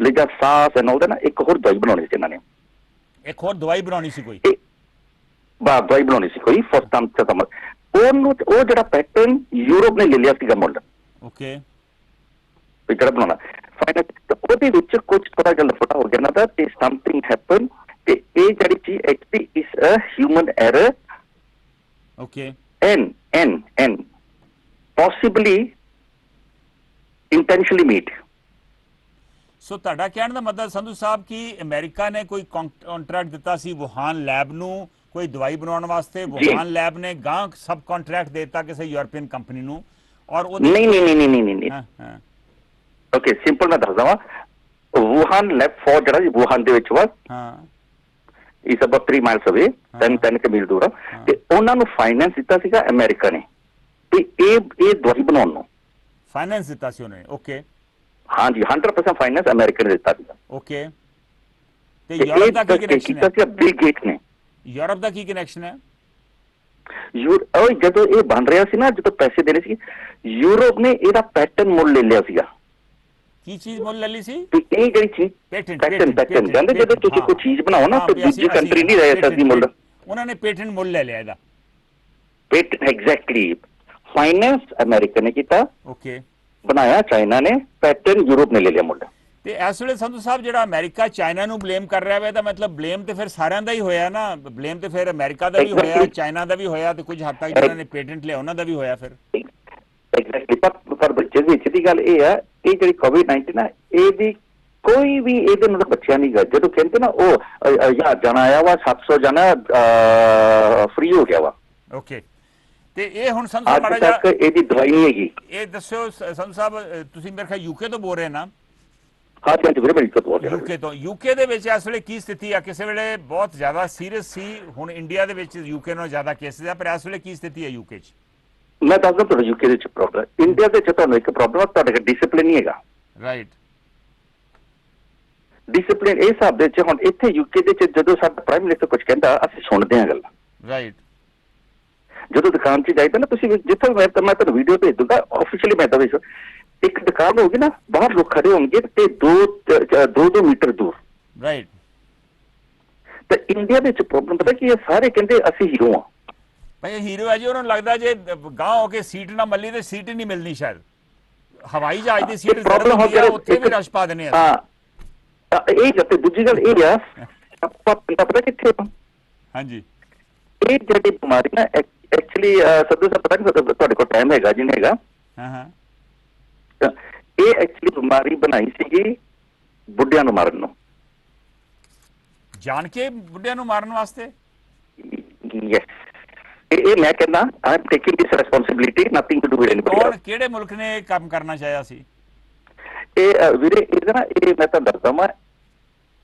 ਲਿਜਾ ਸਾਸ ਐਂਡ ਆਲ ਦੈਟ। ਇੱਕ ਹੋਰ ਦਵਾਈ ਬਣਾਉਣੀ ਸੀ ਇਹਨਾਂ ਨੇ, ਇੱਕ ਹੋਰ ਦਵਾਈ ਬਣਾਉਣੀ ਸੀ ਕੋਈ ਦਵਾਈ ਬਣਾਉਣੀ ਸੀ ਕੋਈ ਫਸਟ ਟਾਈਮ। ਉਹਨੂੰ ਉਹ ਜਿਹੜਾ ਪੈਟਰਨ ਯੂਰਪ ਨੇ ਲੈ ਲਿਆ ਸੀਗਾ ਮੁੱਲ। ਓਕੇ। ਜਿਹੜਾ ਬਣਾਉਣਾ ਫਾਈਨਲ, ਉਹਦੇ ਵਿੱਚ ਕੁਝ ਥੋੜਾ ਜਿਹਾ ਲਫੜਾ ਹੋ ਗਿਆ ਨਾ ਦਾ, ਤੇ ਸਮਥਿੰਗ ਹੈਪਨ, ਤੇ ਇਹ ਜਿਹੜੀ ਚੀਜ਼ actually is a human error. Okay. And possibly intentionally made. So ਤੁਹਾਡਾ ਕਹਿਣ ਦਾ ਮਤਲਬ ਸੰਧੂ ਸਾਹਿਬ ਕਿ ਅਮਰੀਕਾ ਨੇ ਕੋਈ ਕੰਟਰੈਕਟ ਦਿੱਤਾ ਸੀ ਵੁਹਾਨ ਲੈਬ ਨੂੰ ਕੋਈ ਦਵਾਈ ਬਣਾਉਣ ਵਾਸਤੇ, ਵੁਹਾਨ ਲੈਬ ਨੇ ਗਾਂ ਸਬ ਕੰਟਰੈਕਟ ਦਿੱਤਾ ਕਿਸੇ ਯੂਰਪੀਅਨ ਕੰਪਨੀ ਨੂੰ, ਔਰ ਉਹ ਨਹੀਂ ਓਕੇ ਸਿੰਪਲ ਮੈਂ ਦੱਸਦਾ ਵਾਂ, ਵੁਹਾਨ ਲੈਬ ਫॉर ਜਿਹੜਾ ਵੁਹਾਨ ਦੇ ਵਿੱਚ ਵਾ, ਇਸ ਅਬਾਊਟ 3 miles away, 10 ਮੀਲ ਦੂਰ, ਤੇ ਉਹਨਾਂ ਨੂੰ ਫਾਈਨੈਂਸ ਦਿੱਤਾ ਸੀਗਾ ਅਮਰੀਕਾ ਨੇ ਤੇ ਇਹ ਦਵਾਈ ਬਣਾਉਣ ਨੂੰ ਫਾਈਨੈਂਸ ਦਿੱਤਾ ਸੀ ਉਹਨੇ। ਓਕੇ, ਹਾਂਜੀ 100% ਫਾਈਨੈਂਸ ਅਮਰੀਕਾ ਨੇ ਦਿੱਤਾ ਸੀਗਾ। ਓਕੇ, ਤੇ ਯੂਰਪ ਦਾ ਕੀ ਕਨੈਕਸ਼ਨ ਹੈ? ਬਿਲ ਗੇਟਸ ਨੇ। ਯੂਰਪ ਦਾ ਕੀ ਕਨੈਕਸ਼ਨ ਹੈ? ਜਦੋਂ ਇਹ ਬਣ ਰਿਹਾ ਸੀ ਨਾ, ਜਦੋਂ ਪੈਸੇ ਦੇਣੇ ਸੀ, ਯੂਰਪ ਨੇ ਇਹਦਾ ਪੈਟਰਨ ਮੁੱਲ ਲੈ ਲਿਆ ਸੀਗਾ। ਕੀ ਚੀਜ਼ ਮੁੱਲ ਲੈ ਲਈ ਸੀ? ਇਹ ਜਿਹੜੀ ਚੀਜ਼ ਪੈਟਰਨ ਕਹਿੰਦੇ, ਜਦੋਂ ਤੁਸੀਂ ਕੋਈ ਚੀਜ਼ ਬਣਾਓ ਨਾ ਤੇ ਦੂਜੀ ਕੰਟਰੀ ਨਹੀਂ ਰਹਿ ਸਕਦੀ ਮੁੱਲ, ਉਹਨਾਂ ਨੇ ਪੈਟਰਨ ਮੁੱਲ ਲੈ ਲਿਆ ਇਹਦਾ। ਪੈਟਰਨ ਐਗਜ਼ੈਕਟਲੀ ਫਾਈਨੈਂਸ ਅਮਰੀਕਾ ਨੇ ਕੀਤਾ, ਓਕੇ, ਬਣਾਇਆ ਚਾਈਨਾ ਨੇ, ਪੈਟਰਨ ਯੂਰਪ ਨੇ ਲੈ ਲਿਆ ਮੁੱਲ। ਤੇ ਇਸ ਵੇਲੇ ਸੰਧੂ ਸਾਹਿਬ ਜਿਹੜਾ ਅਮਰੀਕਾ ਚਾਈਨਾ ਨੂੰ ਬਲੇਮ ਕਰ ਰਿਹਾ ਵਾ, ਇਹਦਾ ਮਤਲਬ ਬਲੇਮ ਤੇ ਫਿਰ ਸਾਰਿਆਂ ਦਾ ਹੀ ਹੋਇਆ ਨਾ, ਬਲੇਮ ਤੇ ਫਿਰ ਅਮਰੀਕਾ ਦਾ ਵੀ ਹੋਇਆ, ਚਾਈਨਾ ਦਾ ਵੀ ਹੋਇਆ, ਤੇ ਕੁਝ ਹੱਦ ਤੱਕ ਜਿਹਨਾਂ ਨੇ ਪੇਟੈਂਟ ਲਿਆ ਉਹਨਾਂ ਦਾ ਵੀ ਹੋਇਆ ਫਿਰ। ਐਗਜ਼ੈਕਟਲੀ, ਪਰ ਬੱਚੇ ਦੀ ਵਿੱਚ ਦੀ ਗੱਲ ਇਹ ਹੈ, ਇਹ ਜਿਹੜੀ ਕੋਵਿਡ-19 ਨਾ, ਇਹਦੀ ਕੋਈ ਵੀ ਇਹਦੇ ਨਾਲ ਬੱਚਿਆ ਨਹੀਂ ਗਾ। ਜਦੋਂ ਕਹਿੰਦੇ ਨਾ ਉਹ 1000 ਜਣਾ ਆਇਆ ਵਾ, 700 ਜਣਾ ਫ੍ਰੀ ਹੋ ਗਿਆ ਵਾ। ਓਕੇ, ਤੇ ਇਹ ਹੁਣ ਸੰਧੂ ਸਾਹਿਬ ਅੱਜ ਤੱਕ ਇਹਦੀ ਦਵਾਈ ਨਹੀਂ ਹੈਗੀ। ਇਹ ਦੱਸਿਓ ਸੰਧੂ ਸਾਹਿਬ, ਤੁਸੀਂ ਮੇਰੇ ਖਿਆਲ ਯੂਕੇ ਤੋਂ ਬੋਲ ਰਹੇ ਨਾ? ਹਾਂਜੀ ਹਾਂਜੀ ਵੀਰੇ, ਬਿਲਕੁਲ ਬੋਲ ਰਿਹਾ। ਯੂਕੇ ਤੋਂ। ਯੂਕੇ ਦੇ ਵਿੱਚ ਇਸ ਵੇਲੇ ਕੀ ਸਥਿਤੀ ਆ? ਕਿਸੇ ਵੇਲੇ ਬਹੁਤ ਜ਼ਿਆਦਾ ਸੀਰੀਅਸ ਸੀ, ਹੁਣ ਇੰਡੀਆ ਦੇ ਵਿੱਚ ਯੂਕੇ ਨਾਲੋਂ ਜ਼ਿਆਦਾ ਕੇਸਿਸ ਆ, ਪਰ ਇਸ ਵੇਲੇ ਕੀ ਸਥਿਤੀ ਹੈ ਯੂਕੇ 'ਚ? ਮੈਂ ਦੱਸਦਾ ਤੁਹਾਨੂੰ ਯੂਕੇ ਦੇ ਵਿੱਚ ਪ੍ਰੋਬਲਮ, ਇੰਡੀਆ ਦੇ ਵਿੱਚ ਤੁਹਾਨੂੰ ਇੱਕ ਪ੍ਰੋਬਲਮ, ਤੁਹਾਡੇ ਕੋਲ ਡਿਸਪਲਿਨ ਨਹੀਂ ਹੈਗਾ। ਰਾਈਟ, ਡਿਸਪਲਿਨ ਇਹ ਹਿਸਾਬ ਦੇ ਵਿੱਚ ਹੁਣ ਇੱਥੇ ਯੂਕੇ ਦੇ ਵਿੱਚ ਜਦੋਂ ਸਾਡਾ ਪ੍ਰਾਈਮ ਮਿਨਿਸਟਰ ਕੁਝ ਕਹਿੰਦਾ, ਅਸੀਂ ਸੁਣਦੇ ਹਾਂ ਗੱਲਾਂ। ਰਾਈਟ, ਜਦੋਂ ਦੁਕਾਨ 'ਚ ਜਾਈਦਾ ਨਾ, ਤੁਸੀਂ ਜਿੱਥੇ ਮੈਂ ਤੁਹਾਨੂੰ ਵੀਡੀਓ ਭੇਜ ਦੂੰਗਾ ਆਫੀਸ਼ੀਅਲੀ, ਮੈਂ ਤਾਂ ਇੱਕ ਦੁਕਾਨ ਹੋਗੀ ਨਾ, ਬਾਹਰ ਲੋਕ ਖੜੇ ਹੋਣਗੇ ਤੇ 2 ਮੀਟਰ ਦੂਰ। ਰਾਈਟ, ਤੇ ਇੰਡੀਆ ਦੇ ਵਿੱਚ ਪ੍ਰੋਬਲਮ ਪਤਾ ਕੀ ਹੈ, ਸਾਰੇ ਕਹਿੰਦੇ ਅਸੀਂ ਹੀਰੋ ਹਾਂ। ਭਾਈ ਹੀਰੋ ਹੈ ਜੀ, ਉਹਨਾਂ ਨੂੰ ਲੱਗਦਾ ਜੇ ਗਾਂਹ ਹੋ ਕੇ ਸੀਟ ਨਾ ਮੱਲੀ ਤੇ ਸੀਟ ਹੀ ਨਹੀਂ ਮਿਲਣੀ ਸ਼ਾਇਦ। ਹਵਾਈ ਜਹਾਜ਼ ਦੀ ਸੀਟ ਉੱਥੇ ਵੀ ਰਸ਼ ਪਾ ਦਿੰਦੇ ਆ। ਹਾਂ, ਇਹ ਤੇ ਦੂਜੀ ਗੱਲ ਇਹ ਆ, ਆਪਾਂ ਪਤਾ ਕਿੱਥੇ ਆਪਾਂ, ਹਾਂਜੀ, ਇਹ ਜਿਹੜੀ ਬਿਮਾਰੀ ਨਾ ਐਕਚੁਅਲੀ ਸੱਦੂ ਸਾਹਿਬ ਪਤਾ ਨਹੀਂ ਤੁਹਾਡੇ ਕੋਲ ਟਾਈਮ ਹੈਗਾ ਜੀ? ਨਹੀਂ ਹੈਗਾ। ਹਾਂ, ਇਹ ਐਕਚੁਅਲੀ ਬਿਮਾਰੀ ਬਣਾਈ ਸੀਗੀ ਬੁੱਢਿਆਂ ਨੂੰ ਮਾਰਨ ਨੂੰ, ਜਾਣ ਕੇ ਬੁੱਢਿਆਂ ਨੂੰ ਮਾਰਨ ਵਾਸਤੇ। ਯੈਸ, ਇਹ ਮੈਂ ਕਹਿੰਦਾ I am taking this responsibility, nothing to do with anybody. ਕੌਣ, ਕਿਹੜੇ ਮੁਲਕ ਨੇ ਕੰਮ ਕਰਨਾ ਚਾਹਿਆ ਸੀ ਇਹ ਵੀਰੇ? ਇਹਦਾ ਨਾ, ਇਹ ਮੈਂ ਤੁਹਾਨੂੰ ਦੱਸਦਾ ਮੈਂ,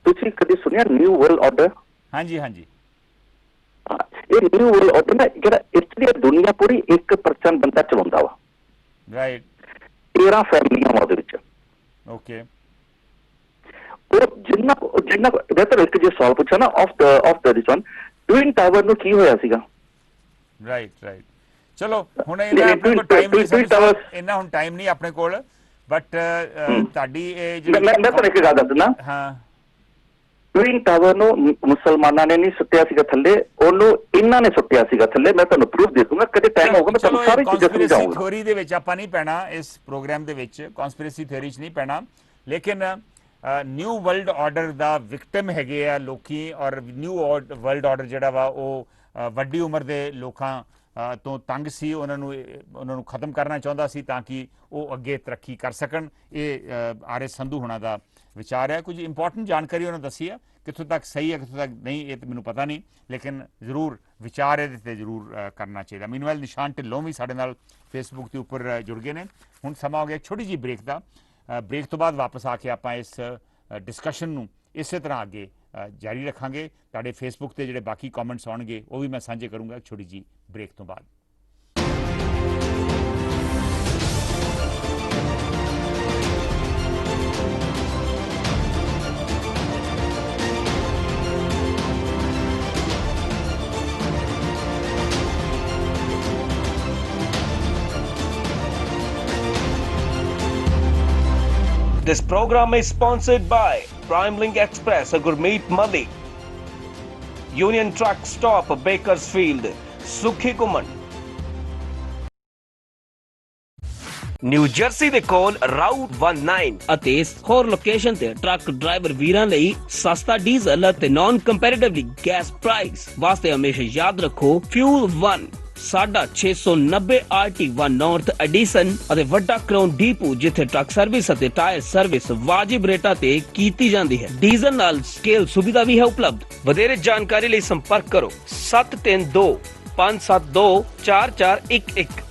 ਤੁਸੀਂ ਕਦੇ ਸੁਣਿਆ ਨਿਊ ਵਰਲਡ ਆਰਡਰ? ਹਾਂਜੀ ਹਾਂਜੀ, ਇਹ ਨਿਊ ਵਰਲਡ ਆਰਡਰ ਨਾ, ਜਿਹੜਾ ਇਸ ਦੁਨੀਆ ਪੂਰੀ 1% ਬੰਦਾ ਚਲਾਉਂਦਾ ਵਾ। ਰਾਈਟ, 13 ਫੈਮਲੀਆਂ ਵਾ ਉਹਦੇ ਵਿੱਚ। ਓਕੇ, ਉਹ ਜਿੰਨਾ ਬਿਹਤਰ ਇੱਕ ਜੇ ਸਵਾਲ ਪੁੱਛਾ ਨਾ, of this one, twin tower ਨੂੰ ਕੀ ਹੋਇਆ ਸੀਗਾ? ਰਾਈਟ, ਚਲੋ ਹੁਣ ਇਹਨਾਂ ਆਪਣੇ ਕੋਲ ਟਾਈਮ ਨਹੀਂ, ਇੰਨਾ ਹੁਣ ਟਾਈਮ ਨਹੀਂ ਆਪਣੇ ਕੋਲ, ਬਟ ਤੁਹਾਡੀ ਇਹ ਜਿਹੜੀ ਮੈਂ ਤੁਹਾਨੂੰ ਇੱਕ ਗੱਲ ਦੱਸਣਾ। ਹਾਂ, ਟਵਿਨ ਟਾਵਰ ਨੂੰ ਮੁਸਲਮਾਨਾਂ ਨੇ ਨਹੀਂ ਸੁੱਟਿਆ ਸੀਗਾ ਥੱਲੇ, ਉਹਨੂੰ ਇਹਨਾਂ ਨੇ ਸੁੱਟਿਆ ਸੀਗਾ ਥੱਲੇ। ਮੈਂ ਤੁਹਾਨੂੰ ਪ੍ਰੂਫ ਦੇ ਦੂੰਗਾ, ਕਦੇ ਟਾਈਮ ਹੋਊਗਾ ਮੈਂ ਤੁਹਾਨੂੰ ਸਾਰੀ ਚੀਜ਼ਾਂ ਸਮਝਾਊਂਗਾ। ਥਿਊਰੀ ਦੇ ਵਿੱਚ ਆਪਾਂ ਨਹੀਂ ਪੈਣਾ, ਇਸ ਪ੍ਰੋਗਰਾਮ ਦੇ ਵਿੱਚ ਕਨਸਪੀਰੇਸੀ ਥਿਊਰੀ 'ਚ ਨਹੀਂ ਪੈਣਾ, ਲੇਕਿਨ ਨਿਊ ਵਰਲਡ ਆਰਡਰ ਦਾ ਵਿਕਟਮ ਹੈਗੇ ਆ ਲੋਕੀ, ਔਰ ਨਿਊ ਵਰਲਡ ਆਰਡਰ ਜਿਹੜਾ ਵਾ ਉਹ ਵੱਡੀ ਉਮਰ ਦੇ ਲੋਕਾਂ ਤੋਂ ਤੰਗ ਸੀ, ਉਹਨਾਂ ਨੂੰ ਖਤਮ ਕਰਨਾ ਚਾਹੁੰਦਾ ਸੀ ਤਾਂ ਕਿ ਉਹ ਅੱਗੇ ਤਰੱਕੀ ਕਰ ਸਕਣ। ਇਹ ਆਰ ਐਸ ਸੰਧੂ ਹੋਣਾ ਦਾ ਵਿਚਾਰ ਹੈ। ਕੁਝ ਇੰਪੋਰਟੈਂਟ ਜਾਣਕਾਰੀ ਉਹਨਾਂ ਦੱਸੀ ਹੈ, ਕਿੱਥੋਂ ਤੱਕ ਸਹੀ ਹੈ ਕਿੱਥੋਂ ਤੱਕ ਨਹੀਂ ਇਹ ਤਾਂ ਮੈਨੂੰ ਪਤਾ ਨਹੀਂ, ਲੇਕਿਨ ਜ਼ਰੂਰ ਵਿਚਾਰ ਇਹਦੇ 'ਤੇ ਜ਼ਰੂਰ ਕਰਨਾ ਚਾਹੀਦਾ। ਮੀਨਵਾਈਲ ਨਿਸ਼ਾਨ ਢਿੱਲੋਂ ਵੀ ਸਾਡੇ ਨਾਲ ਫੇਸਬੁੱਕ ਦੇ ਉੱਪਰ ਜੁੜ ਗਏ ਨੇ। ਹੁਣ ਸਮਾਂ ਹੋ ਗਿਆ ਛੋਟੀ ਜਿਹੀ ਬ੍ਰੇਕ ਦਾ। ਬ੍ਰੇਕ ਤੋਂ ਬਾਅਦ ਵਾਪਸ ਆ ਕੇ ਆਪਾਂ ਇਸ ਡਿਸਕਸ਼ਨ ਨੂੰ ਇਸੇ ਤਰ੍ਹਾਂ ਅੱਗੇ ਜਾਰੀ ਰੱਖਾਂਗੇ। ਤੁਹਾਡੇ ਫੇਸਬੁੱਕ ਤੇ ਜਿਹੜੇ ਬਾਕੀ ਕਮੈਂਟਸ ਆਉਣਗੇ ਉਹ ਵੀ ਮੈਂ ਸਾਂਝੇ ਕਰੂੰਗਾ ਛੋਟੀ ਜਿਹੀ ਬ੍ਰੇਕ ਤੋਂ ਬਾਅਦ। This program is sponsored by PrimeLink Express, Gurmeet Madi, Union Truck Stop, Bakersfield, Sukhi Kuman, new jersey ਦੇ ਕੋਲ ਰਾਊਟ 19 ਅਤੇ ਹੋਰ ਲੋਕੇਸ਼ਨ ਤੇ ਟਰੱਕ ਡਰਾਈਵਰ ਵੀਰਾਂ ਲਈ ਸਸਤਾ ਡੀਜ਼ਲ ਅਤੇ ਨਾਨ ਕੰਪੈਰੀਟਿਵਲੀ ਗੈਸ ਪ੍ਰਾਈਸ ਵਾਸਤੇ ਹਮੇਸ਼ਾ ਯਾਦ ਰੱਖੋ ਫਿਊਲ 1 ਸਾਡਾ 690 RT1 ਨਾਰਥ ਐਡੀਸਨ ਅਤੇ ਵੱਡਾ ਕਰਾਊਨ ਡੀਪੂ, ਜਿੱਥੇ ਟਰੱਕ ਸਰਵਿਸ ਅਤੇ ਟਾਇਰ ਸਰਵਿਸ ਵਾਜਿਬ ਰੇਟਾਂ ਤੇ ਕੀਤੀ ਜਾਂਦੀ ਹੈ। ਡੀਜ਼ਲ ਨਾਲ ਸਕੇਲ ਸੁਵਿਧਾ ਵੀ ਹੈ ਉਪਲਬਧ। ਵਧੇਰੇ ਜਾਣਕਾਰੀ ਲਈ ਸੰਪਰਕ ਕਰੋ 732 572 4411।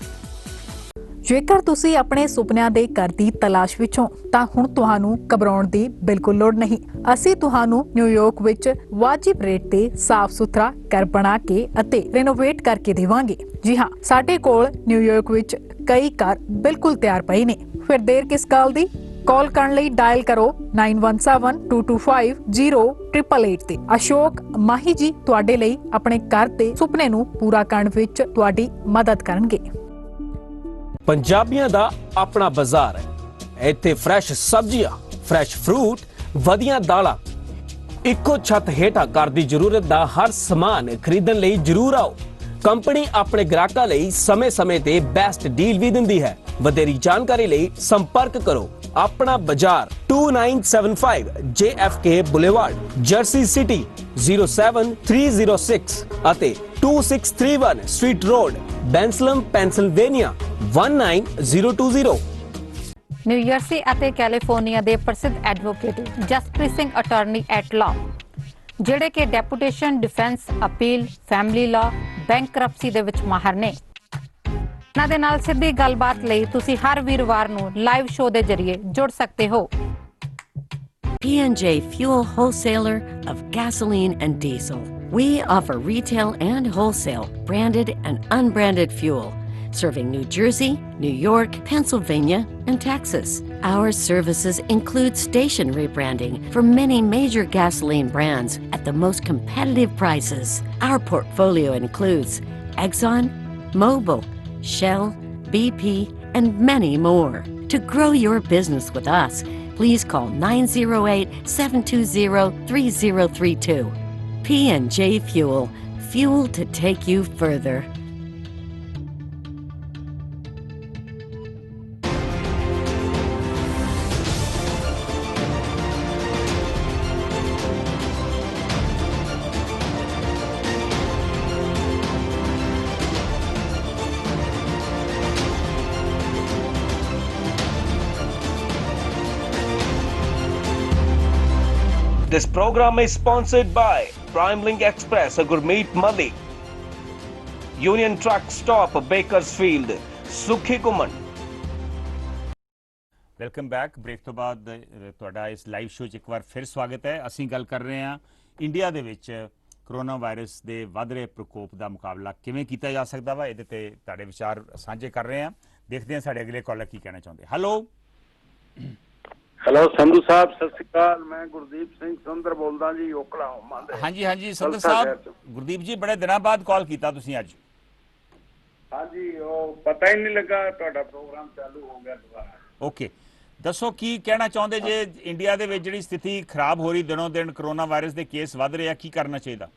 ਜੇਕਰ ਤੁਸੀਂ ਆਪਣੇ ਸੁਪਨਿਆਂ ਦੇ ਘਰ ਦੀ ਤਲਾਸ਼ ਵਿੱਚੋਂ ਤਾਂ ਹੁਣ ਤੁਹਾਨੂੰ ਘਬਰਾਉਣ ਦੀ ਬਿਲਕੁਲ ਲੋੜ ਨਹੀਂ। ਅਸੀਂ ਤੁਹਾਨੂੰ ਨਿਊਯਾਰਕ ਵਿੱਚ ਵਾਜਿਬ ਰੇਟ ਤੇ ਸਾਫ਼ ਸੁਥਰਾ ਘਰ ਬਣਾ ਕੇ ਅਤੇ ਰੈਨੋਵੇਟ ਕਰਕੇ ਦੇਵਾਂਗੇ। ਜੀ ਹਾਂ, ਸਾਡੇ ਕੋਲ ਨਿਊਯਾਰਕ ਵਿੱਚ ਕਈ ਘਰ ਬਿਲਕੁਲ ਤਿਆਰ ਪਏ ਨੇ। ਫਿਰ ਦੇਰ ਕਿਸ ਗੱਲ ਦੀ? ਕਾਲ ਕਰਨ ਲਈ ਡਾਇਲ ਕਰੋ 9172250888 ਤੇ। ਅਸ਼ੋਕ ਮਾਹੀ ਜੀ ਤੁਹਾਡੇ ਲਈ ਆਪਣੇ ਘਰ ਦੇ ਸੁਪਨੇ ਨੂੰ ਪੂਰਾ ਕਰਨ ਵਿੱਚ ਤੁਹਾਡੀ ਮਦਦ ਕਰਨਗੇ। ਪੰਜਾਬੀਆਂ ਦਾ ਆਪਣਾ ਬਾਜ਼ਾਰ ਹੈ। ਇੱਥੇ ਫਰੈਸ਼ ਸਬਜ਼ੀਆਂ, ਫਰੈਸ਼ ਫਰੂਟ, ਵਧੀਆਂ ਦਾਲਾਂ, ਇੱਕੋ ਛੱਤ ਹੇਠਾਂ ਘਰ ਦੀ ਜ਼ਰੂਰਤ ਦਾ ਹਰ ਸਮਾਨ ਖਰੀਦਣ ਲਈ ਜ਼ਰੂਰ ਆਓ। ਕੰਪਨੀ ਆਪਣੇ ਗ੍ਰਾਹਕਾਂ ਲਈ ਸਮੇਂ-ਸਮੇਂ ਤੇ ਬੈਸਟ ਡੀਲ ਵੀ ਦਿੰਦੀ ਹੈ। ਵਧੇਰੀ ਜਾਣਕਾਰੀ ਲਈ ਸੰਪਰਕ ਕਰੋ ਆਪਣਾ ਬਾਜ਼ਾਰ 2975 JFK ਬੁਲੇਵਾਰਡ, ਜਰਸੀ ਸਿਟੀ 07306 ਅਤੇ 2631 ਸਟਰੀਟ ਰੋਡ, ਬੈਂਸਲਮ, ਪੈਨਸਿਲਵੇਨੀਆ 19020। ਨਿਊਯਰਸੀ ਅਤੇ ਕੈਲੀਫੋਰਨੀਆ ਦੇ ਪ੍ਰਸਿੱਧ advocate Jaspreet Singh attorney at law, ਜਿਹੜੇ ਕਿ deputation, defence, appeal, family law, bankruptcy ਦੇ ਵਿੱਚ ਮਾਹਰ ਨੇ। ਇਹਨਾਂ ਦੇ ਨਾਲ ਸਿੱਧੀ ਗੱਲਬਾਤ ਲਈ ਤੁਸੀਂ ਹਰ ਵੀਰਵਾਰ ਨੂੰ ਲਾਈਵ ਸ਼ੋਅ ਦੇ ਜ਼ਰੀਏ ਜੁੜ ਸਕਦੇ ਹੋ। P&J Fuel Wholesaler of gasoline and diesel. We offer retail and wholesale, branded and unbranded fuel, serving New Jersey, New York, Pennsylvania, and Texas. Our services include station rebranding for many major gasoline brands at the most competitive prices. Our portfolio includes Exxon, Mobil, Shell, BP, and many more. To grow your business with us, please call 908-720-3032. P&J Fuel, fuel to take you further. This program is sponsored by Prime Link Express, Gurmeet Mali, Union Truck Stop, Bakersfield, Sukhi Kuman। Welcome back. Break ਤੋਂ ਬਾਅਦ ਤੁਹਾਡਾ ਇਸ live show 'ਚ ਇੱਕ ਵਾਰ ਫਿਰ ਸਵਾਗਤ ਹੈ। ਅਸੀਂ ਗੱਲ ਕਰ ਰਹੇ ਹਾਂ ਇੰਡੀਆ ਦੇ ਵਿੱਚ ਕਰੋਨਾ ਵਾਇਰਸ ਦੇ ਵੱਧ ਰਹੇ ਪ੍ਰਕੋਪ ਦਾ ਮੁਕਾਬਲਾ ਕਿਵੇਂ ਕੀਤਾ ਜਾ ਸਕਦਾ ਵਾ। ਇਹਦੇ ਤੇ ਤੁਹਾਡੇ ਵਿਚਾਰ ਸਾਂਝੇ ਕਰ ਰਹੇ ਹਾਂ। ਦੇਖਦੇ ਹਾਂ ਸਾਡੇ ਅਗਲੇ ਕਾਲਰ ਕੀ ਕਹਿਣਾ ਚਾਹੁੰਦੇ। ਹੈਲੋ ਸੰਧੂ ਸਾਹਿਬ, ਸਤਿ ਸ਼੍ਰੀ ਅਕਾਲ। ਮੈਂ ਗੁਰਦੀਪ ਸਿੰਘ ਸੁੰਦਰ ਬੋਲਦਾ ਜੀ, ਓਕਲਾਹੋਮਾ ਦੇ। ਹਾਂਜੀ ਸੁੰਦਰ ਸਾਹਿਬ। ਗੁਰਦੀਪ ਜੀ, ਬੜੇ ਦਿਨਾਂ ਬਾਅਦ ਕਾਲ ਕੀਤਾ ਤੁਸੀਂ ਅੱਜ। ਹਾਂਜੀ, ਉਹ ਪਤਾ ਹੀ ਨਹੀਂ ਲੱਗਾ ਤੁਹਾਡਾ ਪ੍ਰੋਗਰਾਮ ਚਾਲੂ ਹੋ ਗਿਆ ਦੁਬਾਰਾ। ਓਕੇ, ਦੱਸੋ ਕੀ ਕਹਿਣਾ ਚਾਹੁੰਦੇ ਜੇ ਇੰਡੀਆ ਦੇ ਵਿੱਚ ਜਿਹੜੀ ਸਥਿਤੀ ਖਰਾਬ ਹੋ ਰਹੀ ਦਿਨੋਂ ਦਿਨ, ਕਰੋਨਾ ਵਾਇਰਸ ਦੇ ਕੇਸ ਵੱਧ ਰਹੇ ਆ, ਕੀ ਕਰਨਾ ਚਾਹੀਦਾ?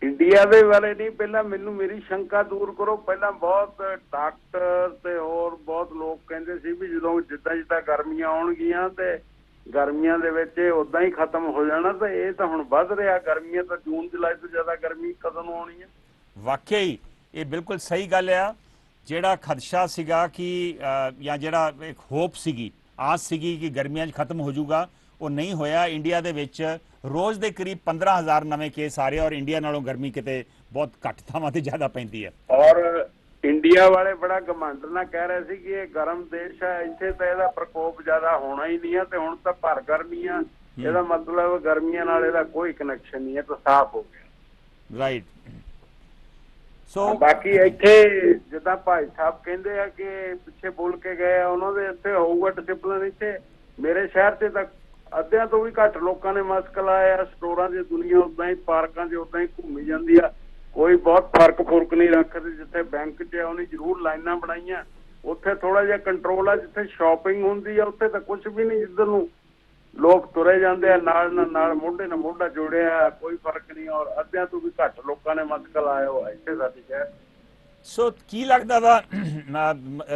ਇੰਡੀਆ ਦੇ ਵਾਲੇ ਨਹੀਂ, ਪਹਿਲਾਂ ਮੈਨੂੰ ਮੇਰੀ ਸ਼ੰਕਾ ਦੂਰ ਕਰੋ। ਪਹਿਲਾਂ ਬਹੁਤ ਡਾਕਟਰ ਤੇ ਹੋਰ ਬਹੁਤ ਲੋਕ ਕਹਿੰਦੇ ਸੀ ਵੀ ਜਦੋਂ ਜਿੱਦਾਂ ਗਰਮੀਆਂ ਆਉਣਗੀਆਂ ਤੇ ਗਰਮੀਆਂ ਦੇ ਵਿੱਚ ਇਹ ਉਦਾਂ ਹੀ ਖਤਮ ਹੋ ਜਾਣਾ, ਤੇ ਇਹ ਤਾਂ ਹੁਣ ਵੱਧ ਰਿਹਾ। ਗਰਮੀਆਂ ਤਾਂ ਜੂਨ ਜੁਲਾਈ ਤੋਂ ਜ਼ਿਆਦਾ ਗਰਮੀ ਕਦੋਂ ਨੂੰ ਆਉਣੀ ਹੈ? ਵਾਕਿਆ ਹੀ ਇਹ ਬਿਲਕੁਲ ਸਹੀ ਗੱਲ ਆ। ਜਿਹੜਾ ਖਦਸ਼ਾ ਸੀਗਾ ਕਿ ਜਾਂ ਜਿਹੜਾ ਇੱਕ ਹੋਪ ਸੀਗੀ, ਆਸ ਸੀਗੀ ਕਿ ਗਰਮੀਆਂ 'ਚ ਖਤਮ ਹੋ ਜਾਊਗਾ, ਉਹ ਨਹੀਂ ਹੋਇਆ। ਇੰਡੀਆ ਦੇ ਵਿੱਚ ਰੋਜ਼ ਦੇ ਕਰੀਬ 15,000 ਨਵੇਂ ਕੇਸ ਆ ਰਹੇ, ਔਰ ਇੰਡੀਆ ਨਾਲੋਂ ਗਰਮੀ ਕਿਤੇ ਬਹੁਤ ਘੱਟ ਥਾਵਾਂ ਤੇ ਜ਼ਿਆਦਾ ਪੈਂਦੀ ਹੈ। ਔਰ ਇੰਡੀਆ ਵਾਲੇ ਬੜਾ ਘਮੰਡ ਨਾਲ ਕਹਿ ਰਹੇ ਸੀ ਕਿ ਇਹ ਗਰਮ ਦੇਸ਼ ਹੈ, ਇੱਥੇ ਤਾਂ ਇਹਦਾ ਪ੍ਰਕੋਪ ਜ਼ਿਆਦਾ ਹੋਣਾ ਹੀ ਨਹੀਂ ਹੈ, ਤੇ ਹੁਣ ਤਾਂ ਭਰ ਗਰਮੀ ਆ। ਇਹਦਾ ਮਤਲਬ ਗਰਮੀਆਂ ਨਾਲ ਇਹਦਾ ਕੋਈ ਕਨੈਕਸ਼ਨ ਨਹੀਂ ਹੈ, ਤਾਂ ਸਾਫ਼ ਹੋ ਗਿਆ। ਰਾਈਟ। ਬਾਕੀ ਇੱਥੇ ਜਿੱਦਾਂ ਭਾਈ ਸਾਹਿਬ ਕਹਿੰਦੇ ਆ ਕਿ ਪਿੱਛੇ ਬੋਲ ਕੇ ਗਏ ਆ, ਉਹਨਾਂ ਦੇ ਇੱਥੇ ਹੋਊਗਾ ਡਿਸਿਪਲਿਨ। ਇੱਥੇ ਮੇਰੇ ਸ਼ਹਿਰ 'ਚ ਤਾਂ ਅੱਧਿਆਂ ਤੋਂ ਵੀ ਘੱਟ ਲੋਕਾਂ ਨੇ ਮਾਸਕ ਲਾਇਆ। ਸਟੋਰਾਂ 'ਚ ਦੁਨੀਆ ਉਦਾਂ ਹੀ, ਪਾਰਕਾਂ 'ਚ ਉਦਾਂ ਹੀ ਘੁੰਮੀ ਜਾਂਦੀ ਆ, ਕੋਈ ਬਹੁਤ ਫਰਕ ਨਹੀਂ ਰੱਖਦੇ। ਜਿੱਥੇ ਬੈਂਕ 'ਚ ਉਹਨੇ ਜ਼ਰੂਰ ਲਾਈਨਾਂ ਬਣਾਈਆਂ, ਉੱਥੇ ਥੋੜਾ ਜਿਹਾ ਕੰਟਰੋਲ ਆ। ਜਿੱਥੇ ਸ਼ਾਪਿੰਗ ਹੁੰਦੀ ਆ ਉੱਥੇ ਤਾਂ ਕੁਝ ਵੀ ਨਹੀਂ, ਜਿੱਧਰ ਨੂੰ ਲੋਕ ਤੁਰੇ ਜਾਂਦੇ ਆ ਨਾਲ ਮੋਢੇ ਨਾਲ ਮੋਢਾ ਜੋੜਿਆ, ਕੋਈ ਫਰਕ ਨਹੀਂ। ਔਰ ਅੱਧਿਆਂ ਤੋਂ ਵੀ ਘੱਟ ਲੋਕਾਂ ਨੇ ਮਾਸਕ ਲਾਇਆ ਹੋਇਆ ਇੱਥੇ ਸਾਡੇ ਸ਼ਹਿਰ। ਸੋ ਕੀ ਲੱਗਦਾ ਵਾ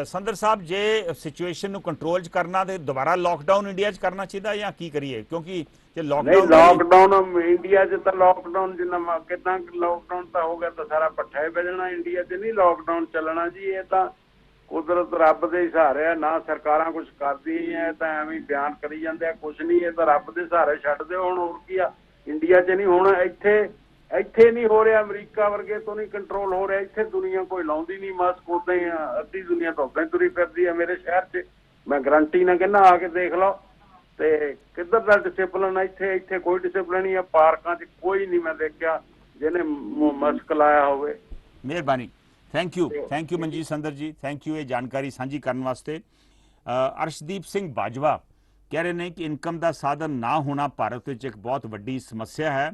ਸੰਦਰ ਸਾਹਿਬ, ਜੇ ਸਿਚੁਏਸ਼ਨ ਨੂੰ ਕੰਟਰੋਲ 'ਚ ਕਰਨਾ ਤੇ ਦੁਬਾਰਾ ਲੋਕਡਾਊਨ ਇੰਡੀਆ 'ਚ ਕਰਨਾ ਚਾਹੀਦਾ ਜਾਂ ਕੀ ਕਰੀਏ? ਕਿਉਂਕਿ ਜੇ ਲਾਕਡਾਊਨ ਇੰਡੀਆ 'ਚ ਤਾਂ ਲਾਕਡਾਊਨ ਜਿੰਨਾ ਕਿਦਾਂ ਲਾਕਡਾਊਨ ਤਾਂ ਹੋ ਗਿਆ ਤਾਂ ਸਾਰਾ ਪੱਠਾ ਹੀ ਵੱਜਣਾ। ਇੰਡੀਆ 'ਚ ਨਹੀਂ ਲਾਕਡਾਊਨ ਚੱਲਣਾ ਜੀ, ਇਹ ਤਾਂ ਕੁਦਰਤ ਰੱਬ ਦੇ ਸਹਾਰੇ ਆ, ਨਾ ਸਰਕਾਰਾਂ ਕੁਝ ਕਰਦੀਆਂ, ਇਹ ਤਾਂ ਐਵੇਂ ਬਿਆਨ ਕਰੀ ਜਾਂਦੇ ਆ, ਕੁਝ ਨਹੀਂ, ਇਹ ਤਾਂ ਰੱਬ ਦੇ ਸਹਾਰੇ ਛੱਡ ਦਿਓ। ਹੁਣ ਹੋਰ ਕੀ ਆ, ਇੰਡੀਆ 'ਚ ਨਹੀਂ ਹੁਣ, ਇੱਥੇ ਨਹੀਂ ਹੋ ਰਿਹਾ, ਅਮਰੀਕਾ ਵਰਗੇ ਤੋਂ ਨਹੀਂ ਕੰਟਰੋਲ ਹੋ ਰਿਹਾ, ਇੱਥੇ ਦੁਨੀਆ ਕੋਈ ਲਾਉਂਦੀ ਨਹੀਂ ਮਾਸਕ, ਉੱਦਾਂ ਹੀ ਅੱਧੀ ਦੁਨੀਆ ਤਾਂ ਉੱਦਾਂ ਹੀ ਤੁਰੀ ਫਿਰਦੀ ਆ। ਮੇਰੇ ਸ਼ਹਿਰ 'ਚ ਮੈਂ ਗਰੰਟੀ ਨਾਲ ਕਹਿੰਦਾ, ਆ ਕੇ ਦੇਖ ਲਓ, ਤੇ ਕਿੱਧਰ ਦਾ ਡਿਸਿਪਲਿਨ ਆ ਇੱਥੇ ਕੋਈ ਡਿਸਿਪਲਿਨ ਨਹੀਂ ਆ। ਪਾਰਕਾਂ 'ਚ ਕੋਈ ਨਹੀਂ ਮੈਂ ਦੇਖਿਆ ਜਿਹਨੇ ਮਾਸਕ ਲਾਇਆ ਹੋਵੇ। ਮਿਹਰਬਾਨੀ, ਥੈਂਕ ਯੂ ਮਨਜੀਤ ਸੰਦਰ ਜੀ, ਥੈਂਕ ਯੂ ਇਹ ਜਾਣਕਾਰੀ ਸਾਂਝੀ ਕਰਨ ਵਾਸਤੇ। ਅਰਸ਼ਦੀਪ ਸਿੰਘ ਬਾਜਵਾ ਕਹਿ ਰਹੇ ਨੇ ਕਿ ਇਨਕਮ ਦਾ ਸਾਧਨ ਨਾ ਹੋਣਾ ਭਾਰਤ ਵਿੱਚ ਇੱਕ ਬਹੁਤ ਵੱਡੀ ਸਮੱਸਿਆ ਹੈ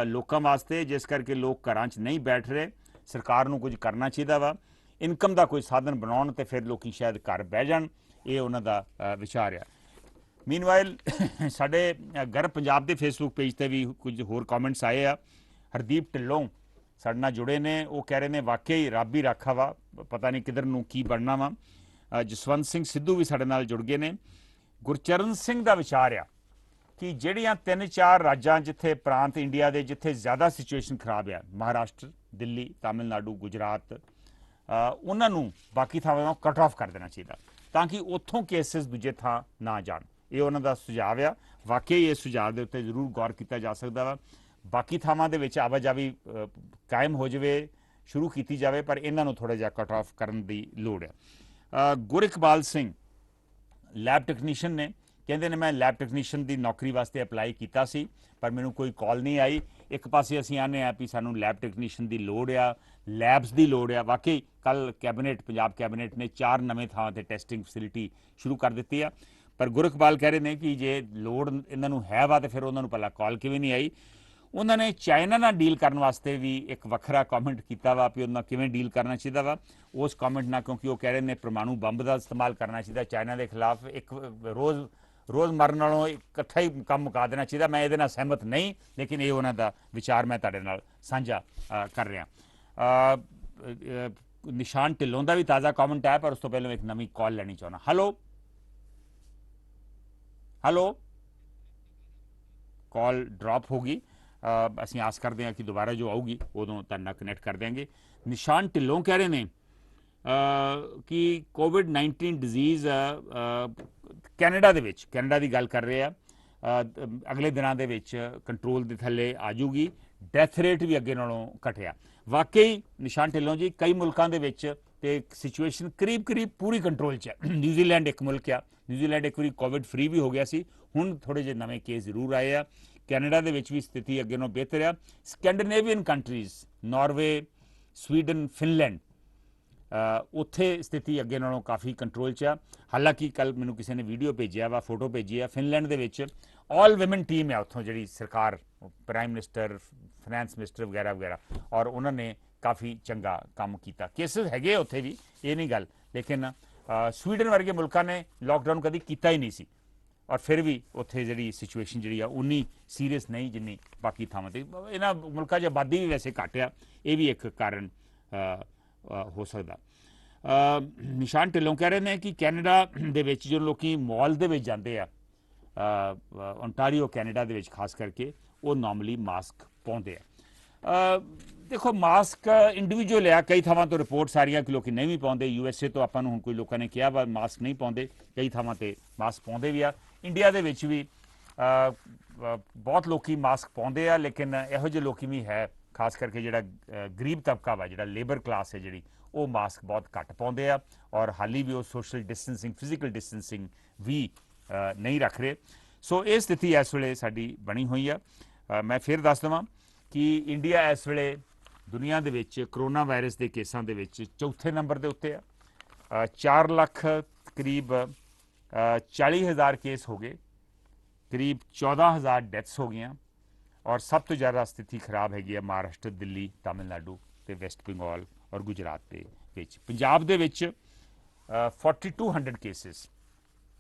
ਲੋਕਾਂ ਵਾਸਤੇ, ਜਿਸ ਕਰਕੇ ਲੋਕ ਘਰਾਂ 'ਚ ਨਹੀਂ ਬੈਠ ਰਹੇ। ਸਰਕਾਰ ਨੂੰ ਕੁਝ ਕਰਨਾ ਚਾਹੀਦਾ ਵਾ, ਇਨਕਮ ਦਾ ਕੋਈ ਸਾਧਨ ਬਣਾਉਣ ਤੇ ਫਿਰ ਲੋਕੀ ਸ਼ਾਇਦ ਘਰ ਬਹਿ ਜਾਣ। ਇਹ ਉਹਨਾਂ ਦਾ ਵਿਚਾਰ ਆ। ਮੀਨਵਾਈਲ ਸਾਡੇ ਗਰਭ ਪੰਜਾਬ ਦੇ ਫੇਸਬੁੱਕ ਪੇਜ ਤੇ ਵੀ ਕੁਝ ਹੋਰ ਕਮੈਂਟਸ ਆਏ ਆ। ਹਰਦੀਪ ਢਿੱਲੋਂ ਸਾਡੇ ਨਾਲ ਜੁੜੇ ਨੇ, ਉਹ ਕਹਿ ਰਹੇ ਨੇ ਵਾਕਈ ਰੱਬ ਹੀ ਰਾਖਾ ਵਾ, ਪਤਾ ਨਹੀਂ ਕਿੱਧਰ ਨੂੰ ਕੀ ਬਣਨਾ ਵਾ। ਜਸਵੰਤ ਸਿੰਘ ਸਿੱਧੂ ਵੀ ਸਾਡੇ ਨਾਲ ਜੁੜ ਗਏ ਨੇ। ਗੁਰਚਰਨ ਸਿੰਘ ਦਾ ਵਿਚਾਰ ਆ ਕਿ ਜਿਹੜੀਆਂ 3-4 ਰਾਜਾਂ ਜਿੱਥੇ ਪ੍ਰਾਂਤ ਇੰਡੀਆ ਦੇ ਜਿੱਥੇ ਜ਼ਿਆਦਾ ਸਿਚੁਏਸ਼ਨ ਖਰਾਬ ਆ, ਮਹਾਰਾਸ਼ਟਰ, ਦਿੱਲੀ, ਤਾਮਿਲਨਾਡੂ, ਗੁਜਰਾਤ, ਉਹਨਾਂ ਨੂੰ ਬਾਕੀ ਥਾਵਾਂ ਨੂੰ ਕੱਟ ਆਫ ਕਰ ਦੇਣਾ ਚਾਹੀਦਾ ਤਾਂ ਕਿ ਉੱਥੋਂ ਕੇਸਿਸ ਦੂਜੇ ਥਾਂ ਨਾ ਜਾਣ। ਇਹ ਉਹਨਾਂ ਦਾ ਸੁਝਾਅ ਆ। ਵਾਕਈ ਇਹ ਸੁਝਾਅ ਦੇ ਉੱਤੇ ਜ਼ਰੂਰ ਗੌਰ ਕੀਤਾ ਜਾ ਸਕਦਾ ਵਾ। ਬਾਕੀ ਥਾਵਾਂ ਦੇ ਵਿੱਚ ਆਵਾਜਾਈ ਕਾਇਮ ਹੋ ਜਾਵੇ, ਸ਼ੁਰੂ ਕੀਤੀ ਜਾਵੇ, ਪਰ ਇਹਨਾਂ ਨੂੰ ਥੋੜ੍ਹਾ ਜਿਹਾ ਕੱਟ ਆਫ ਕਰਨ ਦੀ ਲੋੜ ਹੈ। ਗੁਰਿਕਬਾਲ ਸਿੰਘ ਲੈਬ ਟੈਕਨੀਸ਼ੀਅਨ ਨੇ, ਕਹਿੰਦੇ ਨੇ ਮੈਂ ਲੈਬ ਟੈਕਨੀਸ਼ੀਅਨ ਦੀ ਨੌਕਰੀ ਵਾਸਤੇ ਅਪਲਾਈ ਕੀਤਾ ਸੀ ਪਰ ਮੈਨੂੰ ਕੋਈ ਕਾਲ ਨਹੀਂ ਆਈ। ਇੱਕ ਪਾਸੇ ਅਸੀਂ ਆਨੇ ਆ ਵੀ ਸਾਨੂੰ ਲੈਬ ਟੈਕਨੀਸ਼ੀਅਨ ਦੀ ਲੋੜ ਆ, ਲੈਬਸ ਦੀ ਲੋੜ ਆ। ਵਾਕਈ ਕੱਲ ਪੰਜਾਬ ਕੈਬਨਿਟ ਨੇ 4 ਨਵੇਂ ਥਾਵਾਂ ਤੇ ਟੈਸਟਿੰਗ ਫੈਸਿਲਿਟੀ ਸ਼ੁਰੂ ਕਰ ਦਿੱਤੀ ਆ। ਪਰ ਗੁਰਕਬਾਲ ਕਹਿ ਰਹੇ ਨੇ ਕਿ ਜੇ ਲੋੜ ਇਹਨਾਂ ਨੂੰ ਹੈ ਵਾ ਤਾਂ ਫਿਰ ਉਹਨਾਂ ਨੂੰ ਪਹਿਲਾਂ ਕਾਲ ਕਿਵੇਂ ਨਹੀਂ ਆਈ। ਉਹਨਾਂ ਨੇ ਚਾਈਨਾ ਨਾਲ ਡੀਲ ਕਰਨ ਵਾਸਤੇ ਵੀ ਇੱਕ ਵੱਖਰਾ ਕਮੈਂਟ ਕੀਤਾ ਵਾ ਵੀ ਉਹਨਾਂ ਕਿਵੇਂ ਡੀਲ ਕਰਨਾ ਚਾਹੀਦਾ ਵਾ। ਉਸ ਕਮੈਂਟ ਨਾਲ, ਕਿਉਂਕਿ ਉਹ ਕਹਿ ਰਹੇ ਨੇ ਪਰਮਾਣੂ ਬੰਬ ਦਾ ਇਸਤੇਮਾਲ ਕਰਨਾ ਚਾਹੀਦਾ ਚਾਈਨਾ ਦੇ ਖਿਲਾਫ, ਇੱਕ ਰੋਜ਼ ਮਰਨ ਨਾਲੋਂ ਇਕੱਠਾ ਹੀ ਕੰਮ ਮੁਕਾ ਦੇਣਾ ਚਾਹੀਦਾ। ਮੈਂ ਇਹਦੇ ਨਾਲ ਸਹਿਮਤ ਨਹੀਂ, ਲੇਕਿਨ ਇਹ ਉਹਨਾਂ ਦਾ ਵਿਚਾਰ ਮੈਂ ਤੁਹਾਡੇ ਨਾਲ ਸਾਂਝਾ ਕਰ ਰਿਹਾ। ਨਿਸ਼ਾਨ ਢਿੱਲੋਂ ਦਾ ਵੀ ਤਾਜ਼ਾ ਕਮੈਂਟ ਹੈ, ਪਰ ਉਸ ਤੋਂ ਪਹਿਲਾਂ ਇੱਕ ਨਵੀਂ ਕਾਲ ਲੈਣੀ ਚਾਹੁੰਦਾ। ਹੈਲੋ, ਕਾਲ ਡ੍ਰੌਪ ਹੋ ਗਈ। ਅਸੀਂ ਆਸ ਕਰਦੇ ਹਾਂ ਕਿ ਦੁਬਾਰਾ ਜੋ ਆਊਗੀ ਉਦੋਂ ਤੁਹਾਡੇ ਨਾਲ ਕਨੈਕਟ ਕਰ ਦਿਆਂਗੇ। ਨਿਸ਼ਾਨ ਢਿੱਲੋਂ ਕਹਿ ਰਹੇ ਨੇ ਕਿ ਕੋਵਿਡ-19 ਡਿਜ਼ੀਜ਼ ਕੈਨੇਡਾ ਦੀ ਗੱਲ ਕਰ ਰਹੇ ਆ, ਅਗਲੇ ਦਿਨਾਂ ਦੇ ਵਿੱਚ ਕੰਟਰੋਲ ਦੇ ਥੱਲੇ ਆ ਜੂਗੀ। ਡੈਥ ਰੇਟ ਵੀ ਅੱਗੇ ਨਾਲੋਂ ਘਟਿਆ। ਵਾਕਈ ਨਿਸ਼ਾਨ ਢਿੱਲੋਂ ਜੀ, ਕਈ ਮੁਲਕਾਂ ਦੇ ਵਿੱਚ ਤੇ ਸਿਚੁਏਸ਼ਨ ਕਰੀਬ ਪੂਰੀ ਕੰਟਰੋਲ 'ਚ ਹੈ। ਨਿਊਜ਼ੀਲੈਂਡ ਇੱਕ ਮੁਲਕ ਆ, ਨਿਊਜ਼ੀਲੈਂਡ ਇੱਕ ਵਾਰੀ ਕੋਵਿਡ ਫ੍ਰੀ ਵੀ ਹੋ ਗਿਆ ਸੀ, ਹੁਣ ਥੋੜ੍ਹੇ ਜਿਹੇ ਨਵੇਂ ਕੇਸ ਜ਼ਰੂਰ ਆਏ ਆ। ਕੈਨੇਡਾ ਦੇ ਵਿੱਚ ਵੀ ਸਥਿਤੀ ਅੱਗੇ ਨਾਲੋਂ ਬਿਹਤਰ ਆ। Scandinavian countries, Norway, Sweden, Finland, ਉੱਥੇ ਸਥਿਤੀ ਅੱਗੇ ਨਾਲੋਂ ਕਾਫੀ ਕੰਟਰੋਲ 'ਚ ਆ। ਹਾਲਾਂਕਿ ਕੱਲ ਮੈਨੂੰ ਕਿਸੇ ਨੇ ਵੀਡੀਓ ਭੇਜਿਆ ਵਾ, ਫੋਟੋ ਭੇਜੀ ਆ, ਫਿਨਲੈਂਡ ਦੇ ਵਿੱਚ ਆਲ ਵਿਮਨ ਟੀਮ ਹੈ ਉੱਥੋਂ, ਜਿਹੜੀ ਸਰਕਾਰ, ਪ੍ਰਾਈਮ ਮਿਨਿਸਟਰ, ਫਾਈਨੈਂਸ ਮਿਨਿਸਟਰ ਵਗੈਰਾ, ਔਰ ਉਹਨਾਂ ਨੇ ਕਾਫੀ ਚੰਗਾ ਕੰਮ ਕੀਤਾ। ਕੇਸਿਸ ਹੈਗੇ ਉੱਥੇ ਵੀ, ਇਹ ਨਹੀਂ ਗੱਲ, ਲੇਕਿਨ ਸਵੀਡਨ ਵਰਗੇ ਮੁਲਕਾਂ ਨੇ ਲਾਕਡਾਊਨ ਕਦੀ ਕੀਤਾ ਹੀ ਨਹੀਂ ਸੀ, ਔਰ ਫਿਰ ਵੀ ਉੱਥੇ ਜਿਹੜੀ ਸਿਚੁਏਸ਼ਨ ਜਿਹੜੀ ਆ ਉਨੀ ਸੀਰੀਅਸ ਨਹੀਂ ਜਿੰਨੀ ਬਾਕੀ ਥਾਵਾਂ 'ਤੇ। ਇਹਨਾਂ ਮੁਲਕਾਂ 'ਚ ਆਬਾਦੀ ਵੀ ਵੈਸੇ ਘੱਟ ਆ, ਇਹ ਵੀ ਇੱਕ ਕਾਰਨ ਹੋ ਸਕਦਾ। ਨਿਸ਼ਾਨ ਢਿੱਲੋਂ ਕਹਿ ਰਹੇ ਨੇ ਕਿ ਕੈਨੇਡਾ ਦੇ ਵਿੱਚ ਜੋ ਲੋਕੀ ਮਾਲ ਦੇ ਵਿੱਚ ਜਾਂਦੇ ਆ, ਓਨਟਾਰੀਓ ਕੈਨੇਡਾ ਦੇ ਵਿੱਚ ਖਾਸ ਕਰਕੇ, ਉਹ ਨਾਰਮਲੀ ਮਾਸਕ ਪਾਉਂਦੇ ਆ। ਦੇਖੋ, ਮਾਸਕ ਇੰਡੀਵਿਜੂਅਲ ਆ, ਕਈ ਥਾਵਾਂ ਤੋਂ ਰਿਪੋਰਟਸ ਆ ਰਹੀਆਂ ਕਿ ਲੋਕੀ ਨਹੀਂ ਵੀ ਪਾਉਂਦੇ। USA ਤੋਂ ਆਪਾਂ ਨੂੰ ਹੁਣ ਕੋਈ ਲੋਕਾਂ ਨੇ ਕਿਹਾ ਵਾ ਮਾਸਕ ਨਹੀਂ ਪਾਉਂਦੇ, ਕਈ ਥਾਵਾਂ ਤੇ ਮਾਸਕ ਪਾਉਂਦੇ ਵੀ ਆ। ਇੰਡੀਆ ਦੇ ਵਿੱਚ ਵੀ ਬਹੁਤ ਲੋਕੀ ਮਾਸਕ ਪਾਉਂਦੇ ਆ, ਲੇਕਿਨ ਇਹੋ ਜਿਹੇ ਲੋਕੀ ਵੀ ਹੈ, ਖਾਸ ਕਰਕੇ ਜਿਹੜਾ ਗਰੀਬ ਤਬਕਾ ਵਾ, ਜਿਹੜਾ ਲੇਬਰ ਕਲਾਸ ਹੈ ਜਿਹੜੀ, ਉਹ ਮਾਸਕ ਬਹੁਤ ਘੱਟ ਪਾਉਂਦੇ ਆ, ਔਰ ਹਾਲੀ ਵੀ ਉਹ ਸੋਸ਼ਲ ਡਿਸਟੈਂਸਿੰਗ, ਫਿਜ਼ੀਕਲ ਡਿਸਟੈਂਸਿੰਗ ਵੀ ਨਹੀਂ ਰੱਖ ਰਹੇ। ਸੋ ਇਹ ਸਥਿਤੀ ਇਸ ਵੇਲੇ ਸਾਡੀ ਬਣੀ ਹੋਈ ਆ। ਮੈਂ ਫਿਰ ਦੱਸ ਦੇਵਾਂ ਕਿ ਇੰਡੀਆ ਇਸ ਵੇਲੇ ਦੁਨੀਆ ਦੇ ਵਿੱਚ ਕਰੋਨਾ ਵਾਇਰਸ ਦੇ ਕੇਸਾਂ ਦੇ ਵਿੱਚ 4ਥੇ ਨੰਬਰ ਦੇ ਉੱਤੇ ਆ। 4 ਲੱਖ ਕਰੀਬ 40,000 ਕੇਸ ਹੋ ਗਏ, ਕਰੀਬ 14,000 ਡੈਥਸ ਹੋ ਗਈਆਂ, ਔਰ ਸਭ ਤੋਂ ਜ਼ਿਆਦਾ ਸਥਿਤੀ ਖਰਾਬ ਹੈਗੀ ਆ ਮਹਾਰਾਸ਼ਟਰ, ਦਿੱਲੀ, ਤਾਮਿਲਨਾਡੂ ਤੇ ਵੈਸਟ ਬੰਗਾਲ ਔਰ ਗੁਜਰਾਤ ਦੇ ਵਿੱਚ। ਪੰਜਾਬ ਦੇ ਵਿੱਚ 4200 ਕੇਸਿਸ,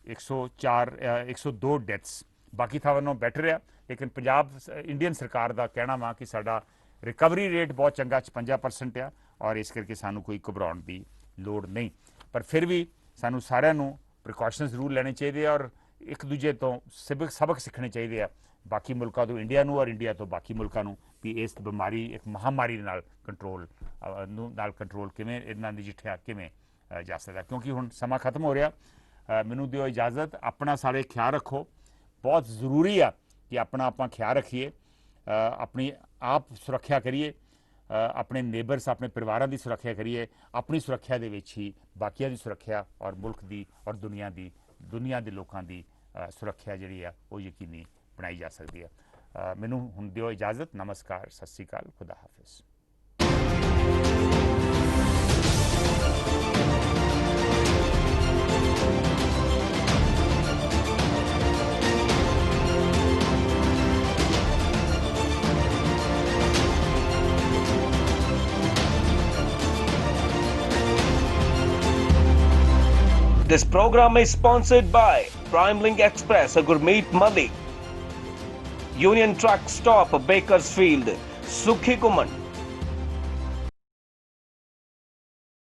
102 ਡੈਥਸ, ਬਾਕੀ ਥਾਵਾਂ ਨਾਲੋਂ ਬੈਟਰ ਆ। ਲੇਕਿਨ ਪੰਜਾਬ ਇੰਡੀਅਨ ਸਰਕਾਰ ਦਾ ਕਹਿਣਾ ਵਾ ਕਿ ਸਾਡਾ ਰਿਕਵਰੀ ਰੇਟ ਬਹੁਤ ਚੰਗਾ, 56% ਆ, ਔਰ ਇਸ ਕਰਕੇ ਸਾਨੂੰ ਕੋਈ ਘਬਰਾਉਣ ਦੀ ਲੋੜ ਨਹੀਂ। ਪਰ ਫਿਰ ਵੀ ਸਾਨੂੰ ਸਾਰਿਆਂ ਨੂੰ ਪ੍ਰੀਕਾਸ਼ਨਸ ਜ਼ਰੂਰ ਲੈਣੇ ਚਾਹੀਦੇ ਆ ਔਰ ਇੱਕ ਦੂਜੇ ਤੋਂ ਸਬਕ ਸਿੱਖਣੇ ਚਾਹੀਦੇ ਆ, ਬਾਕੀ ਮੁਲਕਾਂ ਤੋਂ ਇੰਡੀਆ ਨੂੰ ਔਰ ਇੰਡੀਆ ਤੋਂ ਬਾਕੀ ਮੁਲਕਾਂ ਨੂੰ, ਵੀ ਇਸ ਬਿਮਾਰੀ ਇੱਕ ਮਹਾਮਾਰੀ ਨਾਲ ਕੰਟਰੋਲ ਕਿਵੇਂ ਇਹਨਾਂ ਦੀ ਜਿੱਠਿਆ ਕਿਵੇਂ ਜਾ ਸਕਦਾ। ਕਿਉਂਕਿ ਹੁਣ ਸਮਾਂ ਖਤਮ ਹੋ ਰਿਹਾ। ਮੈਨੂੰ ਦਿਓ ਇਜਾਜ਼ਤ, ਆਪਣਾ ਸਾਰੇ ਖਿਆਲ ਰੱਖੋ। ਬਹੁਤ ਜ਼ਰੂਰੀ ਆ ਕਿ ਆਪਣਾ ਆਪਾਂ ਖਿਆਲ ਰੱਖੀਏ, ਆਪਣੀ ਆਪ ਸੁਰੱਖਿਆ ਕਰੀਏ, ਆਪਣੇ ਨੇਬਰਸ ਆਪਣੇ ਪਰਿਵਾਰਾਂ ਦੀ ਸੁਰੱਖਿਆ ਕਰੀਏ। ਆਪਣੀ ਸੁਰੱਖਿਆ ਦੇ ਵਿੱਚ ਹੀ ਬਾਕੀਆਂ ਦੀ ਸੁਰੱਖਿਆ ਔਰ ਮੁਲਕ ਦੀ ਔਰ ਦੁਨੀਆ ਦੇ ਲੋਕਾਂ ਦੀ ਸੁਰੱਖਿਆ ਜਿਹੜੀ ਆ ਉਹ ਯਕੀਨੀ ਬਣਾਈ ਜਾ ਸਕਦੀ ਹੈ। ਮੈਨੂੰ ਹੁਣ ਦਿਓ ਇਜਾਜ਼ਤ। ਨਮਸਕਾਰ, ਸਤਿ ਸ਼੍ਰੀ ਅਕਾਲ, ਖੁਦਾ ਹਾਫਿਜ਼। This program is sponsored by PrimeLink Express, Gurmeet Madi, Union Truck Stop, Bakersfield, Sukhi Kuman,